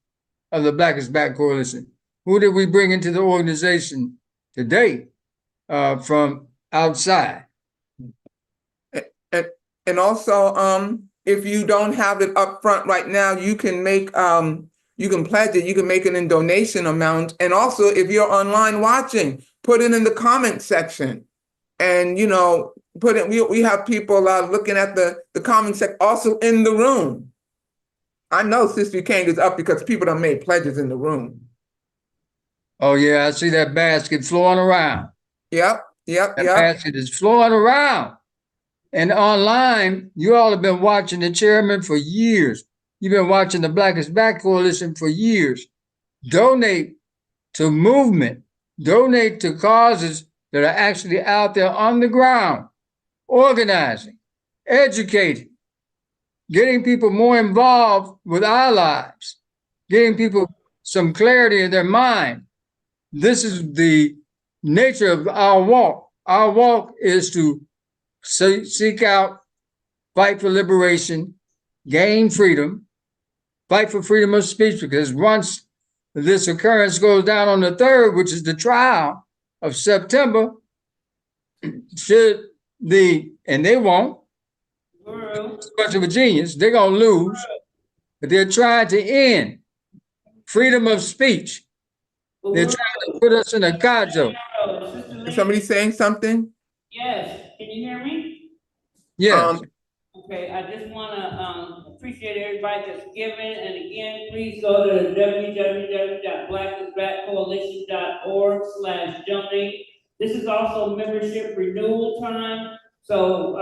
of the Black is Back Coalition? Who did we bring into the organization today from outside? And also, if you don't have it up front right now, you can make you can pledge it, you can make it in donation amount. And also, if you're online watching, put it in the comment section. And put it, we have people looking at the comment section, also in the room. I know Sister King is up because people done made pledges in the room. Oh yeah, I see that basket flowing around. Yep. That basket is flowing around. And online, you all have been watching the chairman for years. You've been watching the Black is Back Coalition for years. Donate to movement. Donate to causes that are actually out there on the ground, organizing, educating, getting people more involved with our lives, getting people some clarity in their mind. This is the nature of our walk. Our walk is to seek out, fight for liberation, gain freedom, fight for freedom of speech, because once this occurrence goes down on the 3rd, which is the trial of September, and they won't, a bunch of Virginians, they're going to lose, but they're trying to end freedom of speech. They're trying to put us in a cajo. Is somebody saying something? Yes, can you hear me? Yes. Okay, I just want to appreciate everybody that's given, and again, please go to www.blackisbackcoalition.org/donate. This is also membership renewal time, so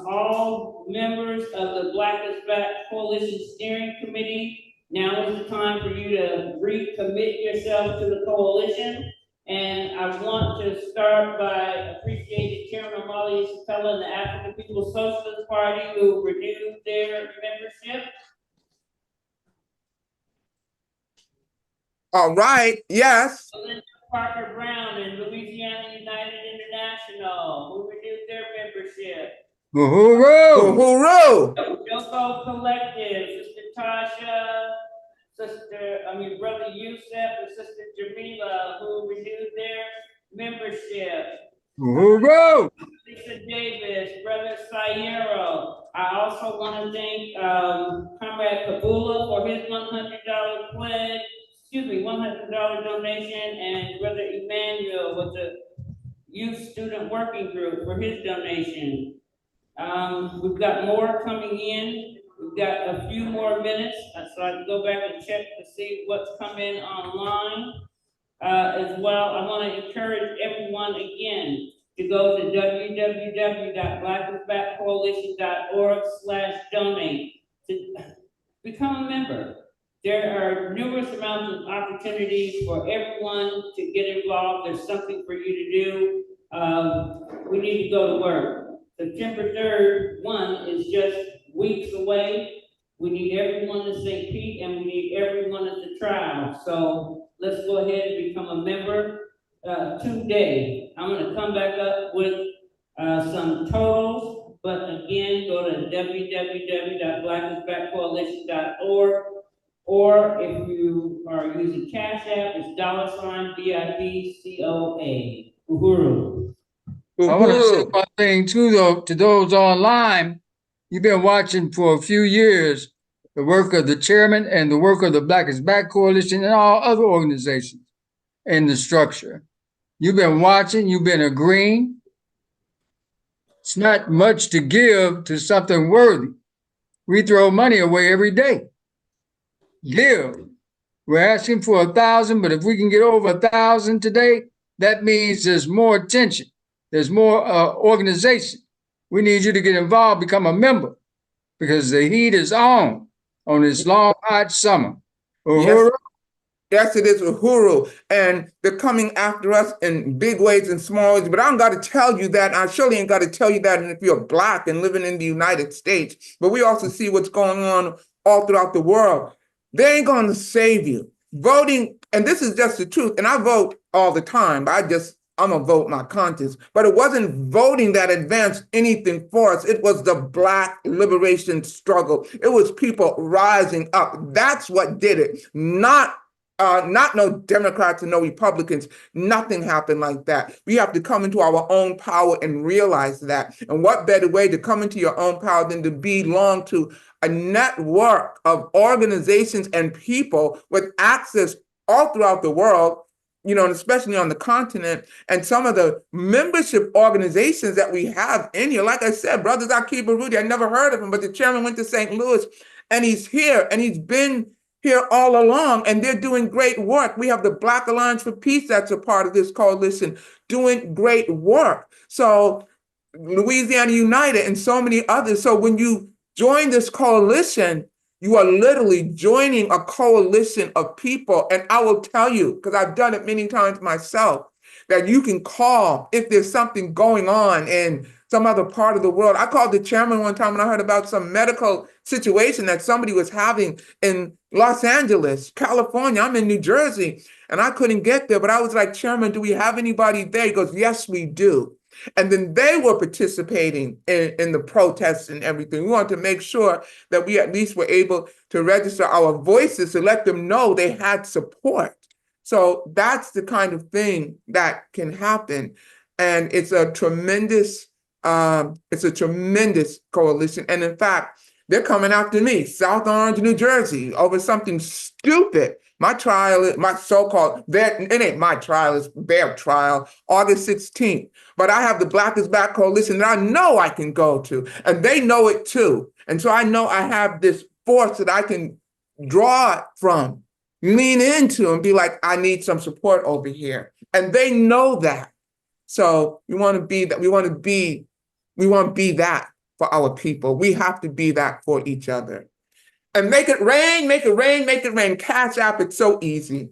all members of the Black is Back Coalition Steering Committee, now is the time for you to recommit yourself to the coalition. And I want to start by appreciating Chairman Omali and the African People's Socialist Party, who renewed their membership. All right, yes. Linda Parker Brown and Louisiana United International, who renewed their membership. Uhuru. Uhuru. Joko Collective, Sister Tasha, Brother Youssef and Sister Jamila, who renewed their membership. Uhuru. Lisa Davis, Brother Sayero. I also want to thank Comrade Kabula for his $100 pledge, $100 donation, and Brother Emmanuel with the Youth Student Working Group for his donation. We've got more coming in. We've got a few more minutes, so I can go back and check to see what's coming online. As well, I want to encourage everyone again to go to www.blackisbackcoalition.org/donate to become a member. There are numerous amounts of opportunities for everyone to get involved. There's something for you to do. We need to go to work. September 3rd, is just weeks away. We need everyone to St. Pete, and we need everyone at the trial. So let's go ahead and become a member today. I'm going to come back up with some totals, but again, go to www.blackisbackcoalition.org, or if you are using Cash App, it's $BIBCOA. Uhuru. I want to say one thing too, though, to those online. You've been watching for a few years the work of the chairman and the work of the Black is Back Coalition and all other organizations in the structure. You've been watching, you've been agreeing. It's not much to give to something worthy. We throw money away every day. Give. We're asking for 1,000, but if we can get over 1,000 today, that means there's more attention. There's more organization. We need you to get involved, become a member, because the heat is on this long, hot summer. Uhuru. Yes, it is Uhuru, and they're coming after us in big ways and small ways. But I don't got to tell you that. And I surely ain't got to tell you that. And if you're Black and living in the United States, but we also see what's going on all throughout the world. They ain't going to save you. Voting, and this is just the truth. And I vote all the time. But I'm gonna vote my conscience. But it wasn't voting that advanced anything for us. It was the Black liberation struggle. It was people rising up. That's what did it. Not no Democrats and no Republicans. Nothing happened like that. We have to come into our own power and realize that. And what better way to come into your own power than to belong to a network of organizations and people with access all throughout the world, and especially on the continent, and some of the membership organizations that we have in here. Like I said, Brothers Akiba Rudy, I never heard of him, but the chairman went to St. Louis, and he's here, and he's been here all along, and they're doing great work. We have the Black Alliance for Peace that's a part of this coalition, doing great work. So Louisiana United and so many others. So when you join this coalition, you are literally joining a coalition of people. And I will tell you, because I've done it many times myself, that you can call if there's something going on in some other part of the world. I called the chairman one time when I heard about some medical situation that somebody was having in Los Angeles, California. I'm in New Jersey, and I couldn't get there. But I was like, Chairman, do we have anybody there? He goes, yes, we do. And then they were participating in the protests and everything. We wanted to make sure that we at least were able to register our voices to let them know they had support. So that's the kind of thing that can happen. And it's a tremendous coalition. And in fact, they're coming after me, South Orange, New Jersey, over something stupid. My trial, my so-called, it ain't my trial, it's their trial, August 16th. But I have the Black is Back coalition that I know I can go to, and they know it too. And so I know I have this force that I can draw from, lean into, and be like, I need some support over here. And they know that. So we want to be that. We want to be that for our people. We have to be that for each other. And make it rain, make it rain, make it rain. Cash App, it's so easy.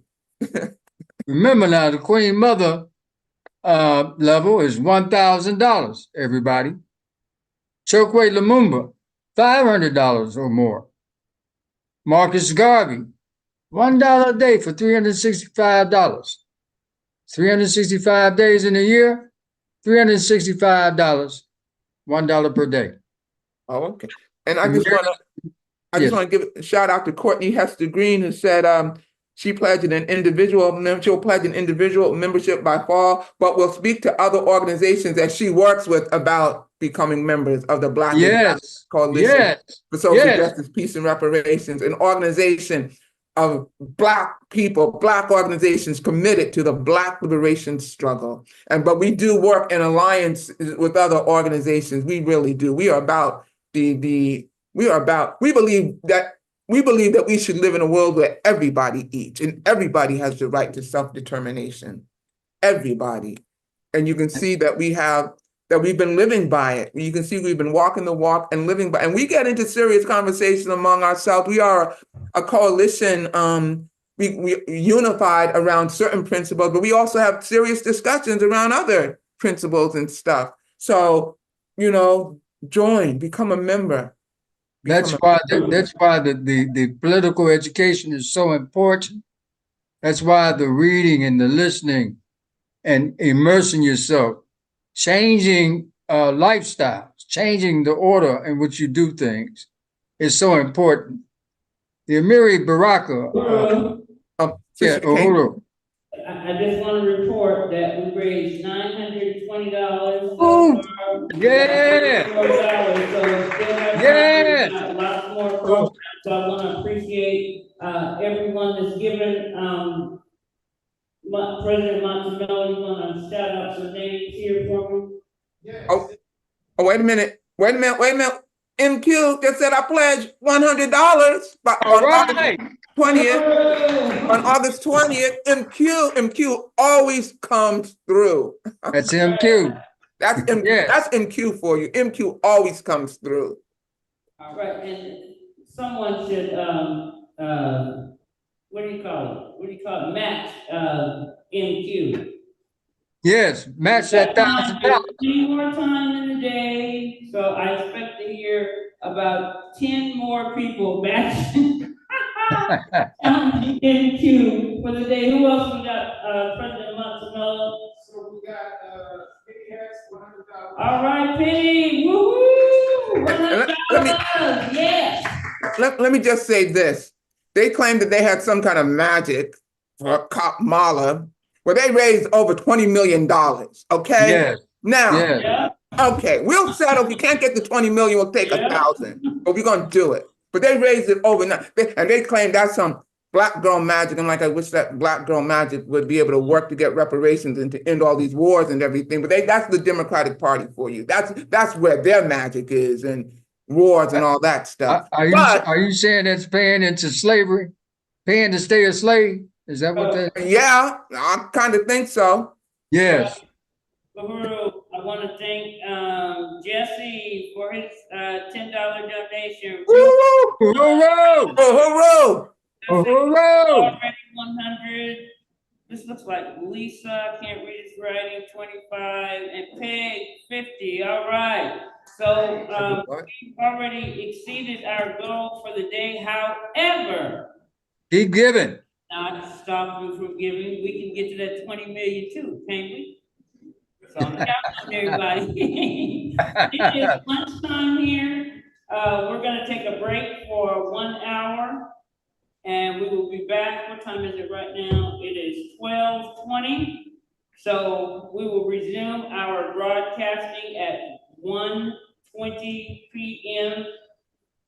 Remember now, the Queen Mother level is $1,000, everybody. Chokwe Lumumba, $500 or more. Marcus Garvey, $1 a day for $365. 365 days in a year, $365, $1 per day. Oh, okay. And I just want to give a shout out to Courtney Hester Green, who said she pledged she'll pledge an individual membership by fall, but will speak to other organizations that she works with about becoming members of the Black Coalition for Social Justice, Peace, and Reparations, an organization of Black people, Black organizations committed to the Black liberation struggle. But we do work in alliance with other organizations. We really do. We are about we believe that we should live in a world where everybody eats and everybody has the right to self-determination. Everybody. And you can see that we've been living by it. You can see we've been walking the walk and living by it. And we get into serious conversation among ourselves. We are a coalition, we unified around certain principles, but we also have serious discussions around other principles and stuff. So, join, become a member. That's why the political education is so important. That's why the reading and the listening and immersing yourself, changing lifestyles, changing the order in which you do things is so important. The Amiri Baraka, Uhuru. I just want to report that we raised $920. Oh, yeah. So still have lots more programs. So I want to appreciate everyone that's given. President Montemel, you want to shout out some names here for me? Yes. Oh, wait a minute. MQ just said I pledged $100 on August 20th. MQ always comes through. That's MQ. That's MQ for you. MQ always comes through. All right, and someone should what do you call it? What do you call it? Match, MQ. Yes, match that $1,000. Plenty more time in the day, so I expect to hear about 10 more people matching MQ for the day. Who else we got? President Montanello. So we got, Big Hats, $100. All right, Penny, woo-hoo! And $100, yes. let me just say this. They claimed that they had some kind of magic for Cop Mala, where they raised over $20 million. Okay? Yes, Now, yes. Yeah, okay, we'll settle. If you can't get the 20 million, we'll take Yeah. 1,000. But we're gonna do it. But they raised it overnight. And they claim that's some black girl magic. I'm like, I wish that black girl magic would be able to work to get reparations and to end all these wars and everything. But that's the Democratic Party for you. That's where their magic is, and wars and all that stuff. But Are you saying that's paying into slavery? Paying to stay a slave? Is that what that? yeah, I kind of think so. Yes. Uhuru, I want to thank Jesse for his $10 donation. Woo! Uhuru! Uhuru! Uhuru! Already 100. This looks like Lisa, can't read his writing, 25, and Peg, 50. All right. So we've already exceeded our goal for the day. However, Keep giving. not stop you from giving. We can get to that 20 million too, can't we? So I'm counting on everybody. It is lunchtime here. We're gonna take a break for 1 hour. And we will be back. What time is it right now? It is 12:20. So we will resume our broadcasting at 1:20 p.m.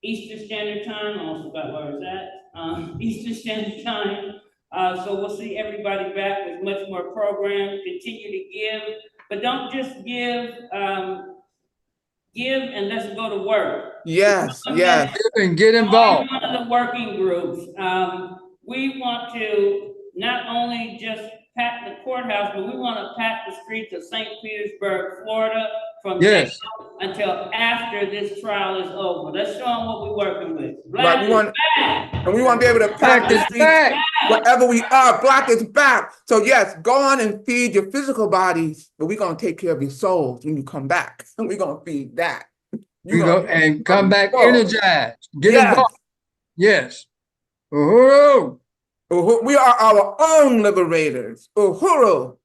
Eastern Standard Time. I also got where it's at. Eastern Standard Time. So we'll see everybody back with much more programs. Continue to give, but don't just give. Give and let's go to work. Yes, yes. Give and get involved. One of the working groups. We want to not only just pack the courthouse, but we want to pack the streets of St. Petersburg, Florida, from Yes. now until after this trial is over. Let's show them what we're working with. Right, we want, back. and we want to be able to pack Back the is streets back. wherever we are. Black is back. So yes, go on and feed your physical bodies, but we're gonna take care of your souls when you come back, and we're gonna feed that. You go and come back Oh. energized. Get Yes. involved. Yes. Uhuru! We are our own liberators. Uhuru.